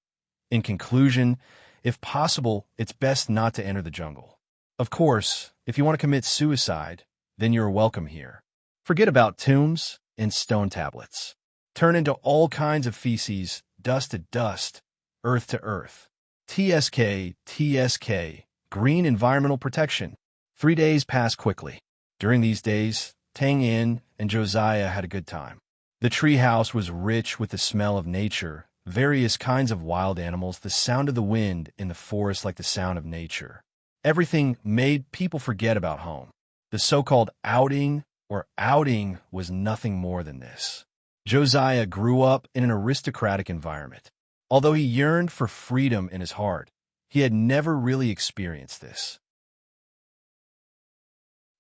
In conclusion, if possible, it's best not to enter the jungle. Of course, if you want to commit suicide, then you're welcome here. Forget about tombs and stone tablets. Turn into all kinds of feces, dust to dust, earth to earth. TSK, green environmental protection. 3 days passed quickly. During these days, Tang En and Josiah had a good time. The treehouse was rich with the smell of nature, various kinds of wild animals, the sound of the wind in the forest like the sound of nature. Everything made people forget about home. The so-called outing was nothing more than this. Josiah grew up in an aristocratic environment. Although he yearned for freedom in his heart, he had never really experienced this.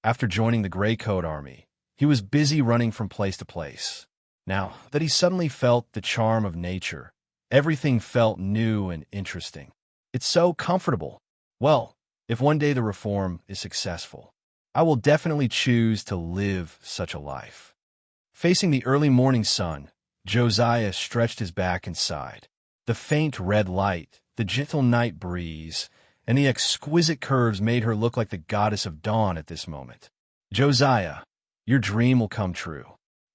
After joining the Gray Coat Army, he was busy running from place to place. Now that he suddenly felt the charm of nature, everything felt new and interesting. It's so comfortable. Well, if one day the reform is successful, I will definitely choose to live such a life. Facing the early morning sun, Josiah stretched his back and sighed. The faint red light, the gentle night breeze, and the exquisite curves made her look like the goddess of dawn at this moment. Josiah, your dream will come true.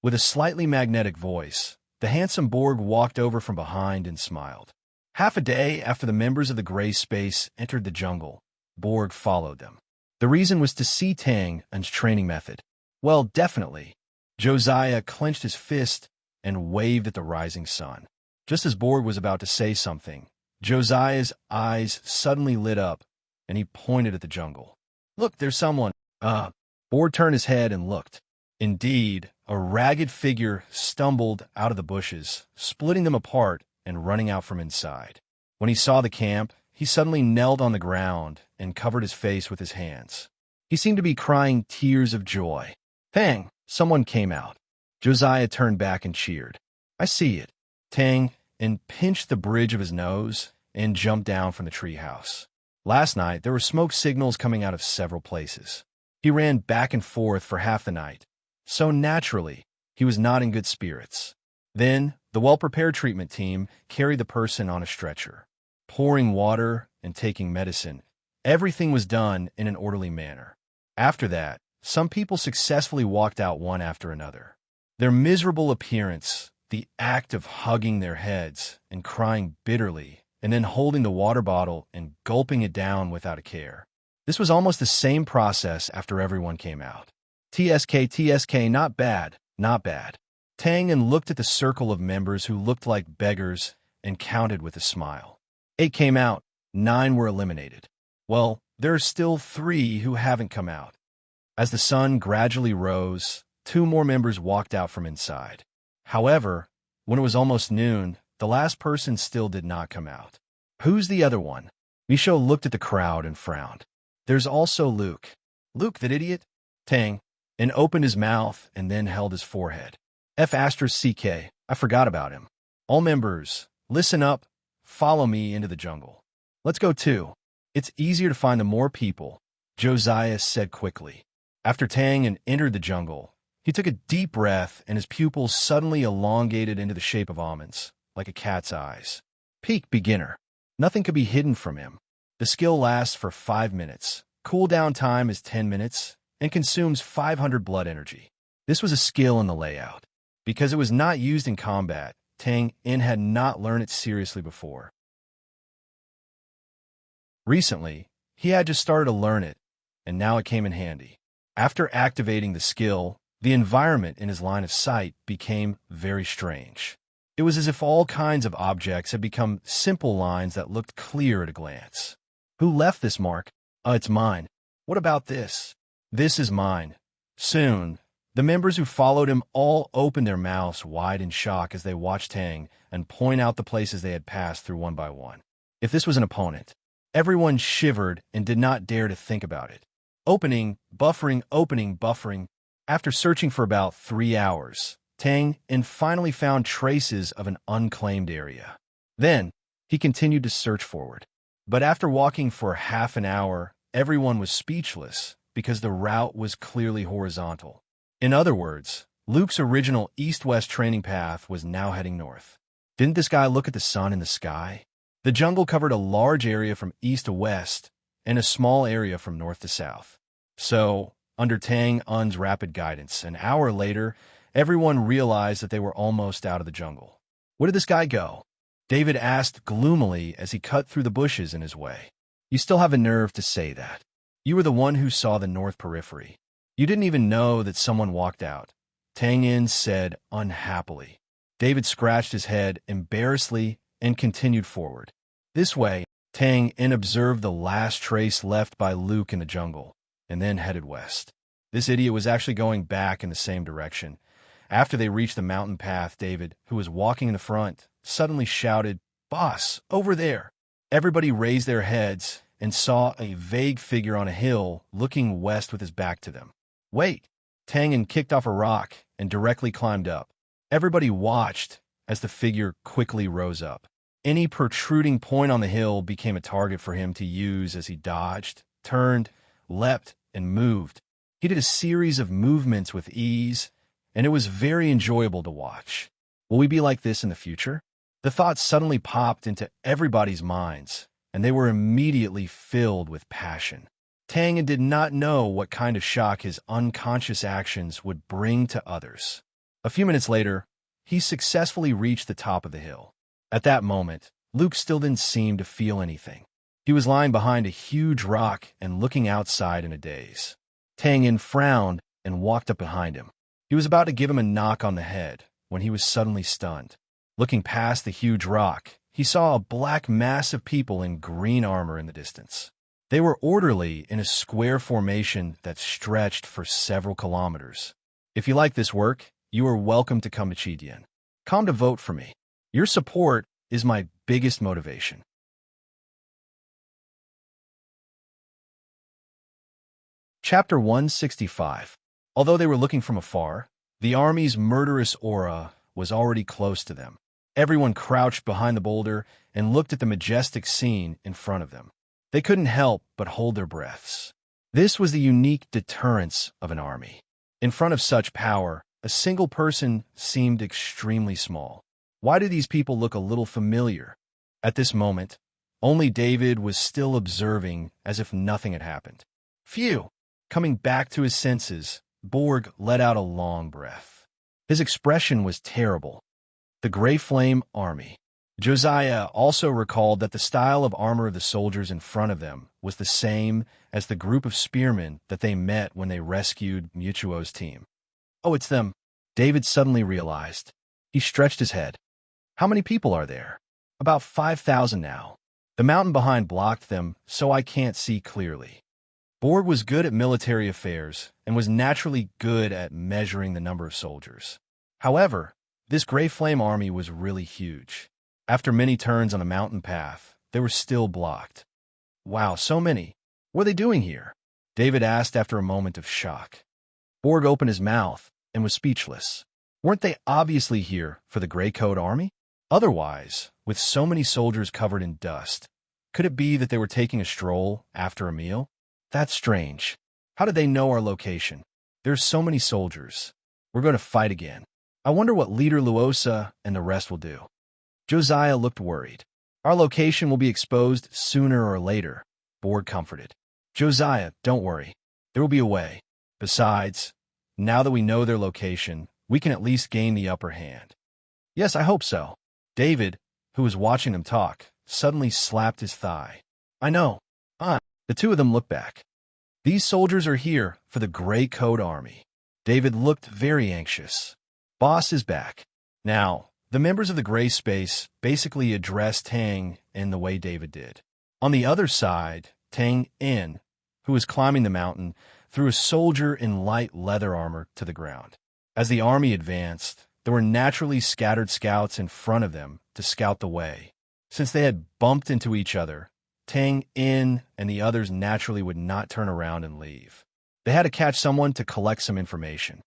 With a slightly magnetic voice, the handsome Borg walked over from behind and smiled. Half a day after the members of the Gray Space entered the jungle, Borg followed them. The reason was to see Tang En's training method. Well, definitely. Josiah clenched his fist and waved at the rising sun. Just as Borg was about to say something, Josiah's eyes suddenly lit up, and he pointed at the jungle. Look, there's someone. Uh, Ford turned his head and looked. Indeed, a ragged figure stumbled out of the bushes, splitting them apart and running out from inside. When he saw the camp, he suddenly knelt on the ground and covered his face with his hands. He seemed to be crying tears of joy. Tang! Someone came out. Josiah turned back and cheered. I see it. Tang, and pinched the bridge of his nose and jumped down from the treehouse. Last night, there were smoke signals coming out of several places. He ran back and forth for half the night. So naturally, he was not in good spirits. Then, the well-prepared treatment team carried the person on a stretcher. Pouring water and taking medicine, everything was done in an orderly manner. After that, some people successfully walked out one after another. Their miserable appearance, the act of hugging their heads and crying bitterly, and then holding the water bottle and gulping it down without a care. This was almost the same process after everyone came out. TSK, not bad, not bad. Tang looked at the circle of members who looked like beggars and counted with a smile. 8 came out, 9 were eliminated. Well, there are still 3 who haven't come out. As the sun gradually rose, 2 more members walked out from inside. However, when it was almost noon, the last person still did not come out. Who's the other one? Michaud looked at the crowd and frowned. There's also Luke. Luke, that idiot? Tang, and opened his mouth and then held his forehead. F***ck, I forgot about him. All members, listen up, follow me into the jungle. Let's go too. It's easier to find the more people, Josiah said quickly. After Tang entered the jungle, he took a deep breath and his pupils suddenly elongated into the shape of almonds, like a cat's eyes. Peak beginner. Nothing could be hidden from him. The skill lasts for 5 minutes. Cooldown time is 10 minutes and consumes 500 blood energy. This was a skill in the layout. Because it was not used in combat, Tang had not learned it seriously before. Recently, he had just started to learn it, and now it came in handy. After activating the skill, the environment in his line of sight became very strange. It was as if all kinds of objects had become simple lines that looked clear at a glance. Who left this mark? It's mine. What about this? This is mine. Soon, the members who followed him all opened their mouths wide in shock as they watched Tang and point out the places they had passed through one by one. If this was an opponent, everyone shivered and did not dare to think about it. Opening, buffering. After searching for about 3 hours, Tang finally found traces of an unclaimed area. Then, he continued to search forward. But after walking for half an hour, everyone was speechless because the route was clearly horizontal. In other words, Luke's original east-west training path was now heading north. Didn't this guy look at the sun in the sky? The jungle covered a large area from east to west and a small area from north to south. So, under Tang's rapid guidance, an hour later, everyone realized that they were almost out of the jungle. Where did this guy go? David asked gloomily as he cut through the bushes in his way. You still have a nerve to say that. You were the one who saw the north periphery. You didn't even know that someone walked out, Tang said unhappily. David scratched his head embarrassedly and continued forward. This way, Tang observed the last trace left by Luke in the jungle, and then headed west. This idiot was actually going back in the same direction. After they reached the mountain path, David, who was walking in the front, suddenly shouted, "Boss, over there!" Everybody raised their heads and saw a vague figure on a hill looking west with his back to them. Wait! Tang kicked off a rock and directly climbed up. Everybody watched as the figure quickly rose up. Any protruding point on the hill became a target for him to use as he dodged, turned, leapt, and moved. He did a series of movements with ease, and it was very enjoyable to watch. Will we be like this in the future? The thought suddenly popped into everybody's minds, and they were immediately filled with passion. Tang did not know what kind of shock his unconscious actions would bring to others. A few minutes later, he successfully reached the top of the hill. At that moment, Luke still didn't seem to feel anything. He was lying behind a huge rock and looking outside in a daze. Tang frowned and walked up behind him. He was about to give him a knock on the head when he was suddenly stunned. Looking past the huge rock, he saw a black mass of people in green armor in the distance. They were orderly in a square formation that stretched for several kilometers. If you like this work, you are welcome to come to Chidian. Come to vote for me. Your support is my biggest motivation. Chapter 165. Although they were looking from afar, the army's murderous aura was already close to them. Everyone crouched behind the boulder and looked at the majestic scene in front of them. They couldn't help but hold their breaths. This was the unique deterrence of an army. In front of such power, a single person seemed extremely small. Why do these people look a little familiar? At this moment, only David was still observing as if nothing had happened. Phew! Coming back to his senses, Borg let out a long breath. His expression was terrible. The Gray Flame Army. Josiah also recalled that the style of armor of the soldiers in front of them was the same as the group of spearmen that they met when they rescued Mutuo's team. Oh, it's them, David suddenly realized. He stretched his head. How many people are there? About 5,000 now. The mountain behind blocked them, so I can't see clearly. Borg was good at military affairs and was naturally good at measuring the number of soldiers. However, this Gray Flame Army was really huge. After many turns on a mountain path, they were still blocked. Wow, so many. What are they doing here? David asked after a moment of shock. Borg opened his mouth and was speechless. Weren't they obviously here for the Gray Coat Army? Otherwise, with so many soldiers covered in dust, could it be that they were taking a stroll after a meal? That's strange. How did they know our location? There's so many soldiers. We're going to fight again. I wonder what Leader Luosa and the rest will do. Josiah looked worried. Our location will be exposed sooner or later, Borg comforted. Josiah, don't worry. There will be a way. Besides, now that we know their location, we can at least gain the upper hand. Yes, I hope so. David, who was watching them talk, suddenly slapped his thigh. I know. The two of them looked back. These soldiers are here for the Gray Coat Army. David looked very anxious. Boss is back. Now, the members of the Gray Space basically addressed Tang in the way David did. On the other side, Tang In, who was climbing the mountain, threw a soldier in light leather armor to the ground. As the army advanced, there were naturally scattered scouts in front of them to scout the way. Since they had bumped into each other, Tang In and the others naturally would not turn around and leave. They had to catch someone to collect some information.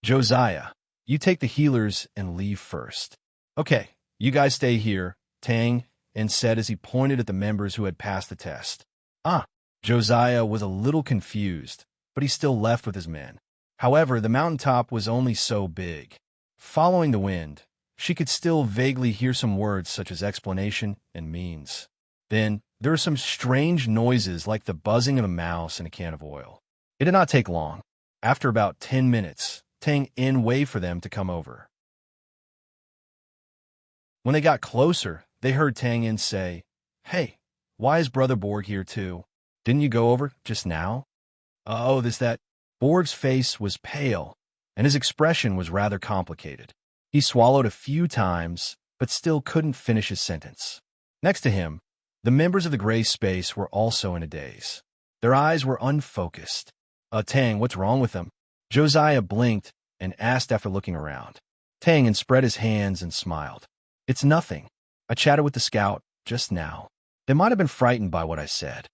Josiah, you take the healers and leave first. Okay, you guys stay here, Tang In said as he pointed at the members who had passed the test. Josiah was a little confused, but he still left with his men. However, the mountaintop was only so big. Following the wind, she could still vaguely hear some words such as explanation and means. Then, there were some strange noises like the buzzing of a mouse in a can of oil. It did not take long. After about 10 minutes, Tang In waved for them to come over. When they got closer, they heard Tang In say, Hey, why is Brother Borg here too? Didn't you go over just now? Oh, that. Borg's face was pale, and his expression was rather complicated. He swallowed a few times, but still couldn't finish his sentence. Next to him, the members of the Gray Space were also in a daze. Their eyes were unfocused. Tang, what's wrong with them? Josiah blinked and asked after looking around. Tang In spread his hands and smiled. It's nothing. I chatted with the scout just now. They might have been frightened by what I said.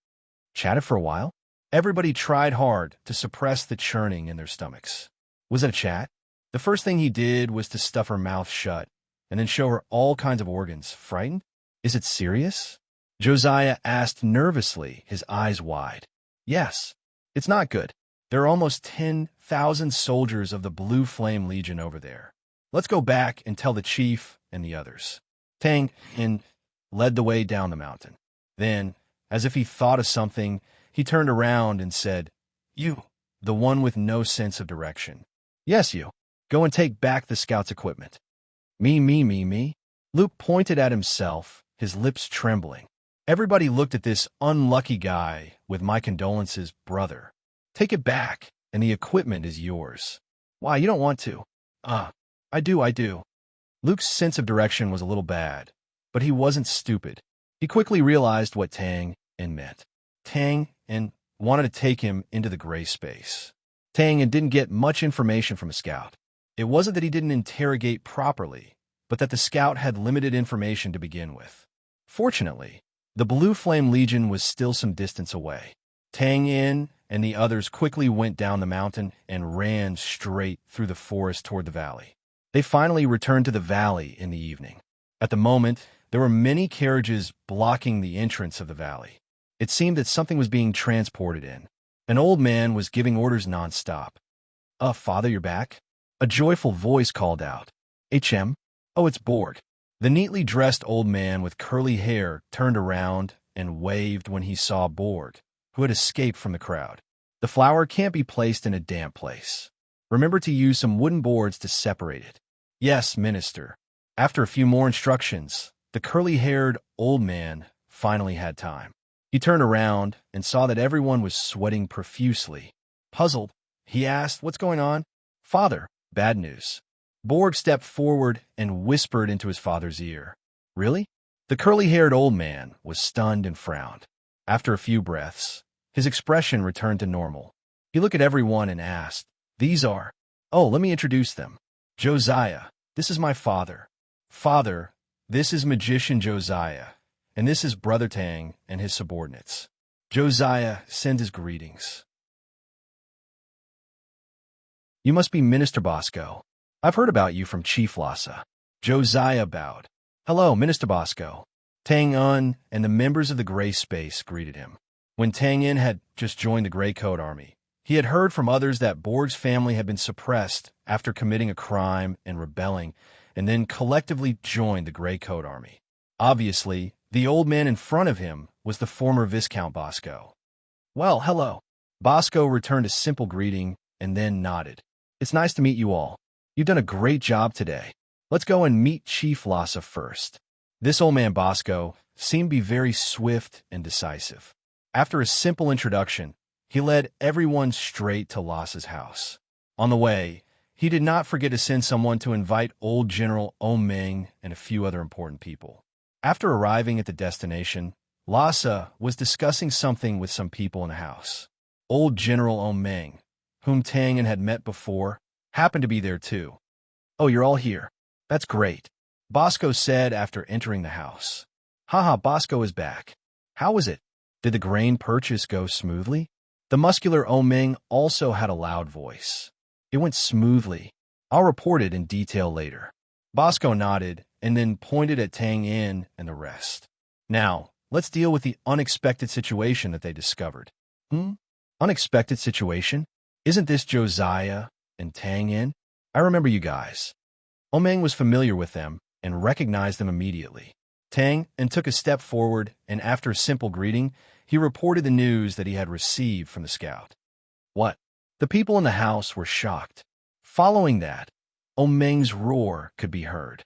Chatted for a while? Everybody tried hard to suppress the churning in their stomachs. Was it a chat? The first thing he did was to stuff her mouth shut and then show her all kinds of organs. Frightened? Is it serious? Josiah asked nervously, his eyes wide. Yes. It's not good. There are almost 10,000 soldiers of the Blue Flame Legion over there. Let's go back and tell the chief and the others. Tang In led the way down the mountain. Then, as if he thought of something, he turned around and said, You, the one with no sense of direction. Yes, you. Go and take back the scout's equipment. Me. Luke pointed at himself, his lips trembling. Everybody looked at this unlucky guy with my condolences, brother. Take it back, and the equipment is yours. Why, you don't want to? I do. Luke's sense of direction was a little bad, but he wasn't stupid. He quickly realized what Tang In meant. Tang and wanted to take him into the gray space. Tang and didn't get much information from a scout. It wasn't that he didn't interrogate properly, but that the scout had limited information to begin with. Fortunately, the Blue Flame Legion was still some distance away. Tang Yin and the others quickly went down the mountain and ran straight through the forest toward the valley. They finally returned to the valley in the evening. At the moment, there were many carriages blocking the entrance of the valley. It seemed that something was being transported in. An old man was giving orders nonstop. Father, you're back?" A joyful voice called out. "HM? Oh, it's Borg." The neatly dressed old man with curly hair turned around and waved when he saw Borg, who had escaped from the crowd. "The flower can't be placed in a damp place. Remember to use some wooden boards to separate it." "Yes, Minister." After a few more instructions, the curly-haired old man finally had time. He turned around and saw that everyone was sweating profusely. Puzzled, he asked, "What's going on?" "Father, bad news." Borg stepped forward and whispered into his father's ear. "Really?" The curly-haired old man was stunned and frowned. After a few breaths, his expression returned to normal. He looked at everyone and asked, "These are—" "Oh, let me introduce them. Josiah, this is my father. Father, this is Magician Josiah, and this is Brother Tang and his subordinates. Josiah sends his greetings." "You must be Minister Bosco. I've heard about you from Chief Lhasa." Josiah bowed. "Hello, Minister Bosco." Tang Un and the members of the Gray Space greeted him. When Tang In had just joined the Gray Coat Army, he had heard from others that Borg's family had been suppressed after committing a crime and rebelling, and then collectively joined the Gray Coat Army. Obviously, the old man in front of him was the former Viscount Bosco. "Well, hello." Bosco returned a simple greeting and then nodded. "It's nice to meet you all. You've done a great job today. Let's go and meet Chief Lhasa first." This old man Bosco seemed to be very swift and decisive. After a simple introduction, he led everyone straight to Lhasa's house. On the way, he did not forget to send someone to invite old General Meng and a few other important people. After arriving at the destination, Lhasa was discussing something with some people in the house. Old General Meng, whom Tang had met before, happened to be there too. "Oh, you're all here. That's great," Bosco said after entering the house. "Haha, Bosco is back. How was it? Did the grain purchase go smoothly?" The muscular Meng also had a loud voice. "It went smoothly. I'll report it in detail later." Bosco nodded and then pointed at Tang In and the rest. "Now, let's deal with the unexpected situation that they discovered." Unexpected situation? Isn't this Josiah and Tang In? I remember you guys." Meng was familiar with them and recognized them immediately. Tang In took a step forward, and after a simple greeting, he reported the news that he had received from the scout. "What?" The people in the house were shocked. Following that, Meng's roar could be heard.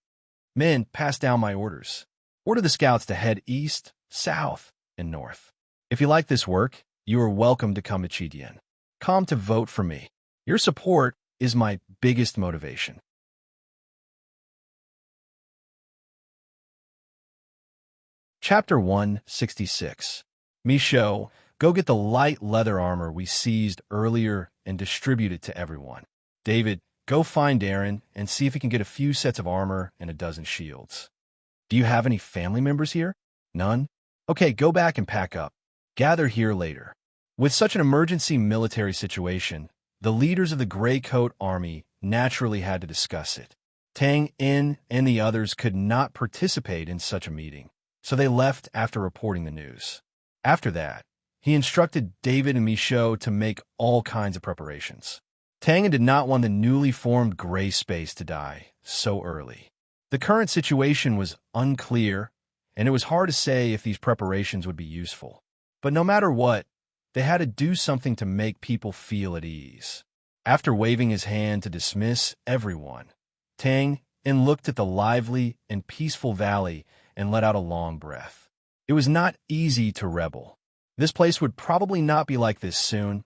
"Men, pass down my orders. Order the scouts to head east, south, and north. If you like this work, you are welcome to come to Chidien. Come to vote for me. Your support is my biggest motivation." Chapter 166. Michaud, go get the light leather armor we seized earlier and distribute it to everyone. David, go find Aaron and see if he can get a few sets of armor and a dozen shields. Do you have any family members here? None? Okay, go back and pack up. Gather here later. With such an emergency military situation, the leaders of the Gray Coat Army naturally had to discuss it. Tang In and the others could not participate in such a meeting, so they left after reporting the news. After that, he instructed David and Michaud to make all kinds of preparations. Tang did not want the newly formed Gray Space to die so early. The current situation was unclear, and it was hard to say if these preparations would be useful. But no matter what, they had to do something to make people feel at ease. After waving his hand to dismiss everyone, Tang In looked at the lively and peaceful valley and let out a long breath. It was not easy to rebel. This place would probably not be like this soon.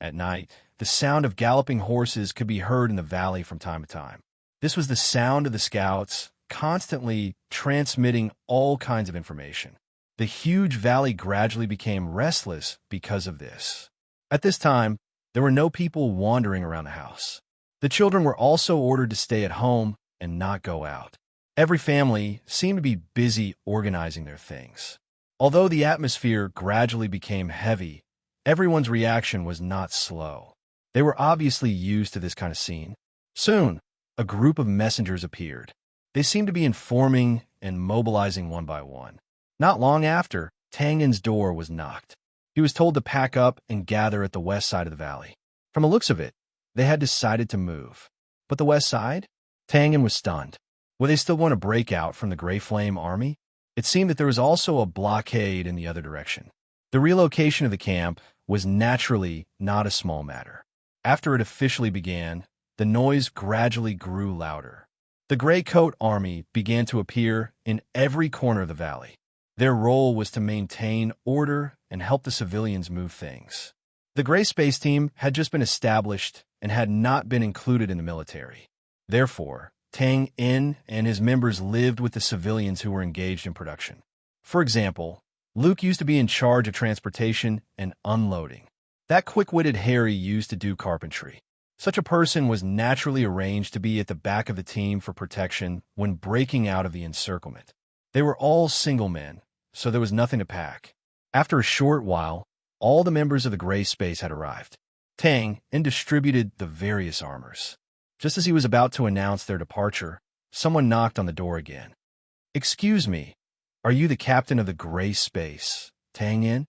At night, the sound of galloping horses could be heard in the valley from time to time. This was the sound of the scouts constantly transmitting all kinds of information. The huge valley gradually became restless because of this. At this time, there were no people wandering around the house. The children were also ordered to stay at home and not go out. Every family seemed to be busy organizing their things. Although the atmosphere gradually became heavy, everyone's reaction was not slow. They were obviously used to this kind of scene. Soon, a group of messengers appeared. They seemed to be informing and mobilizing one by one. Not long after, Tang Yin's door was knocked. He was told to pack up and gather at the west side of the valley. From the looks of it, they had decided to move. But the west side? Tang Yin was stunned. Were they still going to break out from the Gray Flame army? It seemed that there was also a blockade in the other direction. The relocation of the camp was naturally not a small matter. After it officially began, the noise gradually grew louder. The Gray Coat army began to appear in every corner of the valley. Their role was to maintain order and help the civilians move things. The Gray Space Team had just been established and had not been included in the military. Therefore, Tang Yin and his members lived with the civilians who were engaged in production. For example, Luke used to be in charge of transportation and unloading. That quick-witted Harry used to do carpentry. Such a person was naturally arranged to be at the back of the team for protection when breaking out of the encirclement. They were all single men, so there was nothing to pack. After a short while, all the members of the Gray Space had arrived. Tang Yin distributed the various armors. Just as he was about to announce their departure, someone knocked on the door again. "Excuse me, are you the captain of the Gray Space, Tang Yin?"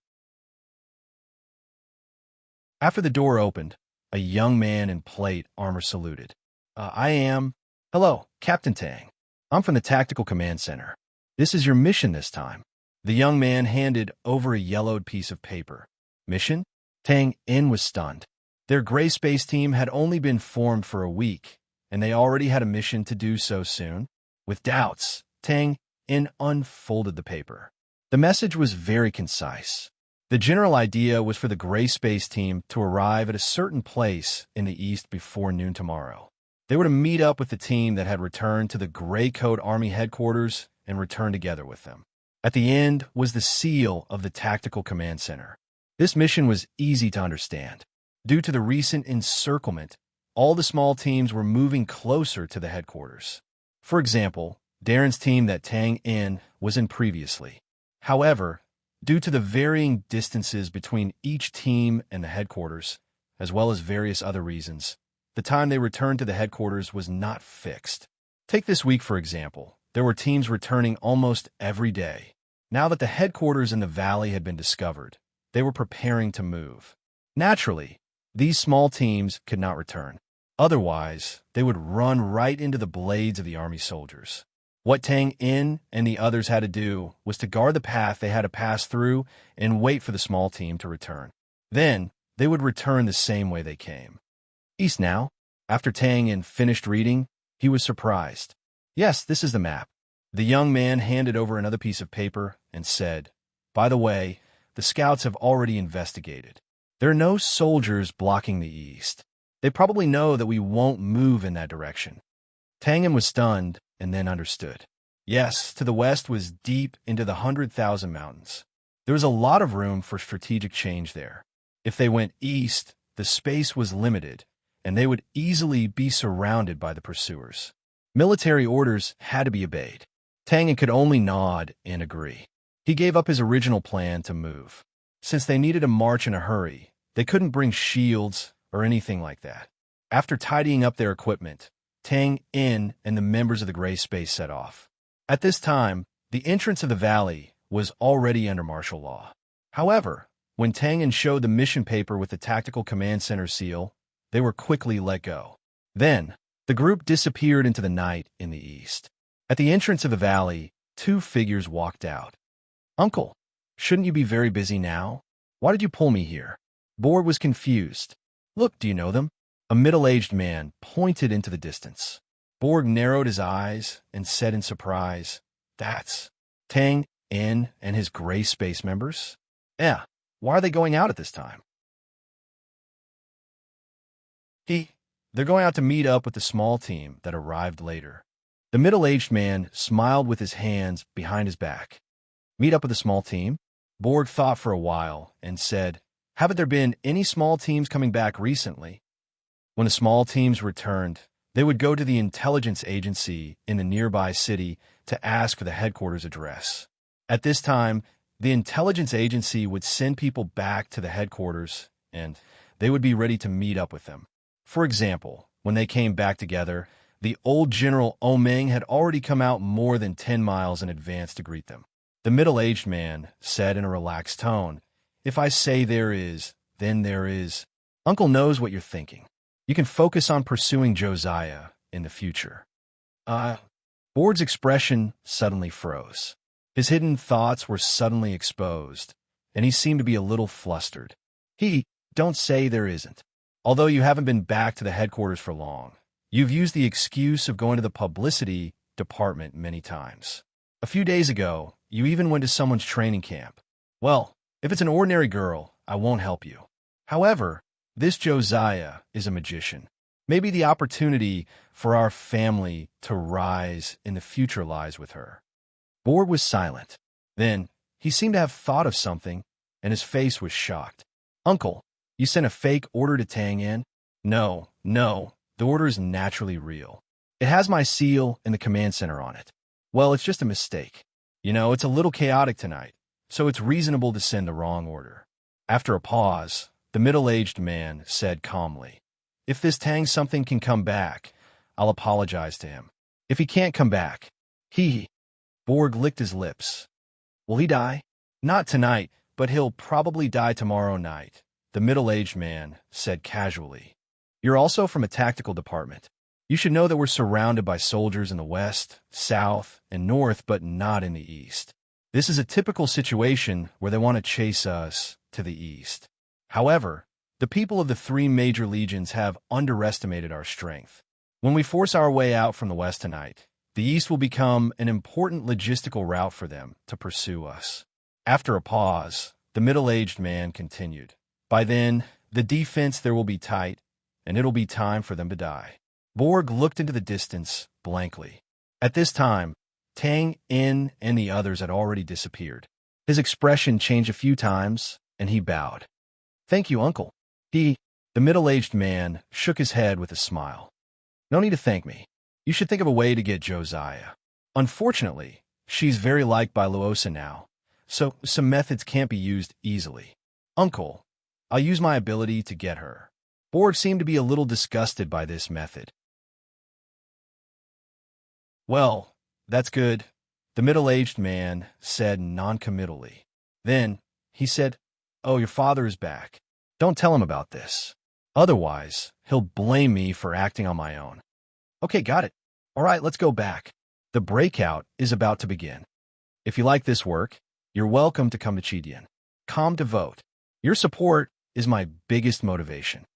After the door opened, a young man in plate armor saluted. I am. Hello, Captain Tang. I'm from the Tactical Command Center. This is your mission this time." The young man handed over a yellowed piece of paper. "Mission?" Tang Yin was stunned. Their Gray Space Team had only been formed for a week, and they already had a mission to do so soon. With doubts, Tang Yin unfolded the paper. The message was very concise. The general idea was for the Gray Space Team to arrive at a certain place in the east before noon tomorrow. They were to meet up with the team that had returned to the Gray Coat Army headquarters and return together with them. At the end was the seal of the Tactical Command Center. This mission was easy to understand. Due to the recent encirclement, all the small teams were moving closer to the headquarters. For example, Darren's team that Tang Yin was in previously. However, due to the varying distances between each team and the headquarters, as well as various other reasons, the time they returned to the headquarters was not fixed. Take this week, for example. There were teams returning almost every day. Now that the headquarters in the valley had been discovered, they were preparing to move. Naturally, these small teams could not return. Otherwise, they would run right into the blades of the army soldiers. What Tang Yin and the others had to do was to guard the path they had to pass through and wait for the small team to return. Then, they would return the same way they came. East now. After Tang Yin finished reading, he was surprised. "Yes, this is the map." The young man handed over another piece of paper and said, "By the way, the scouts have already investigated. There are no soldiers blocking the east. They probably know that we won't move in that direction." Tang Yin was stunned and then understood. Yes, to the west was deep into the 100,000 mountains. There was a lot of room for strategic change there. If they went east, the space was limited, and they would easily be surrounded by the pursuers. Military orders had to be obeyed. Tang Yin could only nod and agree. He gave up his original plan to move. Since they needed to march in a hurry, they couldn't bring shields or anything like that. After tidying up their equipment, Tang Yin and the members of the Gray Space set off. At this time, the entrance of the valley was already under martial law. However, when Tang Yin showed the mission paper with the Tactical Command Center seal, they were quickly let go. Then, the group disappeared into the night in the east. At the entrance of the valley, two figures walked out. "Uncle, shouldn't you be very busy now? Why did you pull me here?" Board was confused. "Look, do you know them?" A middle-aged man pointed into the distance. Borg narrowed his eyes and said in surprise, "That's Tang Yin and his Gray Space members? Yeah, why are they going out at this time?" They're going out to meet up with the small team that arrived later. The middle-aged man smiled with his hands behind his back. Meet up with a small team? Borg thought for a while and said, haven't there been any small teams coming back recently? When the small teams returned, they would go to the intelligence agency in the nearby city to ask for the headquarters address. At this time, the intelligence agency would send people back to the headquarters, and they would be ready to meet up with them. For example, when they came back together, the old General Omeng had already come out more than 10 miles in advance to greet them. The middle-aged man said in a relaxed tone, if I say there is, then there is. Uncle knows what you're thinking. You can focus on pursuing Josiah in the future. Borg's expression suddenly froze. His hidden thoughts were suddenly exposed, and he seemed to be a little flustered. Don't say there isn't. Although you haven't been back to the headquarters for long, you've used the excuse of going to the publicity department many times. A few days ago, you even went to someone's training camp. Well, if it's an ordinary girl, I won't help you. However, this Josiah is a magician. Maybe the opportunity for our family to rise in the future lies with her. Borg was silent. Then, he seemed to have thought of something, and his face was shocked. Uncle, you sent a fake order to Tang in? No, the order is naturally real. It has my seal and the command center on it. Well, it's just a mistake. It's a little chaotic tonight, so it's reasonable to send the wrong order. After a pause, the middle-aged man said calmly, if this Tang something can come back, I'll apologize to him. If he can't come back, Borg licked his lips. Will he die? Not tonight, but he'll probably die tomorrow night, the middle-aged man said casually. You're also from a tactical department. You should know that we're surrounded by soldiers in the west, south, and north, but not in the east. This is a typical situation where they want to chase us to the east. However, the people of the 3 major legions have underestimated our strength. When we force our way out from the west tonight, the east will become an important logistical route for them to pursue us. After a pause, the middle-aged man continued. By then, the defense there will be tight, and it'll be time for them to die. Borg looked into the distance blankly. At this time, Tang In and the others had already disappeared. His expression changed a few times, and he bowed. Thank you, Uncle. The middle-aged man shook his head with a smile. No need to thank me. You should think of a way to get Josiah. Unfortunately, she's very liked by Luosa now, so some methods can't be used easily. Uncle, I'll use my ability to get her. Borg seemed to be a little disgusted by this method. Well, that's good, the middle-aged man said noncommittally. Then, he said, oh, your father is back. Don't tell him about this. Otherwise, he'll blame me for acting on my own. Okay, got it. All right, let's go back. The breakout is about to begin. If you like this work, you're welcome to come to Chidian. Come to vote. Your support is my biggest motivation.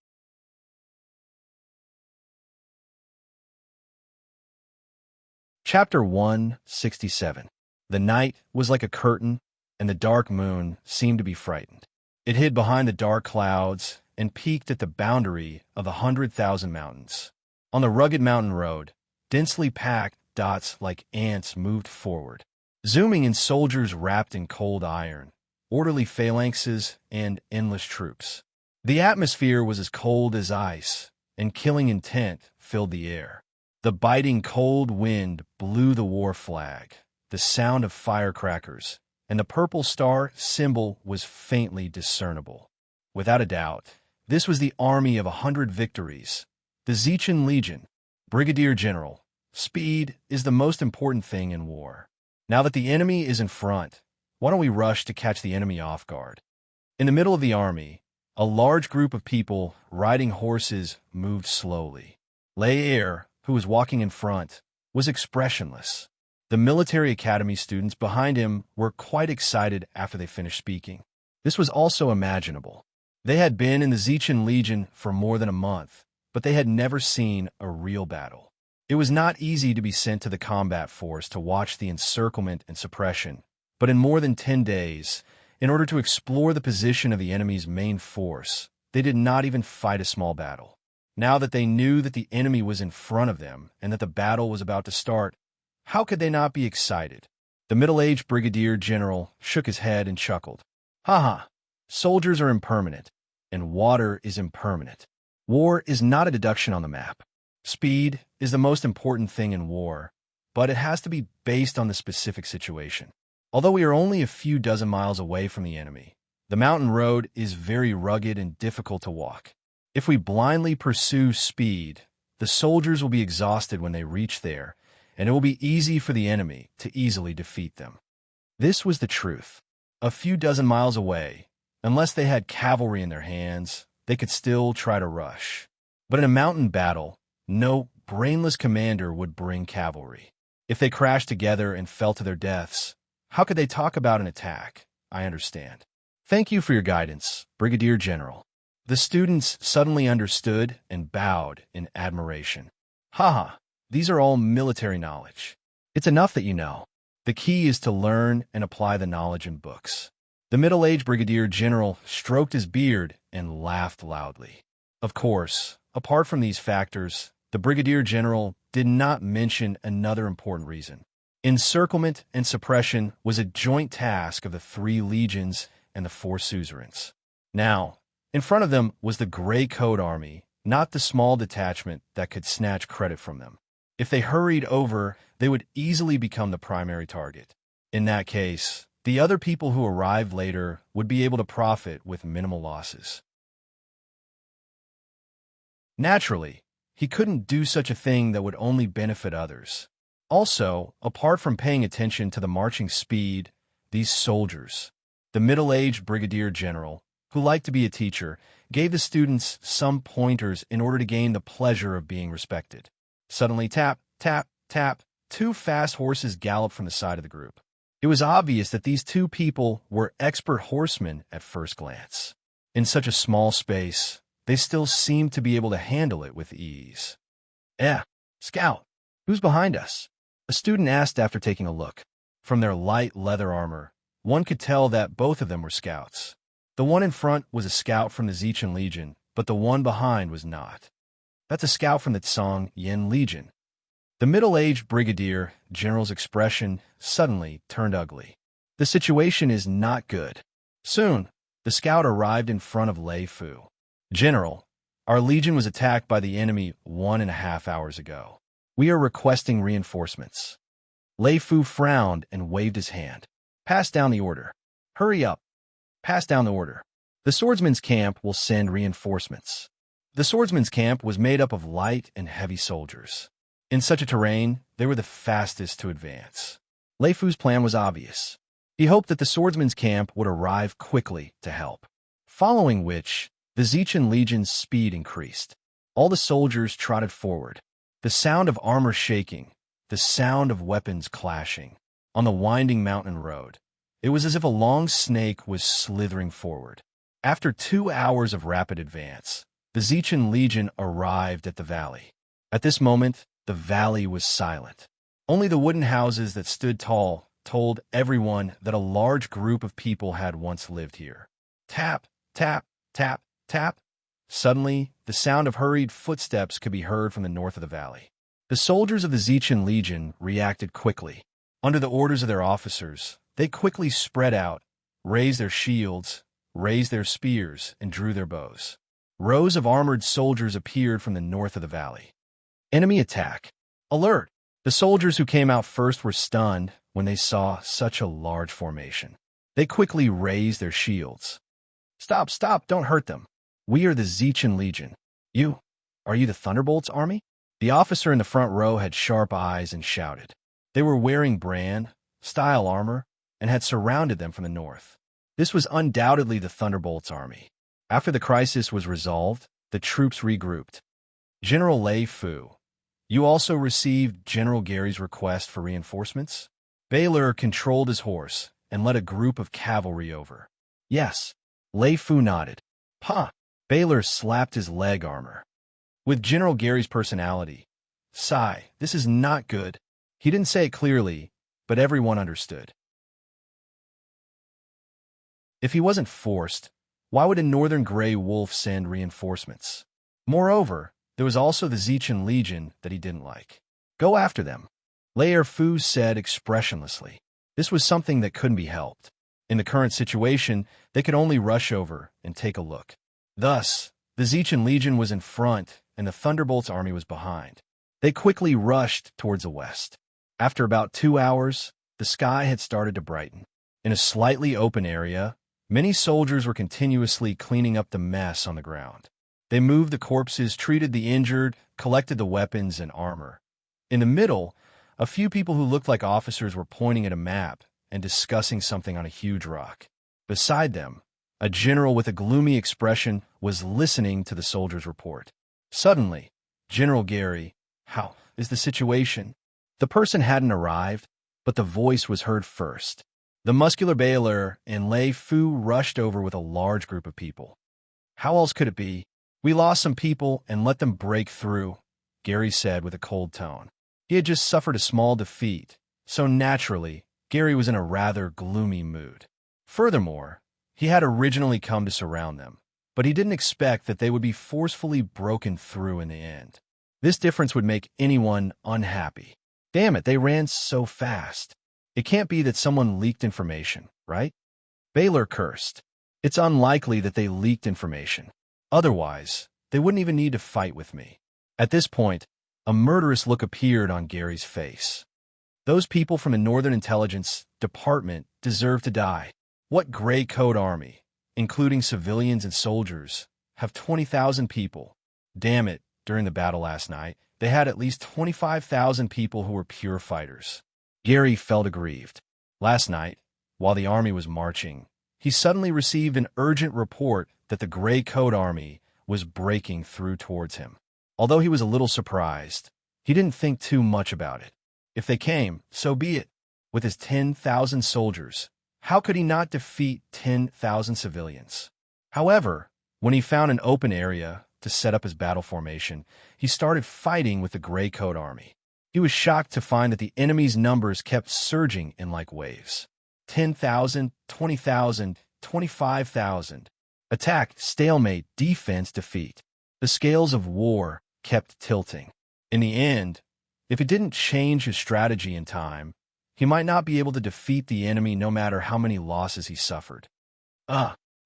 Chapter 167. The night was like a curtain, and the dark moon seemed to be frightened. It hid behind the dark clouds and peaked at the boundary of 100,000 mountains. On the rugged mountain road, densely packed dots like ants moved forward, zooming in soldiers wrapped in cold iron, orderly phalanxes, and endless troops. The atmosphere was as cold as ice, and killing intent filled the air. The biting cold wind blew the war flag, the sound of firecrackers, and the purple star symbol was faintly discernible. Without a doubt, this was the army of 100 victories, the Zichen Legion. Brigadier General, speed is the most important thing in war. Now that the enemy is in front, why don't we rush to catch the enemy off guard? In the middle of the army, a large group of people riding horses moved slowly. Lair, who was walking in front, was expressionless. The military academy students behind him were quite excited after they finished speaking. This was also imaginable. They had been in the Zichen Legion for more than a month, but they had never seen a real battle. It was not easy to be sent to the combat force to watch the encirclement and suppression, but in more than 10 days, in order to explore the position of the enemy's main force, they did not even fight a small battle. Now that they knew that the enemy was in front of them and that the battle was about to start, how could they not be excited? The middle-aged brigadier general shook his head and chuckled. Ha! Soldiers are impermanent, and water is impermanent. War is not a deduction on the map. Speed is the most important thing in war, but it has to be based on the specific situation. Although we are only a few dozen miles away from the enemy, the mountain road is very rugged and difficult to walk. If we blindly pursue speed, the soldiers will be exhausted when they reach there, and it will be easy for the enemy to easily defeat them. This was the truth. A few dozen miles away, unless they had cavalry in their hands, they could still try to rush. But in a mountain battle, no brainless commander would bring cavalry. If they crashed together and fell to their deaths, how could they talk about an attack? I understand. Thank you for your guidance, Brigadier General. The students suddenly understood and bowed in admiration. These are all military knowledge. It's enough that you know. The key is to learn and apply the knowledge in books. The middle-aged Brigadier General stroked his beard and laughed loudly. Of course, apart from these factors, the Brigadier General did not mention another important reason. Encirclement and suppression was a joint task of the 3 legions and the 4 suzerains. Now, in front of them was the Gray Coat Army, not the small detachment that could snatch credit from them. If they hurried over, they would easily become the primary target. In that case, the other people who arrived later would be able to profit with minimal losses. Naturally, he couldn't do such a thing that would only benefit others. Also, apart from paying attention to the marching speed, these soldiers, the middle-aged brigadier general, who liked to be a teacher, gave the students some pointers in order to gain the pleasure of being respected. Suddenly, tap, tap, tap, 2 fast horses galloped from the side of the group. It was obvious that these 2 people were expert horsemen at first glance. In such a small space, they still seemed to be able to handle it with ease. Scout, who's behind us? A student asked after taking a look. From their light leather armor, one could tell that both of them were scouts. The one in front was a scout from the Zichan Legion, but the one behind was not. That's a scout from the Tsang Yen Legion. The middle-aged brigadier general's expression suddenly turned ugly. The situation is not good. Soon, the scout arrived in front of Lei Fu. General, our legion was attacked by the enemy 1.5 hours ago. We are requesting reinforcements. Lei Fu frowned and waved his hand. Pass down the order. Hurry up. Pass down the order. The swordsman's camp will send reinforcements. The swordsman's camp was made up of light and heavy soldiers. In such a terrain, they were the fastest to advance. Lei Fu's plan was obvious. He hoped that the swordsman's camp would arrive quickly to help. Following which, the Zichan Legion's speed increased. All the soldiers trotted forward. The sound of armor shaking, the sound of weapons clashing. On the winding mountain road, it was as if a long snake was slithering forward. After 2 hours of rapid advance, the Zichan Legion arrived at the valley. At this moment, the valley was silent. Only the wooden houses that stood tall told everyone that a large group of people had once lived here. Tap, tap, tap, tap. Suddenly, the sound of hurried footsteps could be heard from the north of the valley. The soldiers of the Zichan Legion reacted quickly. Under the orders of their officers, they quickly spread out, raised their shields, raised their spears, and drew their bows. Rows of armored soldiers appeared from the north of the valley. Enemy attack. Alert! The soldiers who came out first were stunned when they saw such a large formation. They quickly raised their shields. Stop, don't hurt them. We are the Zichan Legion. Are you the Thunderbolts army? The officer in the front row had sharp eyes and shouted. They were wearing style armor and had surrounded them from the north. This was undoubtedly the Thunderbolts army. After the crisis was resolved, the troops regrouped. General Lei Fu, you also received General Gary's request for reinforcements? Baylor controlled his horse and led a group of cavalry over. Yes. Lei Fu nodded. Baylor slapped his leg armor. With General Gary's personality, this is not good. He didn't say it clearly, but everyone understood. If he wasn't forced, why would a northern gray wolf send reinforcements? Moreover, there was also the Zichan Legion that he didn't like. Go after them, Lei Fu said expressionlessly. This was something that couldn't be helped. In the current situation, they could only rush over and take a look. Thus, the Zechen Legion was in front and the Thunderbolt's army was behind. They quickly rushed towards the west. After about 2 hours, the sky had started to brighten. In a slightly open area, many soldiers were continuously cleaning up the mess on the ground. They moved the corpses, treated the injured, collected the weapons and armor. In the middle, a few people who looked like officers were pointing at a map and discussing something on a huge rock. Beside them, a general with a gloomy expression was listening to the soldiers' report. Suddenly, General Gary, "How is the situation?" The person hadn't arrived, but the voice was heard first. The muscular Baylor and Lei Fu rushed over with a large group of people. "How else could it be? We lost some people and let them break through," Gary said with a cold tone. He had just suffered a small defeat, so naturally, Gary was in a rather gloomy mood. Furthermore, he had originally come to surround them, but he didn't expect that they would be forcefully broken through in the end. This difference would make anyone unhappy. Damn it, they ran so fast. It can't be that someone leaked information, right? Baylor cursed. It's unlikely that they leaked information. Otherwise, they wouldn't even need to fight with me. At this point, a murderous look appeared on Gary's face. Those people from the Northern Intelligence Department deserve to die. What Gray Coat Army, including civilians and soldiers, have 20,000 people? Damn it, during the battle last night, they had at least 25,000 people who were pure fighters. Gary felt aggrieved. Last night, while the army was marching, he suddenly received an urgent report that the Gray Coat Army was breaking through towards him. Although he was a little surprised, he didn't think too much about it. If they came, so be it. With his 10,000 soldiers, how could he not defeat 10,000 civilians? However, when he found an open area to set up his battle formation, he started fighting with the Gray Coat Army. He was shocked to find that the enemy's numbers kept surging in like waves. 10,000, 20,000, 25,000. Attack, stalemate, defense, defeat. The scales of war kept tilting. In the end, if he didn't change his strategy in time, he might not be able to defeat the enemy no matter how many losses he suffered.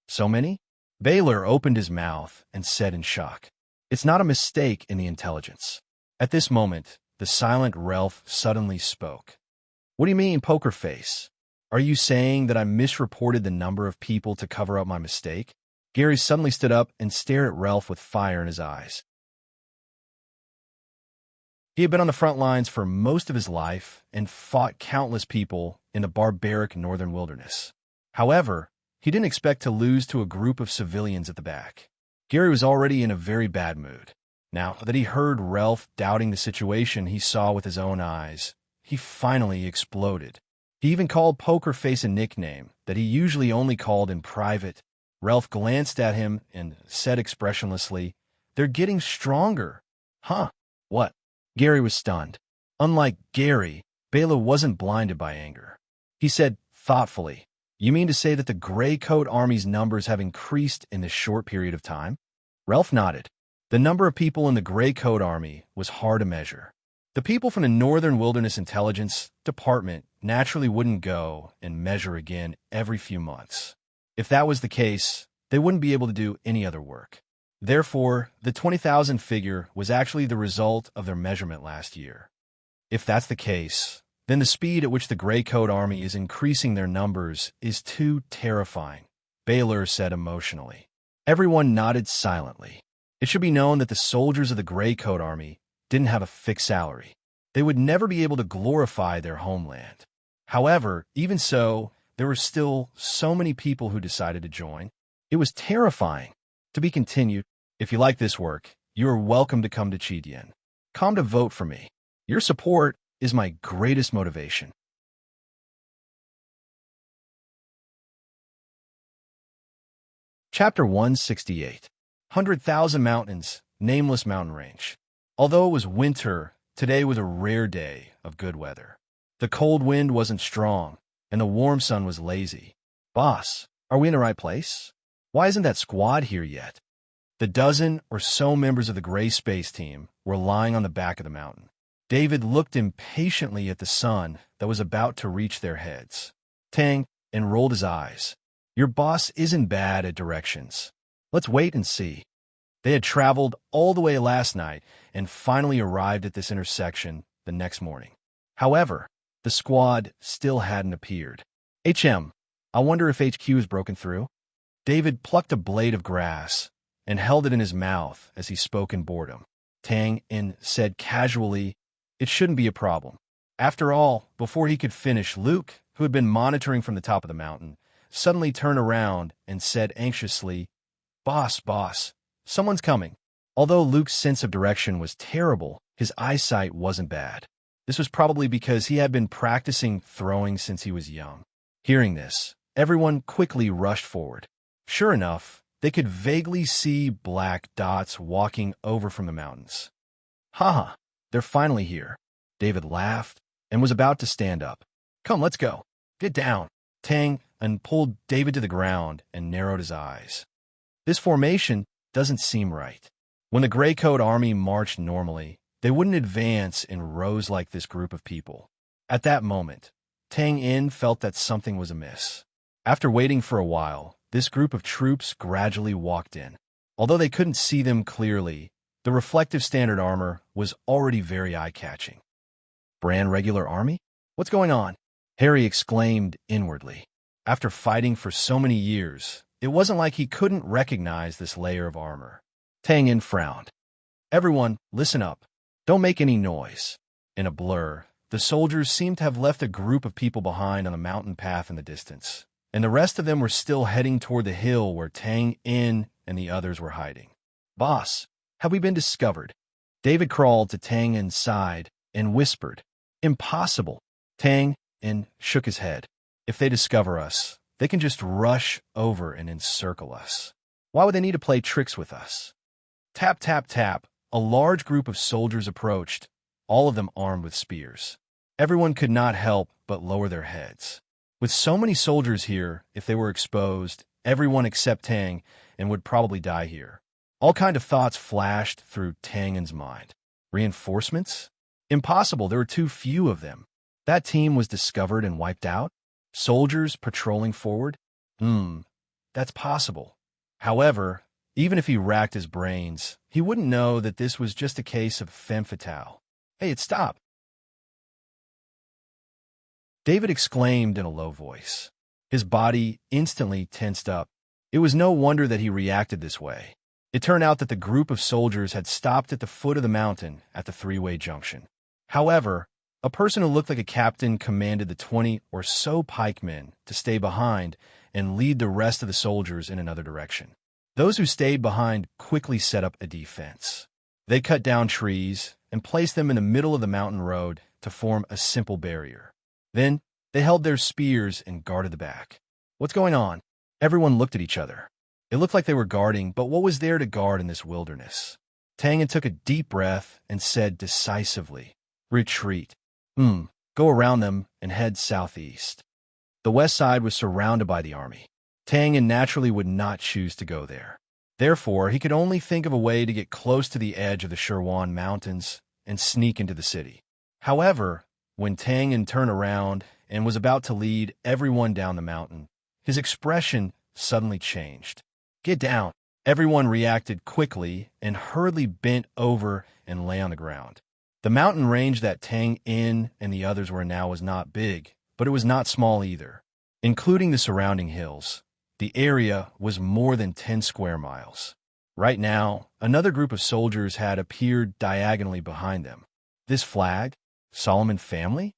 So many? Baylor opened his mouth and said in shock, "It's not a mistake in the intelligence." At this moment, the silent Ralph suddenly spoke. "What do you mean, poker face? Are you saying that I misreported the number of people to cover up my mistake?" Gary suddenly stood up and stared at Ralph with fire in his eyes. He had been on the front lines for most of his life and fought countless people in the barbaric northern wilderness. However, he didn't expect to lose to a group of civilians at the back. Gary was already in a very bad mood. Now that he heard Ralph doubting the situation he saw with his own eyes, he finally exploded. He even called Poker Face a nickname that he usually only called in private. Ralph glanced at him and said expressionlessly, "They're getting stronger." "Huh? What?" Gary was stunned. Unlike Gary, Baylor wasn't blinded by anger. He said thoughtfully, "You mean to say that the Gray Coat Army's numbers have increased in this short period of time?" Ralph nodded. The number of people in the Gray Coat Army was hard to measure. The people from the Northern Wilderness Intelligence Department naturally wouldn't go and measure again every few months. If that was the case, they wouldn't be able to do any other work. Therefore, the 20,000 figure was actually the result of their measurement last year. If that's the case, then the speed at which the Gray Coat Army is increasing their numbers is too terrifying, Baylor said emotionally. Everyone nodded silently. It should be known that the soldiers of the Gray Coat Army didn't have a fixed salary. They would never be able to glorify their homeland. However, even so, there were still so many people who decided to join. It was terrifying. To be continued. If you like this work, you are welcome to come to Chidian. Come to vote for me. Your support is my greatest motivation. Chapter 168. 100,000 Mountains, Nameless Mountain Range. Although it was winter, today was a rare day of good weather. The cold wind wasn't strong, and the warm sun was lazy. "Boss, are we in the right place? Why isn't that squad here yet?" The dozen or so members of the Gray Space Team were lying on the back of the mountain. David looked impatiently at the sun that was about to reach their heads. Tang and rolled his eyes. Your boss isn't bad at directions. Let's wait and see. They had traveled all the way last night and finally arrived at this intersection the next morning. However, the squad still hadn't appeared. I wonder if HQ has broken through? David plucked a blade of grass and held it in his mouth as he spoke in boredom. Tang In said casually, it shouldn't be a problem. After all, before he could finish, Luke, who had been monitoring from the top of the mountain, suddenly turned around and said anxiously, Boss, someone's coming. Although Luke's sense of direction was terrible, his eyesight wasn't bad. This was probably because he had been practicing throwing since he was young. Hearing this, everyone quickly rushed forward. Sure enough, they could vaguely see black dots walking over from the mountains. Haha, they're finally here. David laughed and was about to stand up. Come, let's go. Get down. Tang and pulled David to the ground and narrowed his eyes. This formation doesn't seem right. When the Gray Coat Army marched normally, they wouldn't advance in rows like this group of people. At that moment, Tang In felt that something was amiss. After waiting for a while, this group of troops gradually walked in. Although they couldn't see them clearly, the reflective standard armor was already very eye-catching. Brand regular army? What's going on? Harry exclaimed inwardly. After fighting for so many years, it wasn't like he couldn't recognize this layer of armor. Tang In frowned. Everyone, listen up. Don't make any noise. In a blur, the soldiers seemed to have left a group of people behind on the mountain path in the distance, and the rest of them were still heading toward the hill where Tang In and the others were hiding. Boss, have we been discovered? David crawled to Tang In's side and whispered, Impossible. Tang In shook his head. If they discover us, they can just rush over and encircle us. Why would they need to play tricks with us? Tap, tap, tap. A large group of soldiers approached, all of them armed with spears. Everyone could not help but lower their heads. With so many soldiers here, if they were exposed, everyone except Tang In would probably die here. All kinds of thoughts flashed through Tang In's mind. Reinforcements? Impossible, there were too few of them. That team was discovered and wiped out? Soldiers patrolling forward? That's possible. However, even if he racked his brains, he wouldn't know that this was just a case of femme fatale. Hey, it stopped. David exclaimed in a low voice. His body instantly tensed up. It was no wonder that he reacted this way. It turned out that the group of soldiers had stopped at the foot of the mountain at the three-way junction. However, a person who looked like a captain commanded the 20 or so pikemen to stay behind and lead the rest of the soldiers in another direction. Those who stayed behind quickly set up a defense. They cut down trees and placed them in the middle of the mountain road to form a simple barrier. Then, they held their spears and guarded the back. What's going on? Everyone looked at each other. It looked like they were guarding, but what was there to guard in this wilderness? Tang In took a deep breath and said decisively, Retreat. Go around them and head southeast. The west side was surrounded by the army. Tang In naturally would not choose to go there. Therefore, he could only think of a way to get close to the edge of the Sherwan Mountains and sneak into the city. However, when Tang In turned around and was about to lead everyone down the mountain, his expression suddenly changed. Get down. Everyone reacted quickly and hurriedly bent over and lay on the ground. The mountain range that Tang In and the others were now was not big, but it was not small either. Including the surrounding hills, the area was more than 10 square miles. Right now, another group of soldiers had appeared diagonally behind them. This flag? Solomon family?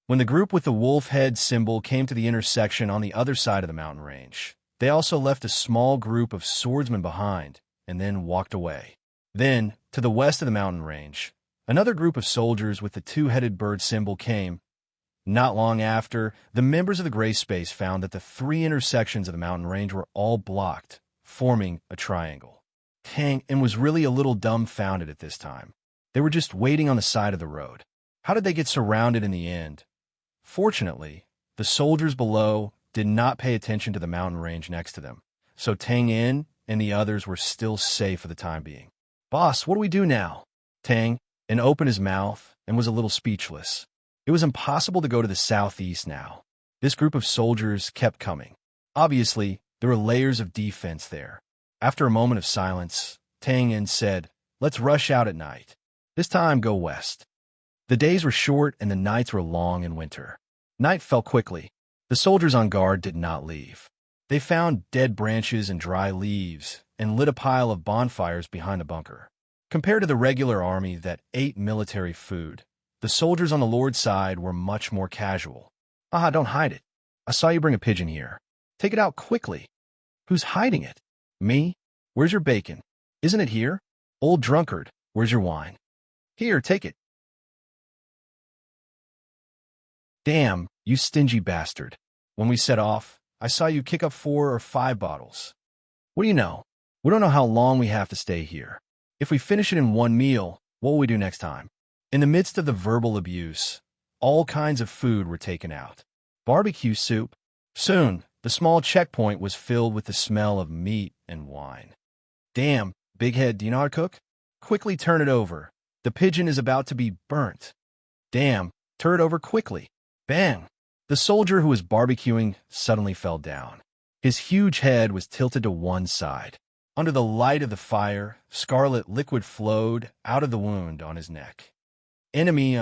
When the group with the wolf head symbol came to the intersection on the other side of the mountain range, they also left a small group of swordsmen behind and then walked away. Then, to the west of the mountain range, another group of soldiers with the two-headed bird symbol came. Not long after, the members of the Gray Space found that the three intersections of the mountain range were all blocked, forming a triangle. Tang In was really a little dumbfounded at this time. They were just waiting on the side of the road. How did they get surrounded in the end? Fortunately, the soldiers below did not pay attention to the mountain range next to them, so Tang In and the others were still safe for the time being. Boss, what do we do now? Tang In opened his mouth and was a little speechless. It was impossible to go to the southeast now. This group of soldiers kept coming. Obviously, there were layers of defense there. After a moment of silence, Tang Yin said, "Let's rush out at night. This time go west." The days were short and the nights were long in winter. Night fell quickly. The soldiers on guard did not leave. They found dead branches and dry leaves and lit a pile of bonfires behind the bunker. Compared to the regular army that ate military food, the soldiers on the Lord's side were much more casual. "Ah, don't hide it. I saw you bring a pigeon here. Take it out quickly." "Who's hiding it?" "Me." "Where's your bacon?" "Isn't it here?" "Old drunkard, where's your wine?" "Here, take it." "Damn, you stingy bastard. When we set off, I saw you kick up 4 or 5 bottles. What do you know? We don't know how long we have to stay here. If we finish it in one meal, what will we do next time?" In the midst of the verbal abuse, all kinds of food were taken out. Barbecue soup. Soon, the small checkpoint was filled with the smell of meat and wine. "Damn, big head, do you know how to cook? Quickly turn it over. The pigeon is about to be burnt." "Damn, turn it over quickly." Bang! The soldier who was barbecuing suddenly fell down. His huge head was tilted to one side. Under the light of the fire, scarlet liquid flowed out of the wound on his neck. "Enemy,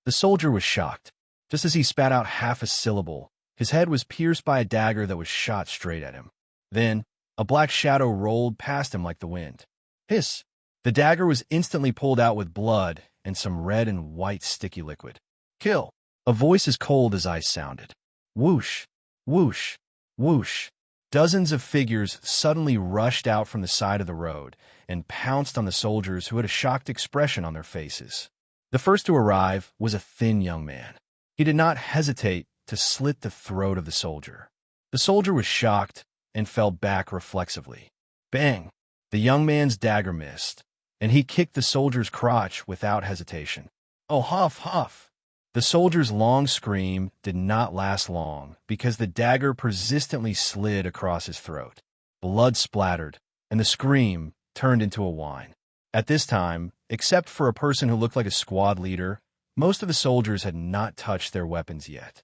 The soldier was shocked. Just as he spat out half a syllable, his head was pierced by a dagger that was shot straight at him. Then, a black shadow rolled past him like the wind. Hiss! The dagger was instantly pulled out with blood and some red and white sticky liquid. "Kill!" A voice as cold as ice sounded. Whoosh! Whoosh! Whoosh! Dozens of figures suddenly rushed out from the side of the road and pounced on the soldiers who had a shocked expression on their faces. The first to arrive was a thin young man. He did not hesitate to slit the throat of the soldier. The soldier was shocked and fell back reflexively. Bang! The young man's dagger missed, and he kicked the soldier's crotch without hesitation. "Oh, huff, huff!" The soldier's long scream did not last long because the dagger persistently slid across his throat. Blood splattered, and the scream turned into a whine. At this time, except for a person who looked like a squad leader, most of the soldiers had not touched their weapons yet.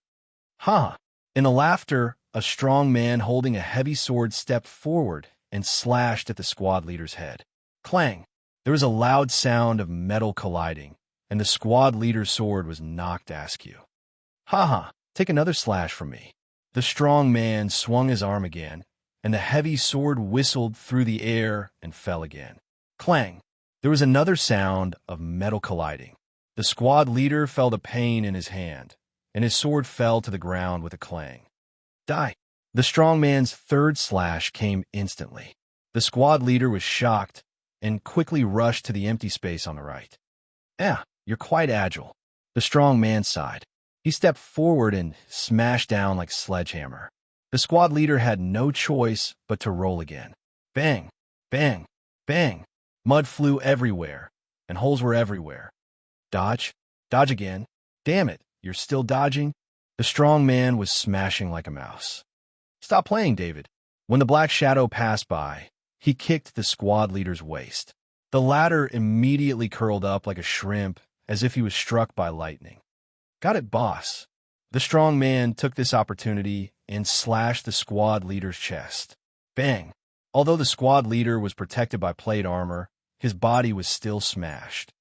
"Ha!" In the laughter, a strong man holding a heavy sword stepped forward and slashed at the squad leader's head. Clang! There was a loud sound of metal colliding, and the squad leader's sword was knocked askew. "Ha ha! Take another slash from me." The strong man swung his arm again, and the heavy sword whistled through the air and fell again. Clang! There was another sound of metal colliding. The squad leader felt a pain in his hand, and his sword fell to the ground with a clang. Die! The strong man's third slash came instantly. The squad leader was shocked and quickly rushed to the empty space on the right. You're quite agile." The strong man sighed. He stepped forward and smashed down like a sledgehammer. The squad leader had no choice but to roll again. Bang! Bang! Bang! Mud flew everywhere, and holes were everywhere. Dodge! Dodge again! Damn it, you're still dodging? The strong man was smashing like a mouse. "Stop playing, David." When the black shadow passed by, he kicked the squad leader's waist. The latter immediately curled up like a shrimp, as if he was struck by lightning. "Got it, boss." The strong man took this opportunity and slashed the squad leader's chest. Bang! Although the squad leader was protected by plate armor, his body was still smashed.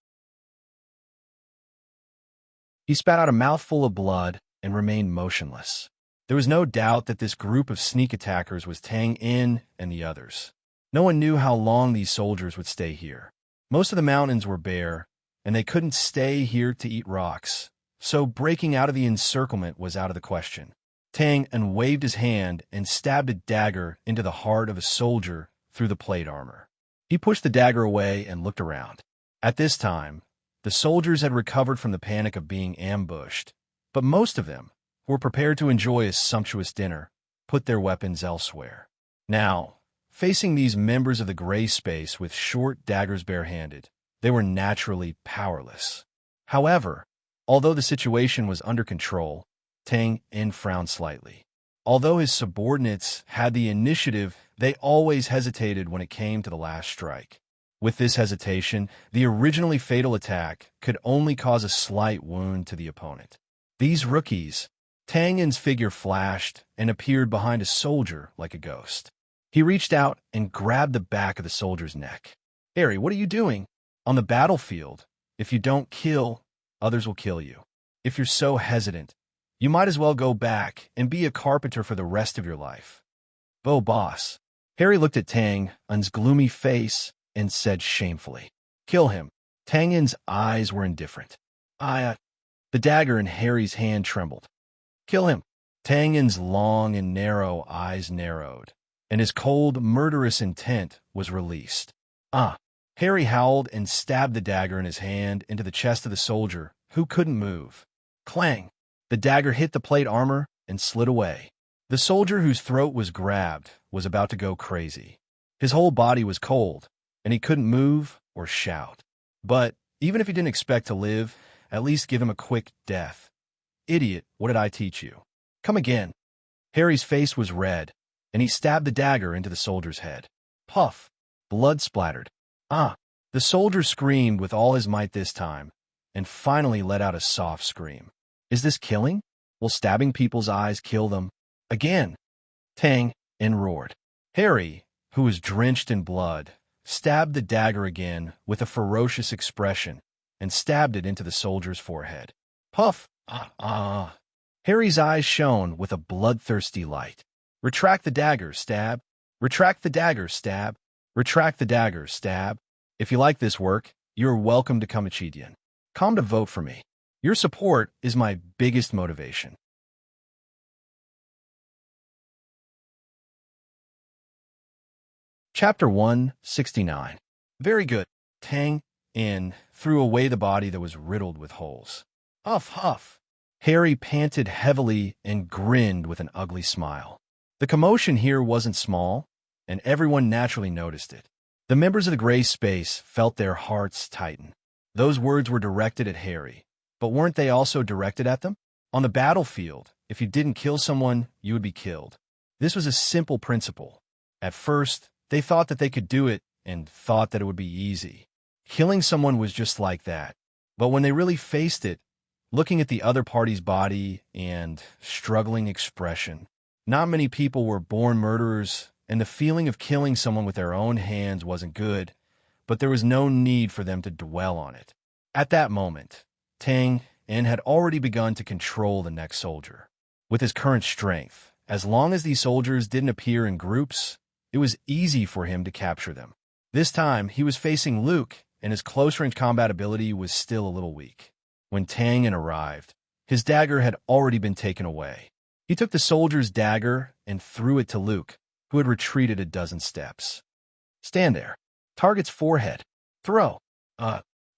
He spat out a mouthful of blood and remained motionless. There was no doubt that this group of sneak attackers was Tang Yin and the others. No one knew how long these soldiers would stay here. Most of the mountains were bare, and they couldn't stay here to eat rocks, so breaking out of the encirclement was out of the question. Tang Yin waved his hand and stabbed a dagger into the heart of a soldier through the plate armor. He pushed the dagger away and looked around. At this time, the soldiers had recovered from the panic of being ambushed, but most of them, who were prepared to enjoy a sumptuous dinner, put their weapons elsewhere. Now, facing these members of the gray space with short daggers barehanded, they were naturally powerless. However, although the situation was under control, Tang Yin frowned slightly. Although his subordinates had the initiative, they always hesitated when it came to the last strike. With this hesitation, the originally fatal attack could only cause a slight wound to the opponent. These rookies. Tang Yin's figure flashed and appeared behind a soldier like a ghost. He reached out and grabbed the back of the soldier's neck. "Harry, what are you doing? On the battlefield, if you don't kill, others will kill you. If you're so hesitant, you might as well go back and be a carpenter for the rest of your life." "Bo boss." Harry looked at Tang Yin's gloomy face and said shamefully, "Kill him." Tang Yin's eyes were indifferent. The dagger in Harry's hand trembled. "Kill him." Tang Yin's long and narrow eyes narrowed, and his cold, murderous intent was released. Harry howled and stabbed the dagger in his hand into the chest of the soldier, who couldn't move. Clang! The dagger hit the plate armor and slid away. The soldier whose throat was grabbed was about to go crazy. His whole body was cold, and he couldn't move or shout. But even if he didn't expect to live, at least give him a quick death. "Idiot, what did I teach you? Come again." Harry's face was red, and he stabbed the dagger into the soldier's head. Puff! Blood splattered. The soldier screamed with all his might this time, and finally let out a soft scream. Is this killing? Will stabbing people's eyes kill them? Again! Tang Yin roared. Harry, who was drenched in blood, stabbed the dagger again with a ferocious expression and stabbed it into the soldier's forehead. Puff! Harry's eyes shone with a bloodthirsty light. Retract the dagger, stab. Retract the dagger, stab. Retract the dagger, stab. If you like this work, you're welcome to come to Chidian. Come to vote for me. Your support is my biggest motivation. Chapter 169. Very good. Tang Yin threw away the body that was riddled with holes. Huff, huff. Harry panted heavily and grinned with an ugly smile. The commotion here wasn't small, and everyone naturally noticed it. The members of the gray space felt their hearts tighten. Those words were directed at Harry, but weren't they also directed at them? On the battlefield, if you didn't kill someone, you would be killed. This was a simple principle. At first, they thought that they could do it and thought that it would be easy. Killing someone was just like that. But when they really faced it, looking at the other party's body and struggling expression, not many people were born murderers, and the feeling of killing someone with their own hands wasn't good, but there was no need for them to dwell on it. At that moment, Tang Yin had already begun to control the next soldier. With his current strength, as long as these soldiers didn't appear in groups, it was easy for him to capture them. This time, he was facing Luke, and his close-range combat ability was still a little weak. When Tang Yin arrived, his dagger had already been taken away. He took the soldier's dagger and threw it to Luke, who had retreated a dozen steps. Stand there. Target's forehead. Throw.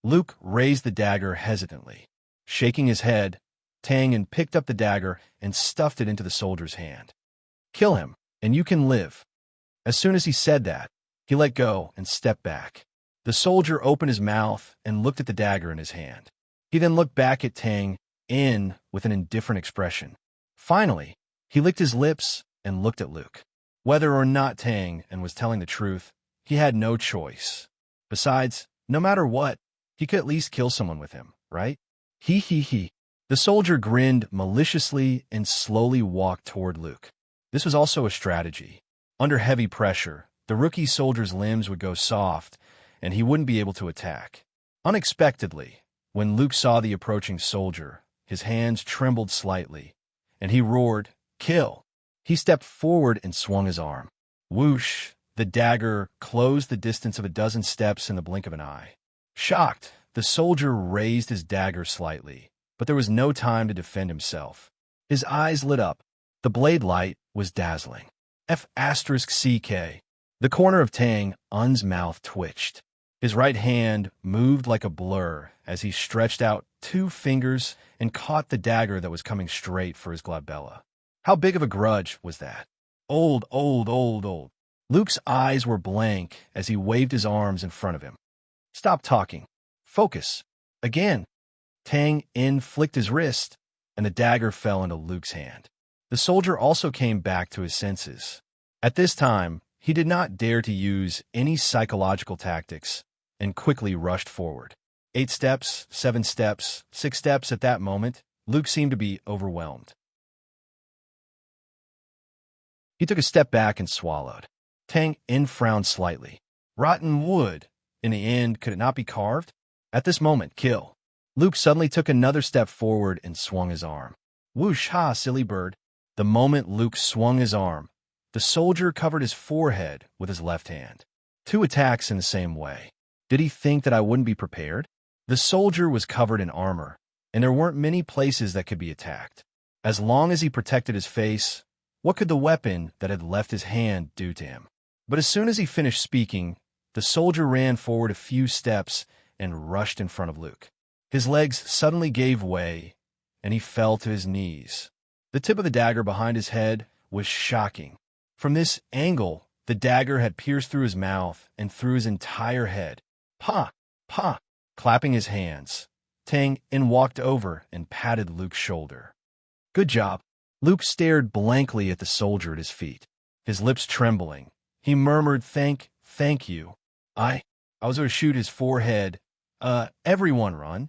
Luke raised the dagger hesitantly. Shaking his head, Tang Yin picked up the dagger and stuffed it into the soldier's hand. Kill him, and you can live. As soon as he said that, he let go and stepped back. The soldier opened his mouth and looked at the dagger in his hand. He then looked back at Tang Yin with an indifferent expression. Finally, he licked his lips and looked at Luke. Whether or not Tang Yin was telling the truth, he had no choice. Besides, no matter what, he could at least kill someone with him, right? He. The soldier grinned maliciously and slowly walked toward Luke. This was also a strategy. Under heavy pressure, the rookie soldier's limbs would go soft, and he wouldn't be able to attack. Unexpectedly, when Luke saw the approaching soldier, his hands trembled slightly, and he roared, "Kill!" He stepped forward and swung his arm. Whoosh! The dagger closed the distance of a dozen steps in the blink of an eye. Shocked, the soldier raised his dagger slightly, but there was no time to defend himself. His eyes lit up. The blade light was dazzling. F***CK. The corner of Tang Yin's mouth twitched. His right hand moved like a blur as he stretched out 2 fingers and caught the dagger that was coming straight for his glabella. How big of a grudge was that? Old. Luke's eyes were blank as he waved his arms in front of him. Stop talking. Focus. Again. Tang Yin flicked his wrist, and the dagger fell into Luke's hand. The soldier also came back to his senses. At this time, he did not dare to use any psychological tactics and quickly rushed forward. 8 steps, 7 steps, 6 steps. At that moment, Luke seemed to be overwhelmed. He took a step back and swallowed. Tang In frowned slightly. Rotten wood. In the end, could it not be carved? At this moment, kill. Luke suddenly took another step forward and swung his arm. Whoosh, ha, silly bird. The moment Luke swung his arm, the soldier covered his forehead with his left hand. 2 attacks in the same way. Did he think that I wouldn't be prepared? The soldier was covered in armor, and there weren't many places that could be attacked. As long as he protected his face, what could the weapon that had left his hand do to him? But as soon as he finished speaking, the soldier ran forward a few steps and rushed in front of Luke. His legs suddenly gave way, and he fell to his knees. The tip of the dagger behind his head was shocking. From this angle, the dagger had pierced through his mouth and through his entire head. Pa! Pa! Clapping his hands, Tang In walked over and patted Luke's shoulder. Good job. Luke stared blankly at the soldier at his feet, his lips trembling. He murmured, Thank you. I was going to shoot his forehead. Everyone run.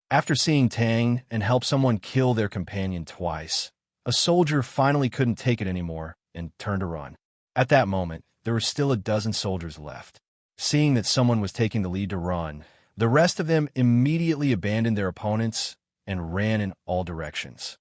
After seeing Tang and help someone kill their companion twice, a soldier finally couldn't take it anymore and turned to run. At that moment, there were still a dozen soldiers left. Seeing that someone was taking the lead to run, the rest of them immediately abandoned their opponents and ran in all directions.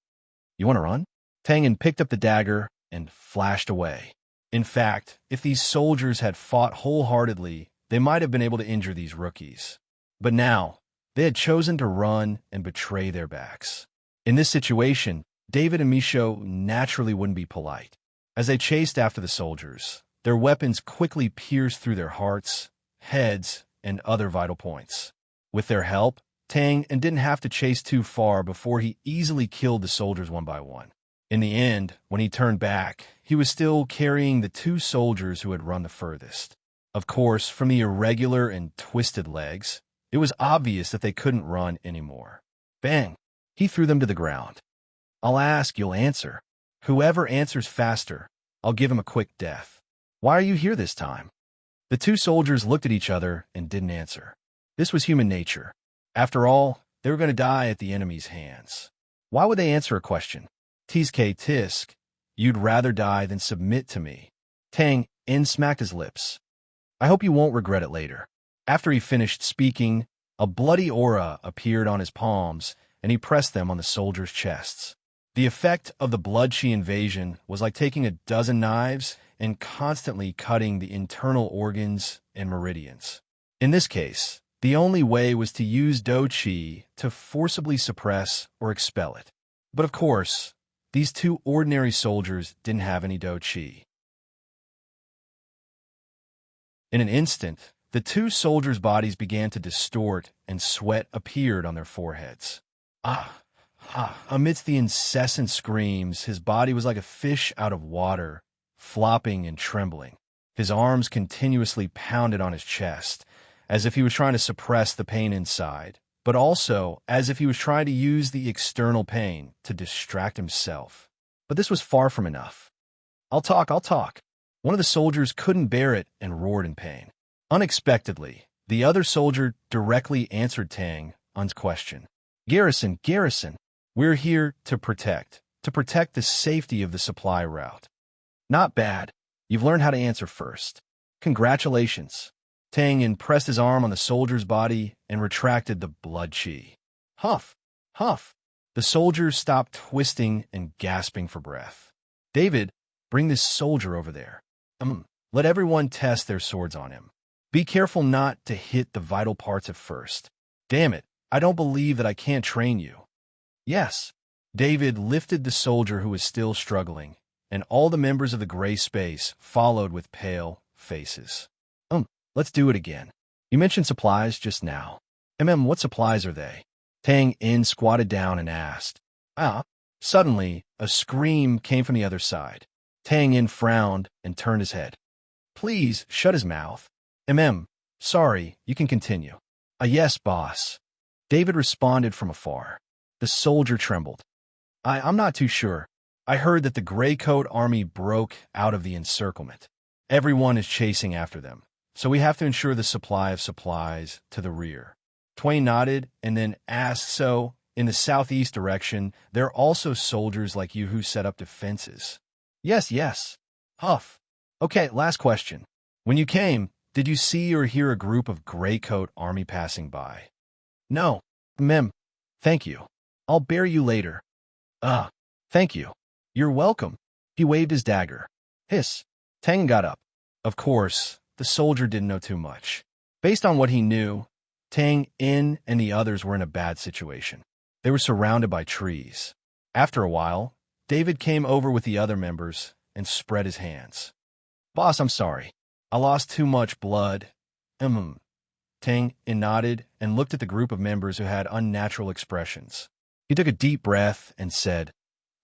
You want to run? Tang In picked up the dagger and flashed away. In fact, if these soldiers had fought wholeheartedly, they might have been able to injure these rookies. But now, they had chosen to run and betray their backs. In this situation, David and Michaud naturally wouldn't be polite. As they chased after the soldiers, their weapons quickly pierced through their hearts, heads, and other vital points. With their help, Tang In didn't have to chase too far before he easily killed the soldiers one by one. In the end, when he turned back, he was still carrying the 2 soldiers who had run the furthest. Of course, from the irregular and twisted legs, it was obvious that they couldn't run anymore. Bang! He threw them to the ground. I'll ask, you'll answer. Whoever answers faster, I'll give him a quick death. Why are you here this time? The 2 soldiers looked at each other and didn't answer. This was human nature. After all, they were going to die at the enemy's hands. Why would they answer a question? Tisk, tisk. You'd rather die than submit to me. Tang In smacked his lips. I hope you won't regret it later. After he finished speaking, a bloody aura appeared on his palms, and he pressed them on the soldiers' chests. The effect of the blood-chi invasion was like taking a dozen knives and constantly cutting the internal organs and meridians. In this case, the only way was to use do-chi to forcibly suppress or expel it. But of course, these 2 ordinary soldiers didn't have any do-chi. In an instant, the 2 soldiers' bodies began to distort and sweat appeared on their foreheads. Amidst the incessant screams, his body was like a fish out of water, flopping and trembling. His arms continuously pounded on his chest, as if he was trying to suppress the pain inside, but also as if he was trying to use the external pain to distract himself. But this was far from enough. I'll talk. One of the soldiers couldn't bear it and roared in pain. Unexpectedly, the other soldier directly answered Tang In's question. Garrison, we're here to protect the safety of the supply route. Not bad. You've learned how to answer first. Congratulations. Tang In pressed his arm on the soldier's body and retracted the blood chi. Huff. The soldiers stopped twisting and gasping for breath. David, bring this soldier over there. Let everyone test their swords on him. Be careful not to hit the vital parts at first. Damn it, I don't believe that I can't train you. Yes. David lifted the soldier who was still struggling, and all the members of the gray space followed with pale faces. Let's do it again. You mentioned supplies just now. What supplies are they? Tang In squatted down and asked. Suddenly, a scream came from the other side. Tang In frowned and turned his head. Please, shut his mouth. Sorry, you can continue. Yes, boss. David responded from afar. The soldier trembled. I'm not too sure. I heard that the Gray Coat army broke out of the encirclement. Everyone is chasing after them. so we have to ensure the supply of supplies to the rear. Twain nodded and then asked, so, in the southeast direction, there are also soldiers like you who set up defenses. Yes, yes. Huff. Okay, last question. When you came, did you see or hear a group of gray-coat army passing by? No. Mem. Thank you. I'll bear you later. Thank you. You're welcome. He waved his dagger. Hiss. Tang got up. Of course, the soldier didn't know too much. Based on what he knew, Tang, In, and the others were in a bad situation. They were surrounded by trees. After a while, David came over with the other members and spread his hands. Boss, I'm sorry. I lost too much blood. Tang In nodded and looked at the group of members who had unnatural expressions. He took a deep breath and said,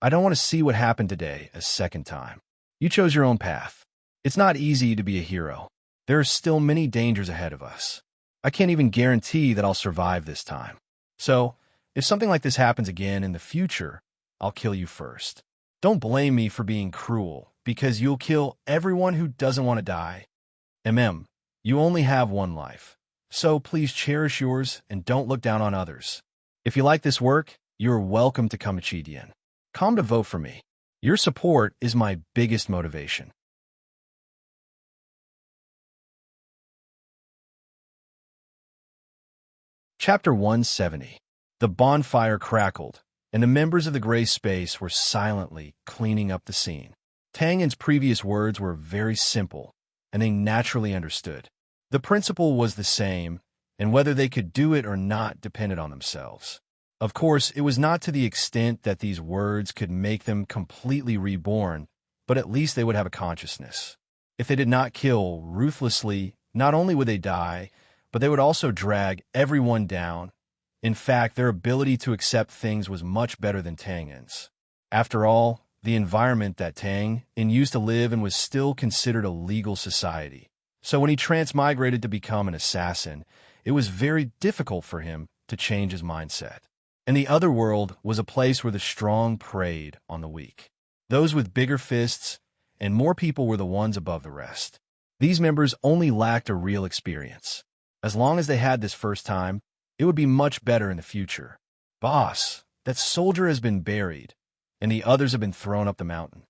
I don't want to see what happened today a second time. You chose your own path. It's not easy to be a hero. There are still many dangers ahead of us. I can't even guarantee that I'll survive this time. So, if something like this happens again in the future, I'll kill you first. Don't blame me for being cruel, because you'll kill everyone who doesn't want to die. You only have one life. So please cherish yours and don't look down on others. If you like this work, you're welcome to come to Chidian. Come to vote for me. Your support is my biggest motivation. Chapter 170. The bonfire crackled, and the members of the gray space were silently cleaning up the scene. Tang Yin's previous words were very simple, and they naturally understood. The principle was the same, and whether they could do it or not depended on themselves. Of course, it was not to the extent that these words could make them completely reborn, but at least they would have a consciousness. If they did not kill ruthlessly, not only would they die, but they would also drag everyone down. In fact, their ability to accept things was much better than Tang Yin's. After all, the environment that Tang Yin used to live in was still considered a legal society. So when he transmigrated to become an assassin, it was very difficult for him to change his mindset. And the other world was a place where the strong preyed on the weak. Those with bigger fists and more people were the ones above the rest. These members only lacked a real experience. As long as they had this first time, it would be much better in the future. Boss, that soldier has been buried, and the others have been thrown up the mountain.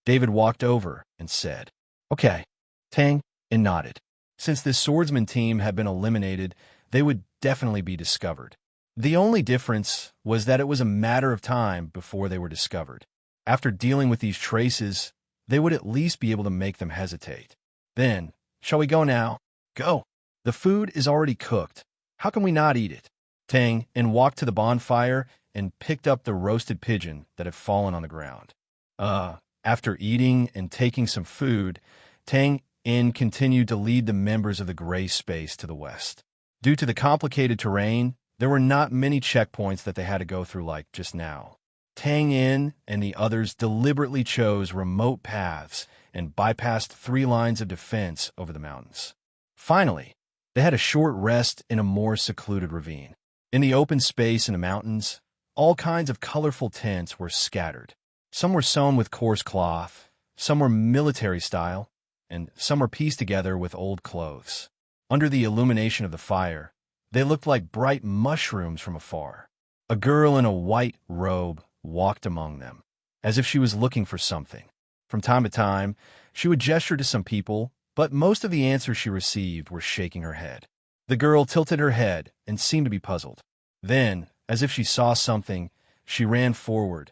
David walked over and said, Okay. Tang Yin nodded. Since this swordsman team had been eliminated, they would definitely be discovered. The only difference was that it was a matter of time before they were discovered. After dealing with these traces, they would at least be able to make them hesitate. Then, shall we go now? Go. The food is already cooked. How can we not eat it? Tang Yin walked to the bonfire and picked up the roasted pigeon that had fallen on the ground. After eating and taking some food, Tang Yin continued to lead the members of the gray space to the west. Due to the complicated terrain, there were not many checkpoints that they had to go through like just now. Tang Yin and the others deliberately chose remote paths and bypassed 3 lines of defense over the mountains. Finally, they had a short rest in a more secluded ravine. In the open space in the mountains, all kinds of colorful tents were scattered. Some were sewn with coarse cloth, some were military style, and some were pieced together with old clothes. Under the illumination of the fire, they looked like bright mushrooms from afar. A girl in a white robe walked among them, as if she was looking for something. From time to time, she would gesture to some people, but most of the answers she received were shaking her head. The girl tilted her head and seemed to be puzzled. Then, as if she saw something, she ran forward.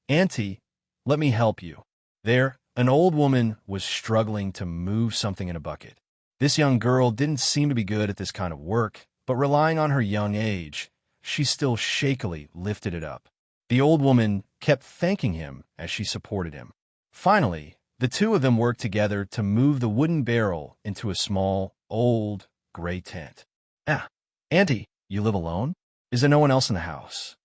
Auntie, let me help you. There, an old woman was struggling to move something in a bucket. This young girl didn't seem to be good at this kind of work, but relying on her young age, she still shakily lifted it up. The old woman kept thanking him as she supported him. Finally, the two of them worked together to move the wooden barrel into a small, old, gray tent. Auntie, you live alone? Is there no one else in the house?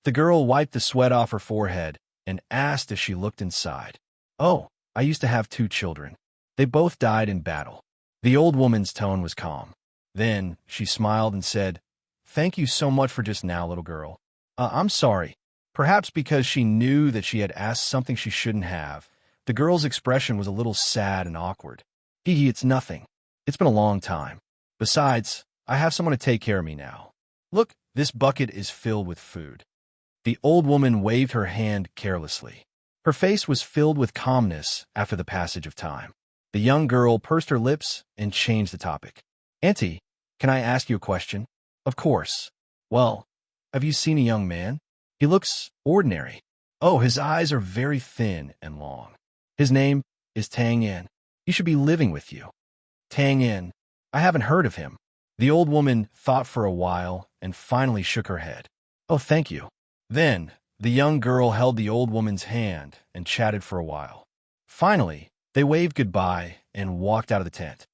The girl wiped the sweat off her forehead and asked as she looked inside. Oh, I used to have 2 children. They both died in battle. The old woman's tone was calm. Then she smiled and said, Thank you so much for just now, little girl. I'm sorry. Perhaps because she knew that she had asked something she shouldn't have, The girl's expression was a little sad and awkward. Hee, it's nothing. It's been a long time. Besides, I have someone to take care of me now. Look, this bucket is filled with food. The old woman waved her hand carelessly. Her face was filled with calmness after the passage of time. The young girl pursed her lips and changed the topic. Auntie, can I ask you a question? Of course. Well, have you seen a young man? He looks ordinary. Oh, his eyes are very thin and long. His name is Tang Yin. He should be living with you. Tang Yin. I haven't heard of him. The old woman thought for a while and finally shook her head. Oh, thank you. Then, the young girl held the old woman's hand and chatted for a while. Finally, they waved goodbye and walked out of the tent.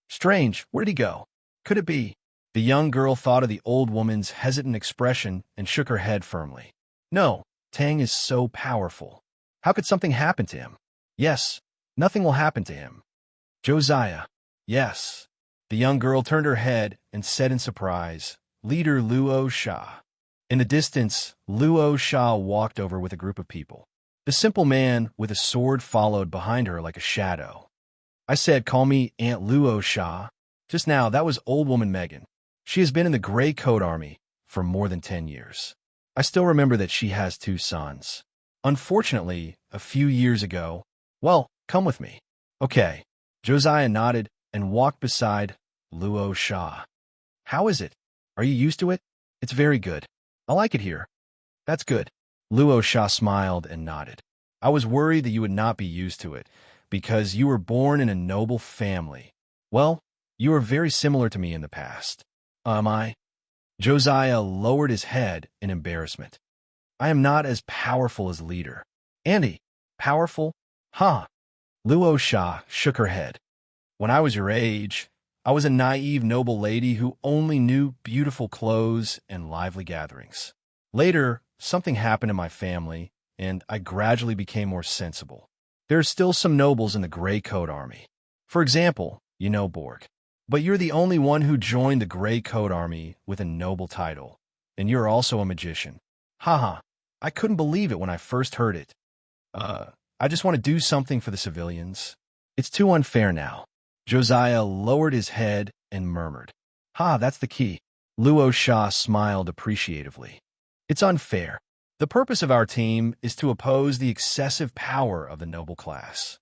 Strange, where did he go? Could it be? The young girl thought of the old woman's hesitant expression and shook her head firmly. No, Tang is so powerful. How could something happen to him? Yes, nothing will happen to him. Josiah. Yes. The young girl turned her head and said in surprise, Leader Luo Sha. In the distance, Luo Sha walked over with a group of people. The simple man with a sword followed behind her like a shadow. I said, call me Aunt Luo Sha. Just now, that was old woman Megan. She has been in the Gray Coat Army for more than 10 years. I still remember that she has 2 sons. Unfortunately, a few years ago, well, come with me. Okay. Josiah nodded and walked beside Luo Sha. How is it? Are you used to it? It's very good. I like it here. That's good. Luo Sha smiled and nodded. I was worried that you would not be used to it, because you were born in a noble family. Well, you are very similar to me in the past. Am I? Josiah lowered his head in embarrassment. I am not as powerful as leader. Andy, powerful? Huh? Luo Sha shook her head. When I was your age, I was a naive noble lady who only knew beautiful clothes and lively gatherings. Later, something happened in my family, and I gradually became more sensible. There are still some nobles in the Gray Coat Army. For example, you know Borg. But you're the only one who joined the Gray Coat Army with a noble title, and you're also a magician. Haha, I couldn't believe it when I first heard it. I just want to do something for the civilians. It's too unfair now. Josiah lowered his head and murmured. Ha, that's the key. Luo Sha smiled appreciatively. It's unfair. The purpose of our team is to oppose the excessive power of the noble class.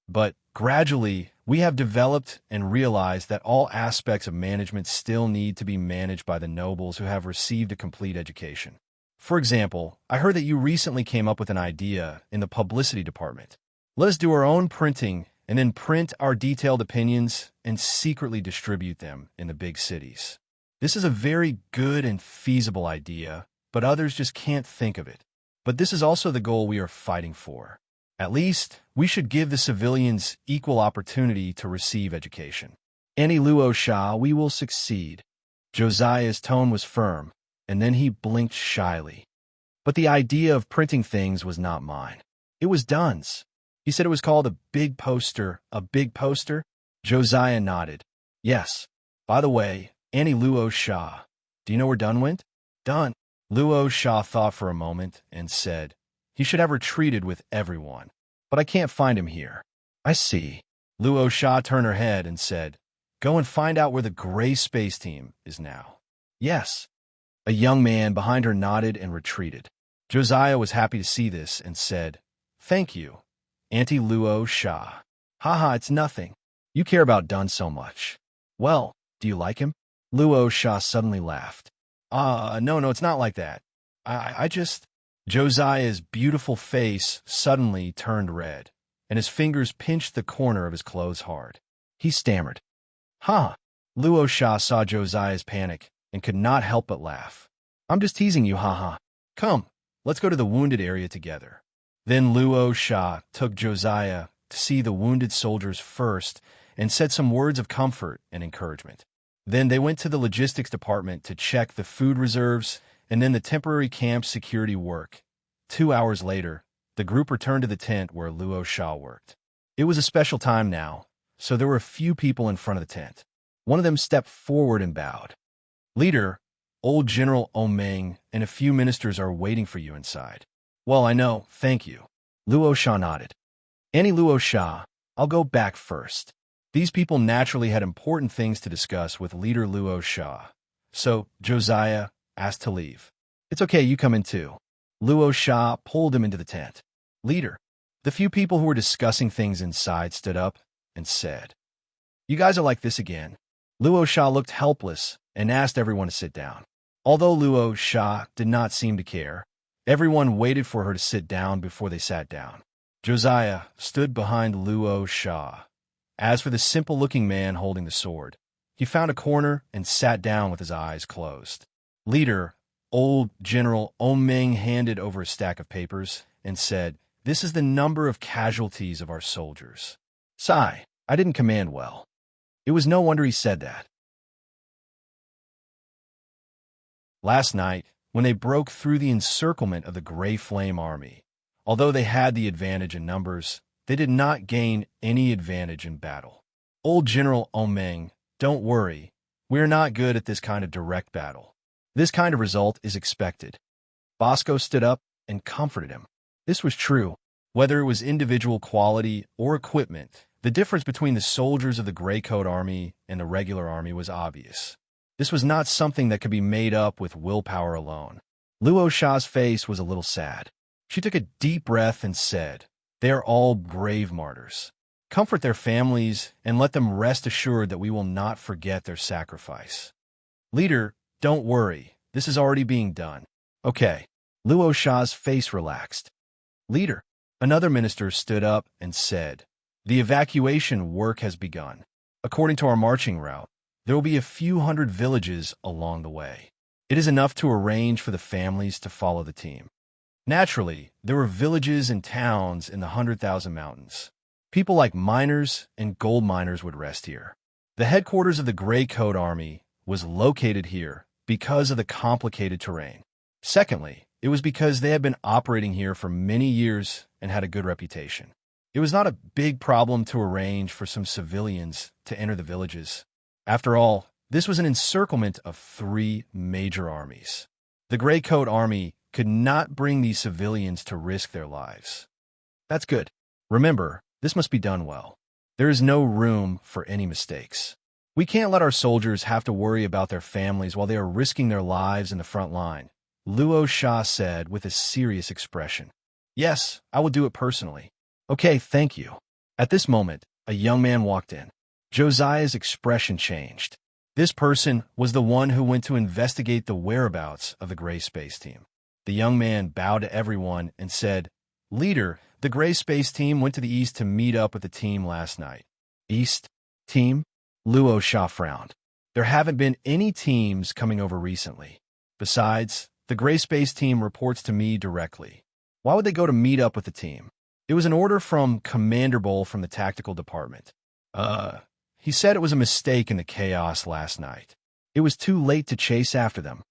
But gradually, we have developed and realized that all aspects of management still need to be managed by the nobles who have received a complete education. For example, I heard that you recently came up with an idea in the publicity department. Let us do our own printing and then print our detailed opinions and secretly distribute them in the big cities. This is a very good and feasible idea, but others just can't think of it. But this is also the goal we are fighting for. At least, we should give the civilians equal opportunity to receive education. Annie Luo Sha, we will succeed. Josiah's tone was firm, and then he blinked shyly. But the idea of printing things was not mine. It was Dunn's. He said it was called a big poster. A big poster? Josiah nodded. Yes. By the way, Annie Luo Sha, do you know where Dunn went? Dunn. Luo Sha thought for a moment and said, he should have retreated with everyone. But I can't find him here. I see. Luo Sha turned her head and said, go and find out where the Gray Space Team is now. Yes. A young man behind her nodded and retreated. Josiah was happy to see this and said, thank you, Auntie Luo Sha. Haha, it's nothing. You care about Dunn so much. Well, do you like him? Luo Sha suddenly laughed. No, it's not like that. I just... Josiah's beautiful face suddenly turned red, and his fingers pinched the corner of his clothes hard. He stammered. Huh. Luo Sha saw Josiah's panic and could not help but laugh. I'm just teasing you, haha. Come, let's go to the wounded area together. Then Luo Sha took Josiah to see the wounded soldiers first and said some words of comfort and encouragement. Then they went to the logistics department to check the food reserves and then the temporary camp security work. 2 hours later, the group returned to the tent where Luo Sha worked. It was a special time now, so there were a few people in front of the tent. One of them stepped forward and bowed. Leader, old General Omeng and a few ministers are waiting for you inside. Well, I know, thank you. Luo Sha nodded. Annie Luo Sha, I'll go back first. These people naturally had important things to discuss with leader Luo Sha. So, Josiah asked to leave. It's okay, you come in too. Luo Sha pulled him into the tent. Leader, the few people who were discussing things inside stood up and said, You guys are like this again. Luo Sha looked helpless and asked everyone to sit down. Although Luo Sha did not seem to care, everyone waited for her to sit down before they sat down. Josiah stood behind Luo Sha. As for the simple-looking man holding the sword, he found a corner and sat down with his eyes closed. Leader, old General Omeng handed over a stack of papers and said, This is the number of casualties of our soldiers. Sigh, I didn't command well. It was no wonder he said that. Last night, when they broke through the encirclement of the Gray Flame Army, although they had the advantage in numbers, they did not gain any advantage in battle. Old General Omeng, don't worry, we're not good at this kind of direct battle. This kind of result is expected. Bosco stood up and comforted him. This was true. Whether it was individual quality or equipment, the difference between the soldiers of the Gray Coat Army and the regular army was obvious. This was not something that could be made up with willpower alone. Luo Sha's face was a little sad. She took a deep breath and said, They are all brave martyrs. Comfort their families and let them rest assured that we will not forget their sacrifice. Leader, don't worry, this is already being done. Okay. Luo Sha's face relaxed. Leader, another minister stood up and said, The evacuation work has begun. According to our marching route, there will be a few hundred villages along the way. It is enough to arrange for the families to follow the team. Naturally, there were villages and towns in the 100,000 mountains. People like miners and gold miners would rest here. The headquarters of the Gray Coat Army was located here because of the complicated terrain. Secondly, it was because they had been operating here for many years and had a good reputation. It was not a big problem to arrange for some civilians to enter the villages. After all, this was an encirclement of 3 major armies. The Gray Coat Army could not bring these civilians to risk their lives. That's good. Remember, this must be done well. There is no room for any mistakes. We can't let our soldiers have to worry about their families while they are risking their lives in the front line, Luo Sha said with a serious expression. Yes, I will do it personally. Okay, thank you. At this moment, a young man walked in. Josiah's expression changed. This person was the one who went to investigate the whereabouts of the Gray Space Team. The young man bowed to everyone and said, Leader, the Gray Space Team went to the east to meet up with the team last night. East? Team? Luo Sha frowned. There haven't been any teams coming over recently. Besides, the Gray Space Team reports to me directly. Why would they go to meet up with the team? It was an order from Commander Bull from the Tactical Department. He said it was a mistake in the chaos last night. It was too late to chase after them.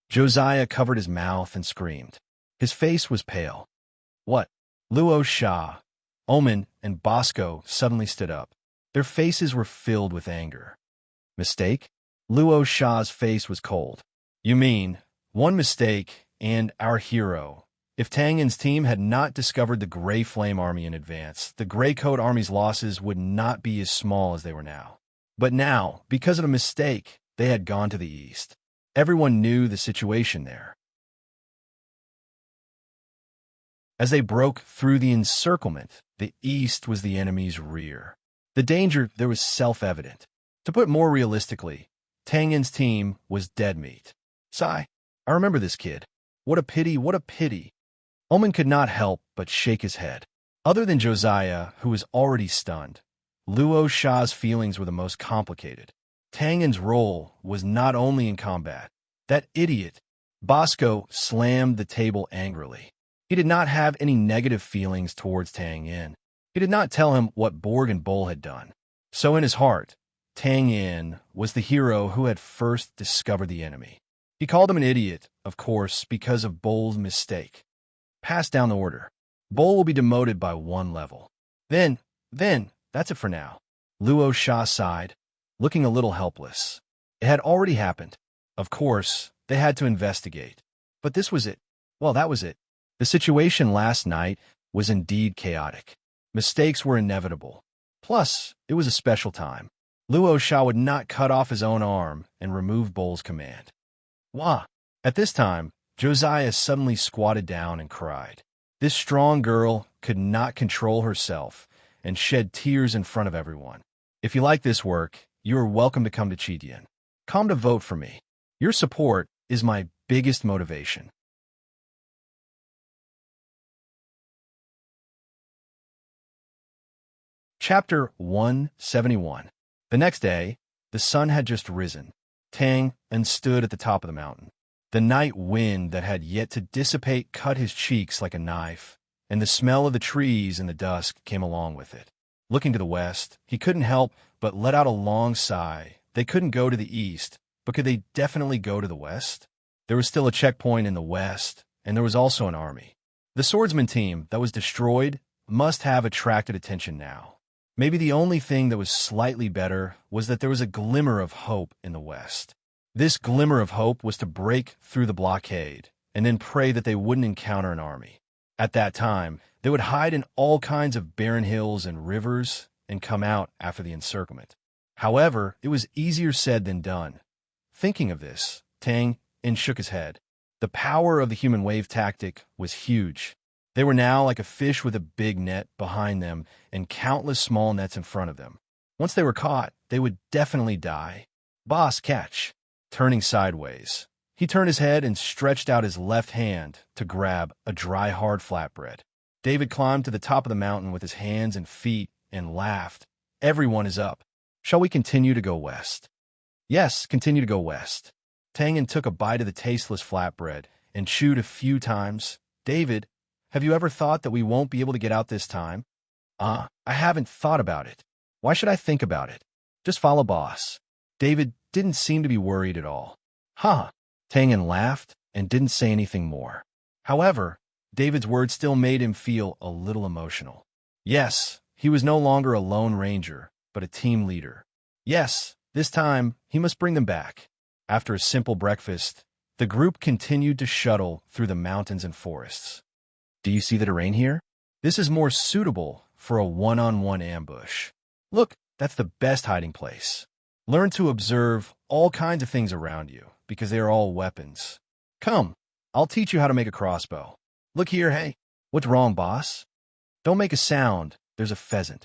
Josiah covered his mouth and screamed. His face was pale. What? Luo Sha, Omen, and Bosco suddenly stood up. Their faces were filled with anger. Mistake? Luo Sha's face was cold. You mean, one mistake, and our hero. If Tang Yin's team had not discovered the Gray Flame Army in advance, the Gray Coat Army's losses would not be as small as they were now. But now, because of a mistake, they had gone to the east. Everyone knew the situation there. As they broke through the encirclement, the east was the enemy's rear. The danger there was self-evident. To put it more realistically, Tang Yin's team was dead meat. Sigh, I remember this kid. What a pity, what a pity. Omen could not help but shake his head. Other than Josiah, who was already stunned, Luo Sha's feelings were the most complicated. Tang Yin's role was not only in combat. That idiot, Bosco, slammed the table angrily. He did not have any negative feelings towards Tang Yin. He did not tell him what Borg and Bull had done. So in his heart, Tang Yin was the hero who had first discovered the enemy. He called him an idiot, of course, because of Bull's mistake. Pass down the order. Bull will be demoted by 1 level. Then, that's it for now. Luo Sha sighed, looking a little helpless. It had already happened. Of course, they had to investigate. But this was it. Well, that was it. The situation last night was indeed chaotic. Mistakes were inevitable. Plus, it was a special time. Luo Sha would not cut off his own arm and remove Bull's command. Wah! At this time, Josiah suddenly squatted down and cried. This strong girl could not control herself and shed tears in front of everyone. If you like this work, you are welcome to come to Chidian. Come to vote for me. Your support is my biggest motivation. Chapter 171. The next day, the sun had just risen. Tang and stood at the top of the mountain. The night wind that had yet to dissipate cut his cheeks like a knife, and the smell of the trees in the dusk came along with it. Looking to the west, he couldn't help but let out a long sigh. They couldn't go to the east, but could they definitely go to the west? There was still a checkpoint in the west, and there was also an army. The swordsman team that was destroyed must have attracted attention now. Maybe the only thing that was slightly better was that there was a glimmer of hope in the west. This glimmer of hope was to break through the blockade and then pray that they wouldn't encounter an army. At that time, they would hide in all kinds of barren hills and rivers and come out after the encirclement. However, it was easier said than done. Thinking of this, Tang shook his head. The power of the human wave tactic was huge. They were now like a fish with a big net behind them and countless small nets in front of them. Once they were caught, they would definitely die. Boss, catch! Turning sideways, he turned his head and stretched out his left hand to grab a dry, hard flatbread. David climbed to the top of the mountain with his hands and feet and laughed. Everyone is up. Shall we continue to go west? Yes, continue to go west. Tang took a bite of the tasteless flatbread and chewed a few times. David, have you ever thought that we won't be able to get out this time? I haven't thought about it. Why should I think about it? Just follow boss. David didn't seem to be worried at all. Huh. Tang laughed and didn't say anything more. However, David's words still made him feel a little emotional. Yes, he was no longer a lone ranger, but a team leader. Yes, this time he must bring them back. After a simple breakfast, the group continued to shuttle through the mountains and forests. Do you see the terrain here? This is more suitable for a one-on-one ambush. Look, that's the best hiding place. Learn to observe all kinds of things around you, because they are all weapons. Come, I'll teach you how to make a crossbow. Look here, hey. What's wrong, boss? Don't make a sound, there's a pheasant.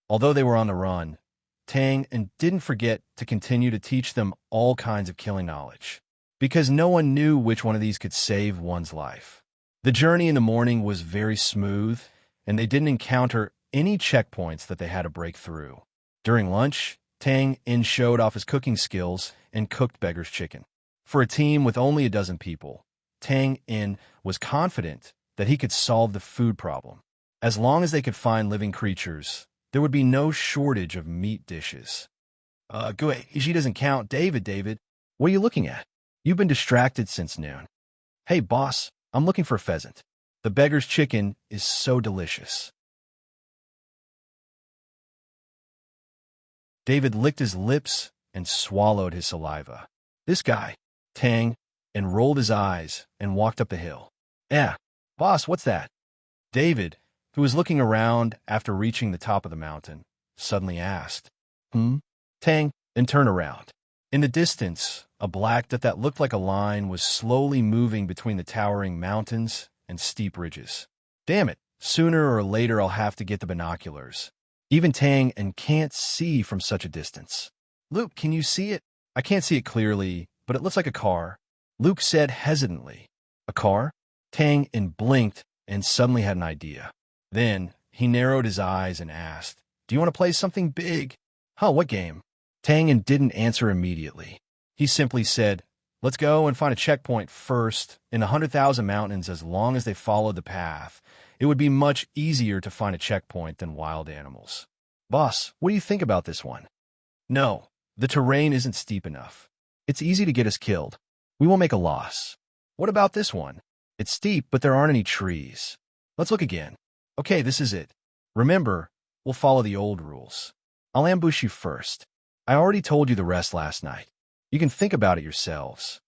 Although they were on the run, Tang didn't forget to continue to teach them all kinds of killing knowledge, because no one knew which one of these could save one's life. The journey in the morning was very smooth, and they didn't encounter any checkpoints that they had to break through. During lunch, Tang showed off his cooking skills and cooked beggar's chicken. For a team with only a dozen people, Tang was confident that he could solve the food problem. As long as they could find living creatures, there would be no shortage of meat dishes. He doesn't count. David, what are you looking at? You've been distracted since noon. Hey, boss, I'm looking for a pheasant. The beggar's chicken is so delicious. David licked his lips and swallowed his saliva. This guy, Tang, rolled his eyes and walked up the hill. Boss, what's that? David, who was looking around after reaching the top of the mountain, suddenly asked. Tang, turned around. In the distance, a black dot that looked like a line was slowly moving between the towering mountains and steep ridges. Damn it, sooner or later I'll have to get the binoculars. Even Tang can't see from such a distance. Luke, can you see it? I can't see it clearly, but it looks like a car. Luke said hesitantly. A car? Tang blinked and suddenly had an idea. Then he narrowed his eyes and asked, Do you want to play something big? What game? Tang didn't answer immediately. He simply said, Let's go and find a checkpoint first in 100,000 mountains. As long as they followed the path, it would be much easier to find a checkpoint than wild animals. Boss, what do you think about this one? No, the terrain isn't steep enough. It's easy to get us killed. We won't make a loss. What about this one? It's steep, but there aren't any trees. Let's look again. Okay, this is it. Remember, we'll follow the old rules. I'll ambush you first. I already told you the rest last night. You can think about it yourselves.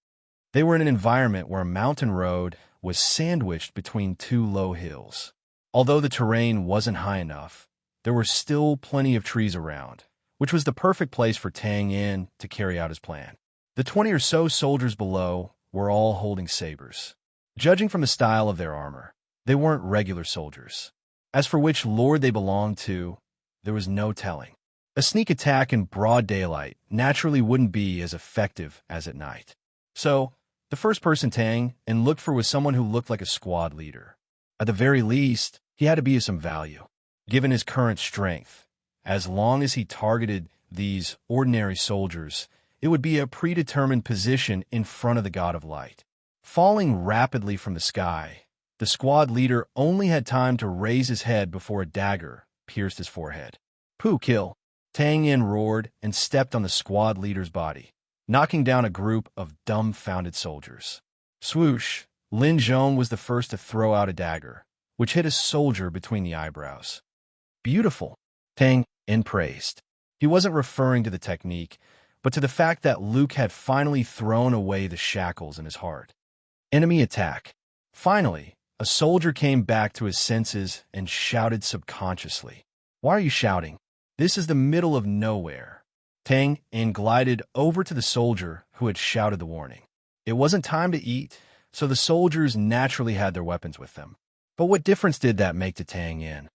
They were in an environment where a mountain road was sandwiched between two low hills. Although the terrain wasn't high enough, there were still plenty of trees around, which was the perfect place for Tang Yin to carry out his plan. The 20 or so soldiers below were all holding sabers. Judging from the style of their armor, they weren't regular soldiers. As for which lord they belonged to, there was no telling. A sneak attack in broad daylight naturally wouldn't be as effective as at night. So, the first person Tang Yin looked for was someone who looked like a squad leader. At the very least, he had to be of some value, given his current strength. As long as he targeted these ordinary soldiers, it would be a predetermined position in front of the God of Light. Falling rapidly from the sky, the squad leader only had time to raise his head before a dagger pierced his forehead. "Pooh, kill!" Tang Yin roared and stepped on the squad leader's body, knocking down a group of dumbfounded soldiers. Swoosh! Lin Zhong was the first to throw out a dagger, which hit a soldier between the eyebrows. "Beautiful," Tang Yin praised. He wasn't referring to the technique, but to the fact that Luke had finally thrown away the shackles in his heart. Enemy attack. Finally, a soldier came back to his senses and shouted subconsciously. "Why are you shouting? This is the middle of nowhere." Tang Yin glided over to the soldier who had shouted the warning. It wasn't time to eat, so the soldiers naturally had their weapons with them. But what difference did that make to Tang Yin?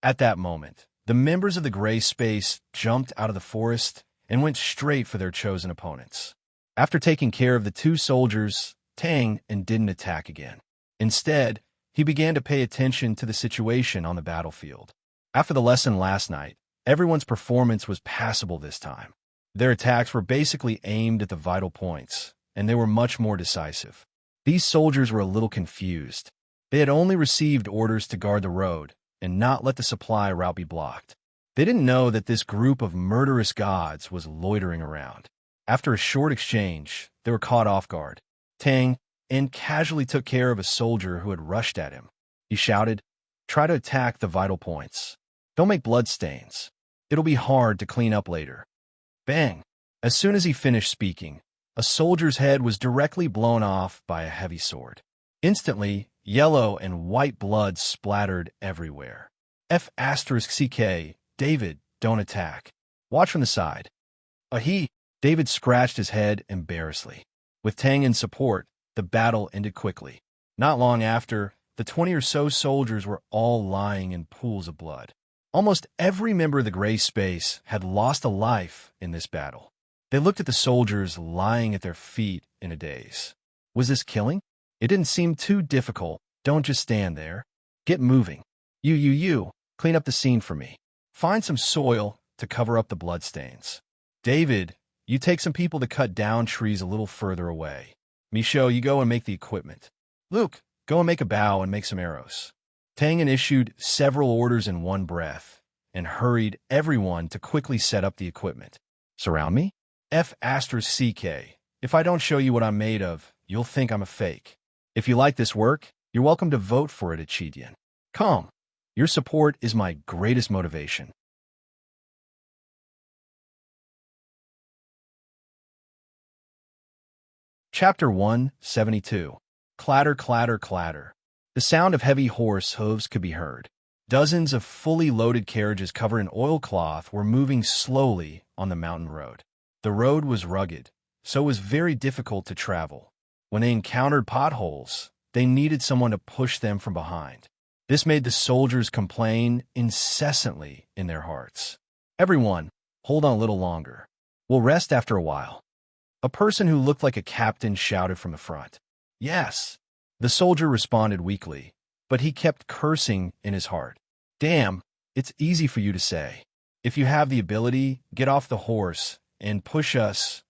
At that moment, the members of the gray space jumped out of the forest and went straight for their chosen opponents. After taking care of the two soldiers, Tang Yin didn't attack again. Instead, he began to pay attention to the situation on the battlefield. After the lesson last night, everyone's performance was passable this time. Their attacks were basically aimed at the vital points, and they were much more decisive. These soldiers were a little confused. They had only received orders to guard the road and not let the supply route be blocked. They didn't know that this group of murderous gods was loitering around. After a short exchange, they were caught off guard. Tang Yin casually took care of a soldier who had rushed at him. He shouted, "Try to attack the vital points. Don't make bloodstains. It'll be hard to clean up later." Bang! As soon as he finished speaking, a soldier's head was directly blown off by a heavy sword. Instantly, yellow and white blood splattered everywhere. F***CK, David, don't attack. Watch from the side. He. David scratched his head embarrassedly. With Tang Yin's support, the battle ended quickly. Not long after, the 20 or so soldiers were all lying in pools of blood. Almost every member of the gray space had lost a life in this battle. They looked at the soldiers lying at their feet in a daze. Was this killing? It didn't seem too difficult. Don't just stand there. Get moving. You, clean up the scene for me. Find some soil to cover up the bloodstains. David, you take some people to cut down trees a little further away. Michaud, you go and make the equipment. Luke, go and make a bow and make some arrows. Tang Yin issued several orders in one breath and hurried everyone to quickly set up the equipment. Surround me? F***CK. If I don't show you what I'm made of, you'll think I'm a fake. If you like this work, you're welcome to vote for it at Chidian. Come. Your support is my greatest motivation. Chapter 172. Clatter, clatter, clatter. The sound of heavy horse hooves could be heard. Dozens of fully loaded carriages covered in oilcloth were moving slowly on the mountain road. The road was rugged, so it was very difficult to travel. When they encountered potholes, they needed someone to push them from behind. This made the soldiers complain incessantly in their hearts. Everyone, hold on a little longer. We'll rest after a while. A person who looked like a captain shouted from the front. Yes. The soldier responded weakly, but he kept cursing in his heart. Damn, it's easy for you to say. If you have the ability, get off the horse and push us.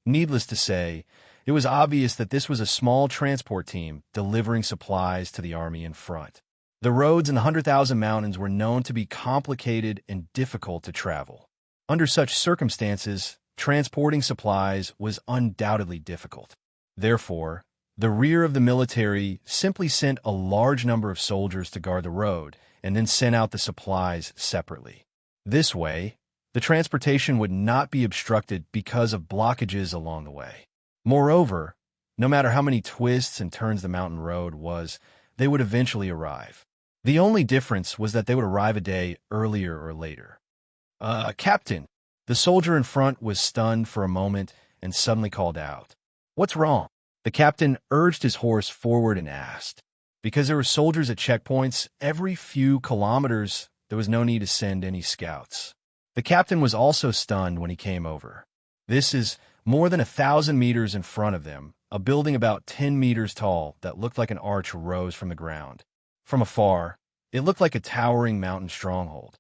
Needless to say, it was obvious that this was a small transport team delivering supplies to the army in front. The roads in the 100,000 mountains were known to be complicated and difficult to travel. Under such circumstances, transporting supplies was undoubtedly difficult. Therefore, the rear of the military simply sent a large number of soldiers to guard the road and then sent out the supplies separately. This way, the transportation would not be obstructed because of blockages along the way. Moreover, No matter how many twists and turns the mountain road was, they would eventually arrive. The only difference was that they would arrive a day earlier or later. Captain. The soldier in front was stunned for a moment and suddenly called out. What's wrong? The captain urged his horse forward and asked. Because there were soldiers at checkpoints every few kilometers, there was no need to send any scouts. The captain was also stunned when he came over. This is more than 1,000 meters in front of them, a building about 10 meters tall that looked like an arch rose from the ground. From afar, it looked like a towering mountain stronghold.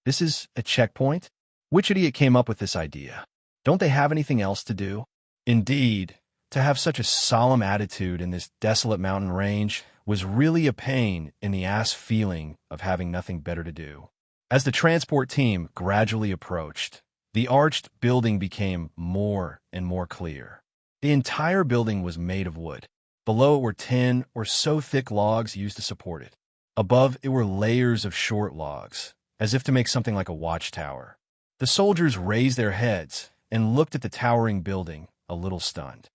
This is a checkpoint? Which idiot came up with this idea? Don't they have anything else to do? Indeed, to have such a solemn attitude in this desolate mountain range was really a pain in the ass feeling of having nothing better to do. As the transport team gradually approached, the arched building became more and more clear. The entire building was made of wood. Below it were 10 or so thick logs used to support it. Above it were layers of short logs, as if to make something like a watchtower. The soldiers raised their heads and looked at the towering building, a little stunned.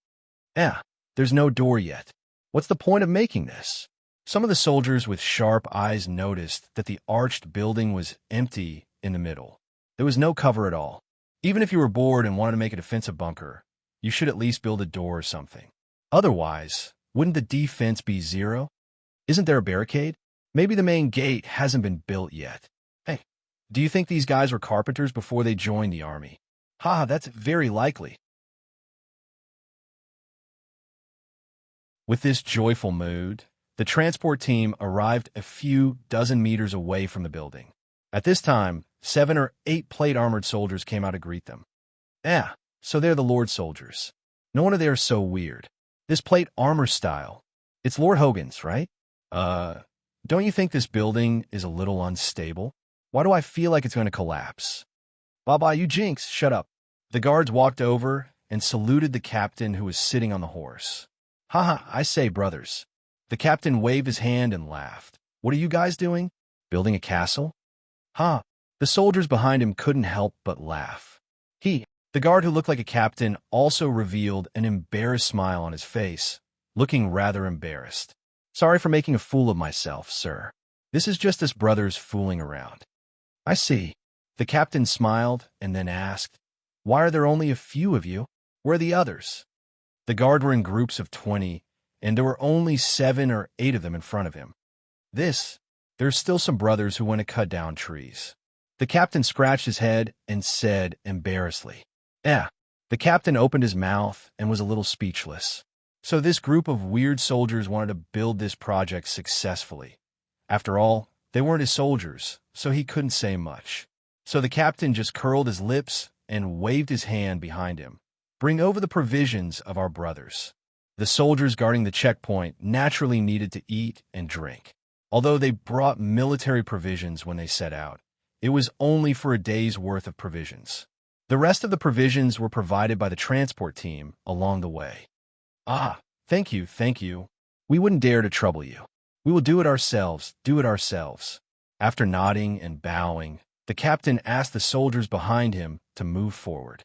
There's no door yet. What's the point of making this? Some of the soldiers with sharp eyes noticed that the arched building was empty in the middle. There was no cover at all. Even if you were bored and wanted to make a defensive bunker, you should at least build a door or something. Otherwise, wouldn't the defense be zero? Isn't there a barricade? Maybe the main gate hasn't been built yet. Hey, do you think these guys were carpenters before they joined the army? That's very likely. With this joyful mood, the transport team arrived a few dozen meters away from the building. At this time, 7 or 8 plate-armored soldiers came out to greet them. So they're the Lord soldiers. No wonder they're so weird. This plate armor style. It's Lord Hogan's, right? Don't you think this building is a little unstable? Why do I feel like it's going to collapse? Bye-bye, you jinx, shut up. The guards walked over and saluted the captain who was sitting on the horse. I say, brothers. The captain waved his hand and laughed. What are you guys doing? Building a castle? The soldiers behind him couldn't help but laugh. The guard who looked like a captain also revealed an embarrassed smile on his face, looking rather embarrassed. Sorry for making a fool of myself, sir. This is just us brothers fooling around. I see. The captain smiled and then asked, Why are there only a few of you? Where are the others? The guard were in groups of 20, and there were only 7 or 8 of them in front of him. There's still some brothers who want to cut down trees. The captain scratched his head and said embarrassedly, The captain opened his mouth and was a little speechless. So this group of weird soldiers wanted to build this project successfully. After all, they weren't his soldiers, so he couldn't say much. So the captain just curled his lips and waved his hand behind him. Bring over the provisions of our brothers. The soldiers guarding the checkpoint naturally needed to eat and drink. Although they brought military provisions when they set out, it was only for a day's worth of provisions. The rest of the provisions were provided by the transport team along the way. Thank you. We wouldn't dare to trouble you. We will do it ourselves. After nodding and bowing, the captain asked the soldiers behind him to move forward.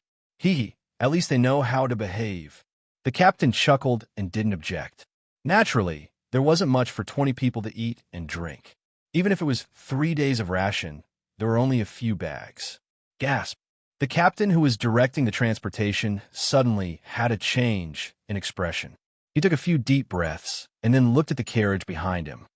At least they know how to behave. The captain chuckled and didn't object. Naturally, there wasn't much for 20 people to eat and drink. Even if it was 3 days of ration, there were only a few bags. Gasp! The captain who was directing the transportation suddenly had a change in expression. He took a few deep breaths and then looked at the carriage behind him.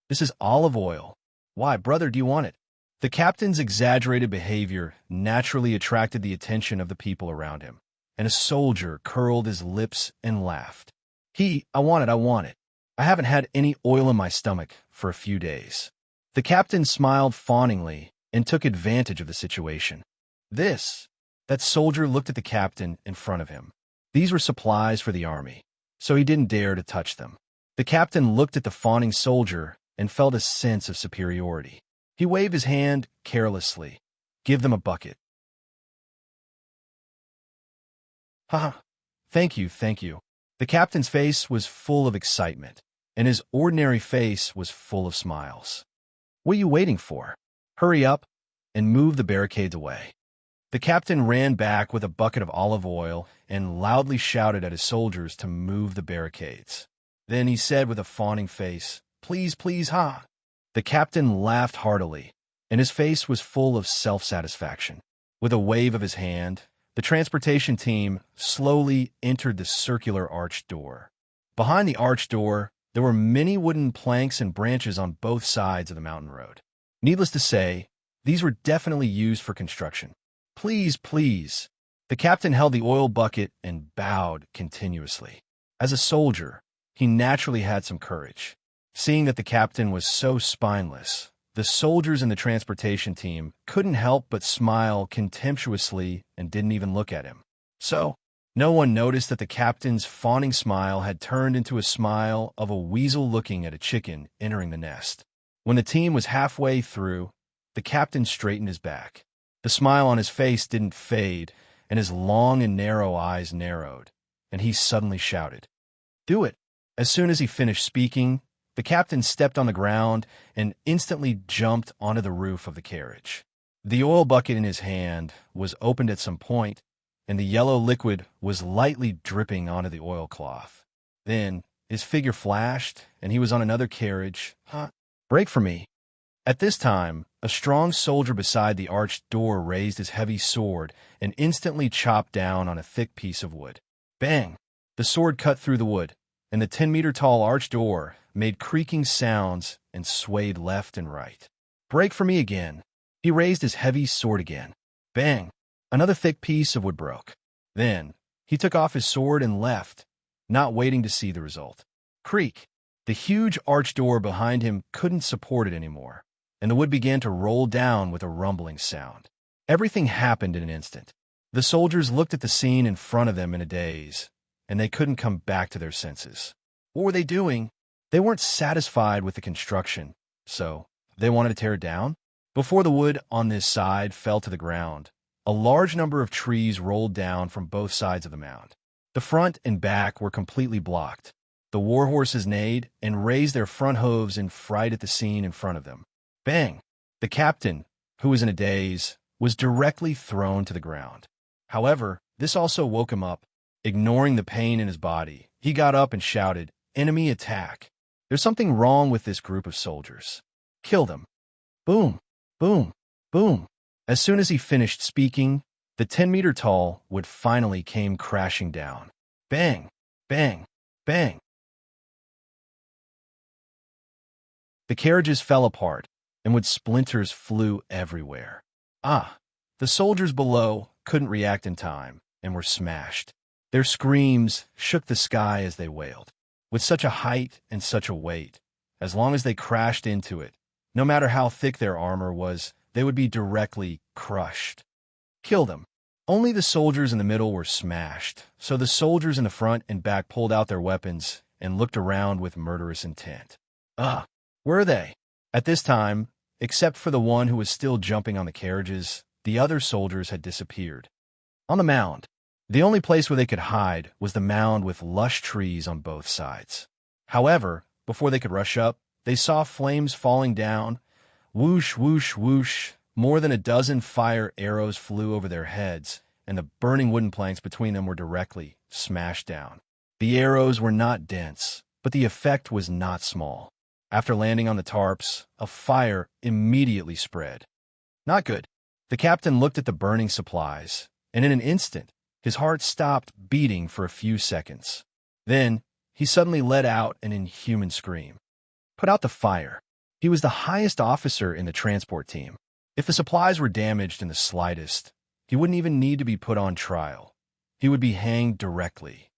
This is olive oil. Why, brother, do you want it? The captain's exaggerated behavior naturally attracted the attention of the people around him, and a soldier curled his lips and laughed. I want it. I haven't had any oil in my stomach for a few days. The captain smiled fawningly and took advantage of the situation. That soldier looked at the captain in front of him. These were supplies for the army, so he didn't dare to touch them. The captain looked at the fawning soldier and felt a sense of superiority. He waved his hand carelessly. Give them a bucket. Thank you. The captain's face was full of excitement, and his ordinary face was full of smiles. What are you waiting for? Hurry up and move the barricades away. The captain ran back with a bucket of olive oil and loudly shouted at his soldiers to move the barricades. Then he said with a fawning face, "Please, please, ha!" The captain laughed heartily, and his face was full of self-satisfaction. With a wave of his hand, the transportation team slowly entered the circular arched door. Behind the arched door, there were many wooden planks and branches on both sides of the mountain road. Needless to say, these were definitely used for construction. "Please, please." The captain held the oil bucket and bowed continuously. As a soldier, he naturally had some courage. Seeing that the captain was so spineless, the soldiers in the transportation team couldn't help but smile contemptuously and didn't even look at him. So, no one noticed that the captain's fawning smile had turned into a smile of a weasel looking at a chicken entering the nest. When the team was halfway through, the captain straightened his back. The smile on his face didn't fade, and his long and narrow eyes narrowed, and he suddenly shouted, "Do it!" As soon as he finished speaking, the captain stepped on the ground and instantly jumped onto the roof of the carriage. The oil bucket in his hand was opened at some point, and the yellow liquid was lightly dripping onto the oilcloth. Then his figure flashed, and he was on another carriage. "Break for me." At this time, a strong soldier beside the arched door raised his heavy sword and instantly chopped down on a thick piece of wood. Bang! The sword cut through the wood, and the 10-meter-tall arched door made creaking sounds and swayed left and right. "Break for me again." He raised his heavy sword again. Bang! Another thick piece of wood broke. Then he took off his sword and left, not waiting to see the result. Creak! The huge arched door behind him couldn't support it anymore, and the wood began to roll down with a rumbling sound. Everything happened in an instant. The soldiers looked at the scene in front of them in a daze, and they couldn't come back to their senses. What were they doing? They weren't satisfied with the construction, so they wanted to tear it down. Before the wood on this side fell to the ground, a large number of trees rolled down from both sides of the mound. The front and back were completely blocked. The war horses neighed and raised their front hooves in fright at the scene in front of them. Bang! The captain, who was in a daze, was directly thrown to the ground. However, this also woke him up. Ignoring the pain in his body, he got up and shouted, "Enemy attack!" There's something wrong with this group of soldiers. Kill them. Boom! Boom! Boom! As soon as he finished speaking, the 10-meter-tall wood finally came crashing down. Bang! Bang! Bang! The carriages fell apart, and wood splinters flew everywhere. The soldiers below couldn't react in time and were smashed. Their screams shook the sky as they wailed. With such a height and such a weight, as long as they crashed into it, no matter how thick their armor was, they would be directly crushed. Kill them. Only the soldiers in the middle were smashed, so the soldiers in the front and back pulled out their weapons and looked around with murderous intent. Where are they? At this time, except for the one who was still jumping on the carriages, the other soldiers had disappeared. On the mound, the only place where they could hide was the mound with lush trees on both sides. However, before they could rush up, they saw flames falling down. Whoosh, whoosh, whoosh. More than a dozen fire arrows flew over their heads, and the burning wooden planks between them were directly smashed down. The arrows were not dense, but the effect was not small. After landing on the tarps, a fire immediately spread. Not good. The captain looked at the burning supplies, and in an instant, his heart stopped beating for a few seconds. Then, he suddenly let out an inhuman scream. Put out the fire. He was the highest officer in the transport team. If the supplies were damaged in the slightest, he wouldn't even need to be put on trial. He would be hanged directly.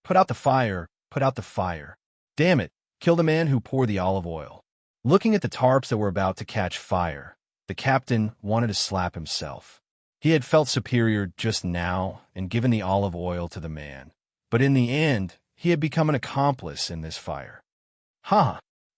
Put out the fire. Put out the fire. Damn it. Kill the man who poured the olive oil. Looking at the tarps that were about to catch fire, the captain wanted to slap himself. He had felt superior just now and given the olive oil to the man. But in the end, he had become an accomplice in this fire.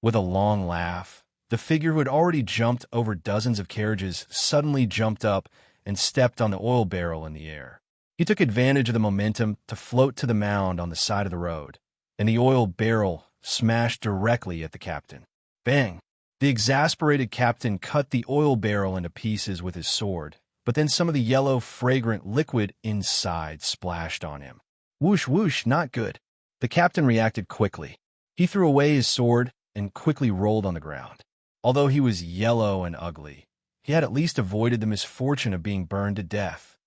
With a long laugh, the figure who had already jumped over dozens of carriages suddenly jumped up and stepped on the oil barrel in the air. He took advantage of the momentum to float to the mound on the side of the road, and the oil barrel smashed directly at the captain. Bang! The exasperated captain cut the oil barrel into pieces with his sword, but then some of the yellow, fragrant liquid inside splashed on him. Whoosh, whoosh, not good. The captain reacted quickly. He threw away his sword and quickly rolled on the ground. Although he was yellow and ugly, he had at least avoided the misfortune of being burned to death.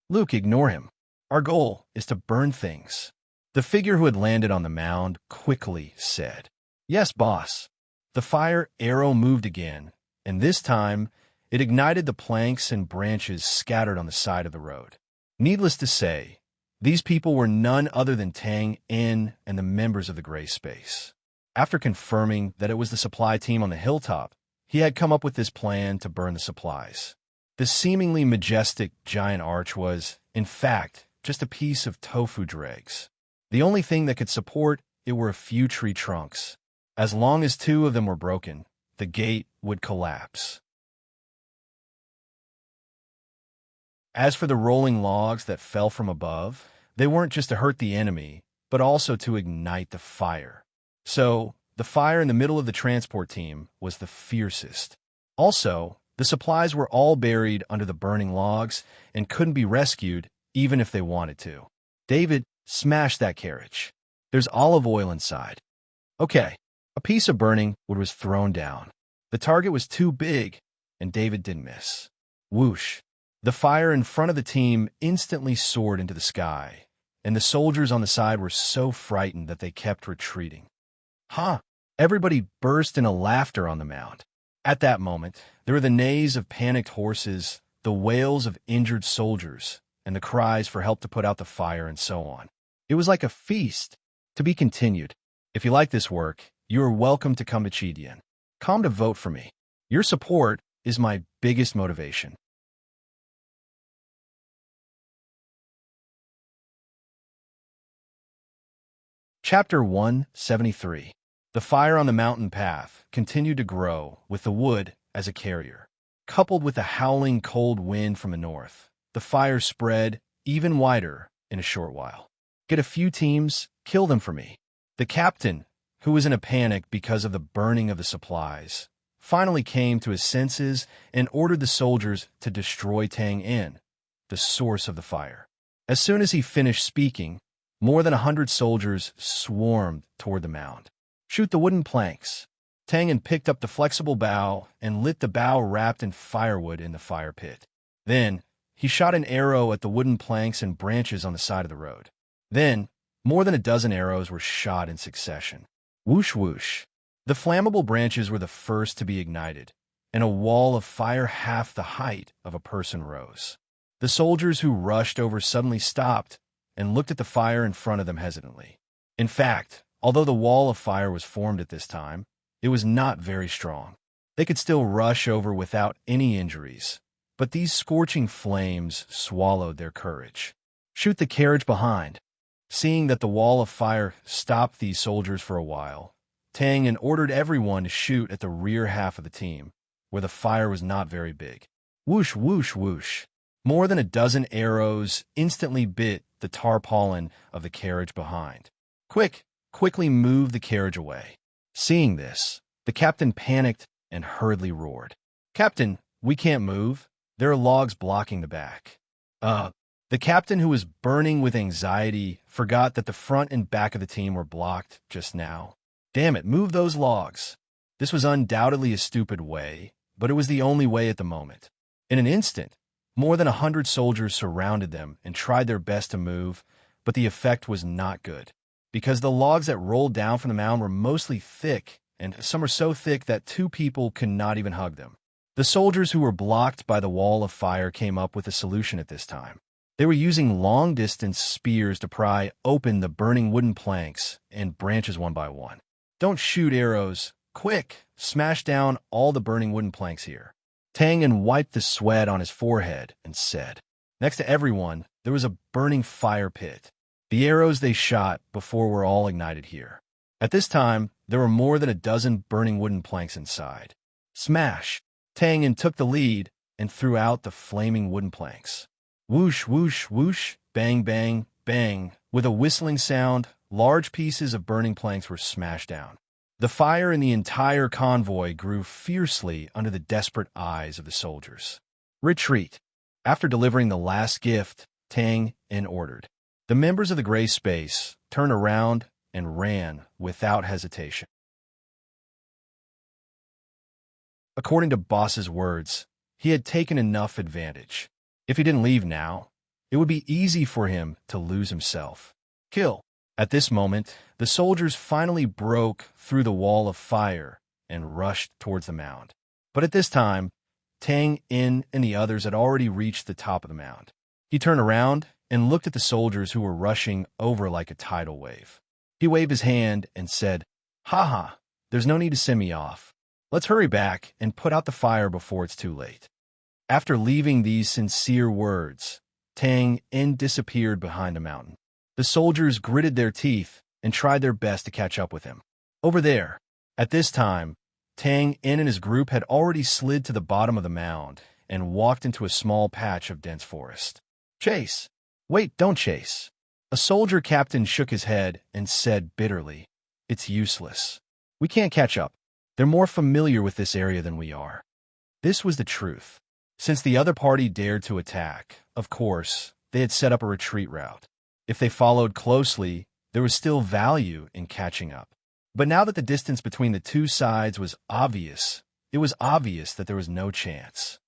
Luke, ignore him. Our goal is to burn things. The figure who had landed on the mound quickly said. Yes, boss. The fire arrow moved again, and this time it ignited the planks and branches scattered on the side of the road. Needless to say, these people were none other than Tang In and the members of the Gray Space. After confirming that it was the supply team on the hilltop, he had come up with this plan to burn the supplies. The seemingly majestic giant arch was, in fact, just a piece of tofu dregs. The only thing that could support it were a few tree trunks. As long as 2 of them were broken, the gate would collapse. As for the rolling logs that fell from above, they weren't just to hurt the enemy, but also to ignite the fire. So, the fire in the middle of the transport team was the fiercest. Also, the supplies were all buried under the burning logs and couldn't be rescued even if they wanted to. David, smash that carriage. There's olive oil inside. Okay, a piece of burning wood was thrown down. The target was too big, and David didn't miss. Whoosh. The fire in front of the team instantly soared into the sky, and the soldiers on the side were so frightened that they kept retreating. Huh! Everybody burst into laughter on the mound. At that moment, there were the neighs of panicked horses, the wails of injured soldiers, and the cries for help to put out the fire and so on. It was like a feast. To be continued. If you like this work, you are welcome to come to Chidian. Come to vote for me. Your support is my biggest motivation. Chapter 173. The fire on the mountain path continued to grow with the wood as a carrier. Coupled with the howling cold wind from the north, the fire spread even wider in a short while. Get a few teams, kill them for me. The captain, who was in a panic because of the burning of the supplies, finally came to his senses and ordered the soldiers to destroy Tang In, the source of the fire. As soon as he finished speaking, more than 100 soldiers swarmed toward the mound. Shoot the wooden planks. Tang In picked up the flexible bough and lit the bough wrapped in firewood in the fire pit. Then, he shot an arrow at the wooden planks and branches on the side of the road. Then, more than a dozen arrows were shot in succession. Whoosh whoosh. The flammable branches were the first to be ignited, and a wall of fire half the height of a person rose. The soldiers who rushed over suddenly stopped and looked at the fire in front of them hesitantly. In fact, although the wall of fire was formed at this time, it was not very strong. They could still rush over without any injuries, but these scorching flames swallowed their courage. Shoot the carriage behind. Seeing that the wall of fire stopped these soldiers for a while, Tang In ordered everyone to shoot at the rear half of the team, where the fire was not very big. Whoosh, whoosh, whoosh. More than a dozen arrows instantly bit the tarpaulin of the carriage behind. Quickly move the carriage away. Seeing this, the captain panicked and hurriedly roared. Captain, we can't move. There are logs blocking the back. The captain, who was burning with anxiety, forgot that the front and back of the team were blocked just now. Damn it, move those logs. This was undoubtedly a stupid way, but it was the only way at the moment. In an instant, more than 100 soldiers surrounded them and tried their best to move, but the effect was not good, because the logs that rolled down from the mound were mostly thick, and some were so thick that 2 people could not even hug them. The soldiers who were blocked by the wall of fire came up with a solution at this time. They were using long-distance spears to pry open the burning wooden planks and branches one by one. Don't shoot arrows. Quick, smash down all the burning wooden planks here. Tang In wiped the sweat on his forehead and said. Next to everyone, there was a burning fire pit. The arrows they shot before were all ignited here. At this time, there were more than a dozen burning wooden planks inside. Smash! Tang In took the lead and threw out the flaming wooden planks. Whoosh, whoosh, whoosh, bang, bang, bang. With a whistling sound, large pieces of burning planks were smashed down. The fire in the entire convoy grew fiercely under the desperate eyes of the soldiers. Retreat. After delivering the last gift, Tang In ordered. The members of the gray space turned around and ran without hesitation. According to Boss's words, he had taken enough advantage. If he didn't leave now, it would be easy for him to lose himself. Kill. At this moment, the soldiers finally broke through the wall of fire and rushed towards the mound. But at this time, Tang In and the others had already reached the top of the mound. He turned around and looked at the soldiers who were rushing over like a tidal wave. He waved his hand and said, "Haha, there's no need to send me off. Let's hurry back and put out the fire before it's too late." After leaving these sincere words, Tang In disappeared behind a mountain. The soldiers gritted their teeth and tried their best to catch up with him. Over there, at this time, Tang In and his group had already slid to the bottom of the mound and walked into a small patch of dense forest. "Chase! Wait, don't chase!" A soldier captain shook his head and said bitterly, "It's useless. We can't catch up. They're more familiar with this area than we are." This was the truth. Since the other party dared to attack, of course, they had set up a retreat route. If they followed closely, there was still value in catching up. But now that the distance between the two sides was obvious, it was obvious that there was no chance.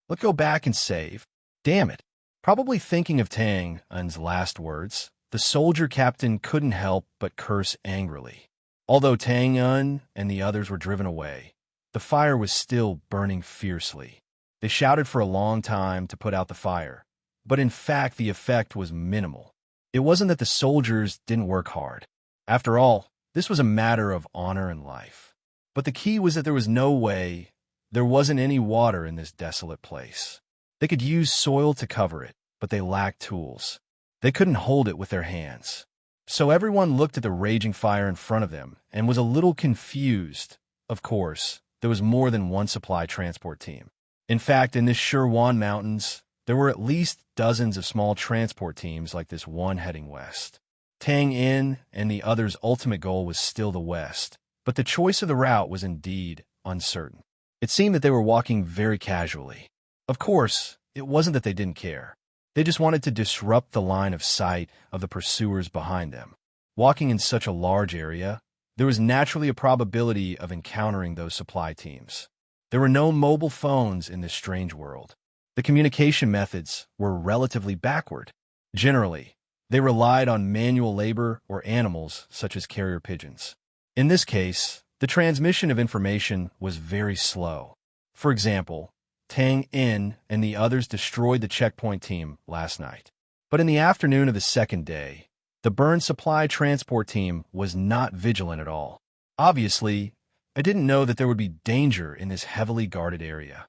Let's go back and save. Damn it. Probably thinking of Tang Un's last words, the soldier captain couldn't help but curse angrily. Although Tang Un and the others were driven away, the fire was still burning fiercely. They shouted for a long time to put out the fire, but in fact the effect was minimal. It wasn't that the soldiers didn't work hard. After all, this was a matter of honor and life. But the key was that there was no way, there wasn't any water in this desolate place. They could use soil to cover it, but they lacked tools. They couldn't hold it with their hands. So everyone looked at the raging fire in front of them and was a little confused. Of course, there was more than one supply transport team. In fact, in this Shirwan Mountains, there were at least dozens of small transport teams like this one heading west. Tang In and the others' ultimate goal was still the west, but the choice of the route was indeed uncertain. It seemed that they were walking very casually. Of course, it wasn't that they didn't care. They just wanted to disrupt the line of sight of the pursuers behind them. Walking in such a large area, there was naturally a probability of encountering those supply teams. There were no mobile phones in this strange world. The communication methods were relatively backward. Generally, they relied on manual labor or animals such as carrier pigeons. In this case, the transmission of information was very slow. For example, Tang In and the others destroyed the checkpoint team last night. But in the afternoon of the second day, the burn supply transport team was not vigilant at all. Obviously, I didn't know that there would be danger in this heavily guarded area.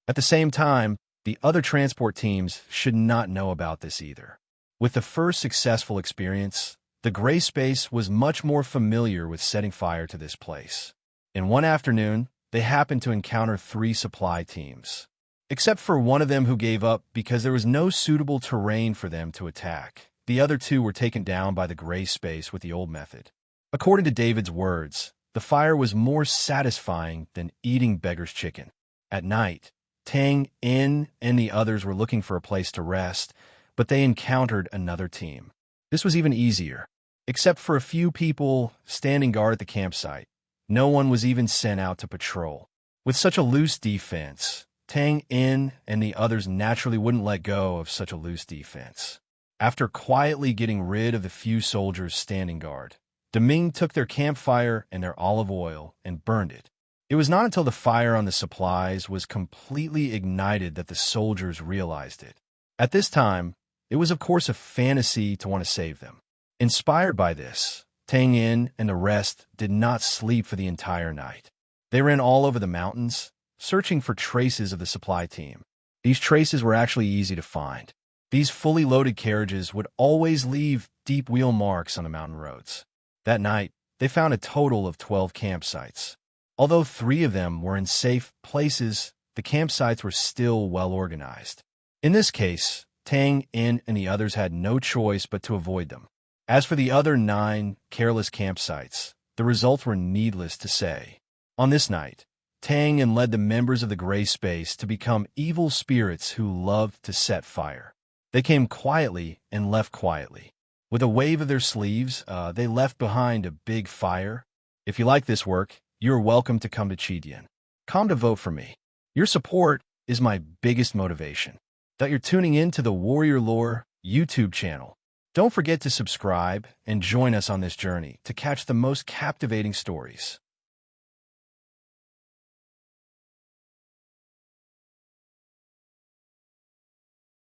At the same time, the other transport teams should not know about this either. With the first successful experience, the gray space was much more familiar with setting fire to this place. In one afternoon, they happened to encounter 3 supply teams. Except for one of them who gave up because there was no suitable terrain for them to attack. The other 2 were taken down by the gray space with the old method. According to David's words, the fire was more satisfying than eating beggar's chicken. At night, Tang In and the others were looking for a place to rest, but they encountered another team. This was even easier. Except for a few people standing guard at the campsite, no one was even sent out to patrol. With such a loose defense, Tang In and the others naturally wouldn't let go of such a loose defense. After quietly getting rid of the few soldiers standing guard, Deming took their campfire and their olive oil and burned it. It was not until the fire on the supplies was completely ignited that the soldiers realized it. At this time, it was of course a fantasy to want to save them. Inspired by this, Tang In and the rest did not sleep for the entire night. They ran all over the mountains, searching for traces of the supply team. These traces were actually easy to find. These fully loaded carriages would always leave deep wheel marks on the mountain roads. That night, they found a total of 12 campsites. Although 3 of them were in safe places, the campsites were still well organized. In this case, Tang In and the others had no choice but to avoid them. As for the other 9 careless campsites, the results were needless to say. On this night, Tang and led the members of the gray space to become evil spirits who loved to set fire. They came quietly and left quietly. With a wave of their sleeves, they left behind a big fire. If you like this work, you're welcome to come to Chidian. Come to vote for me. Your support is my biggest motivation. That you're tuning in to the Warrior Lore YouTube channel. Don't forget to subscribe and join us on this journey to catch the most captivating stories.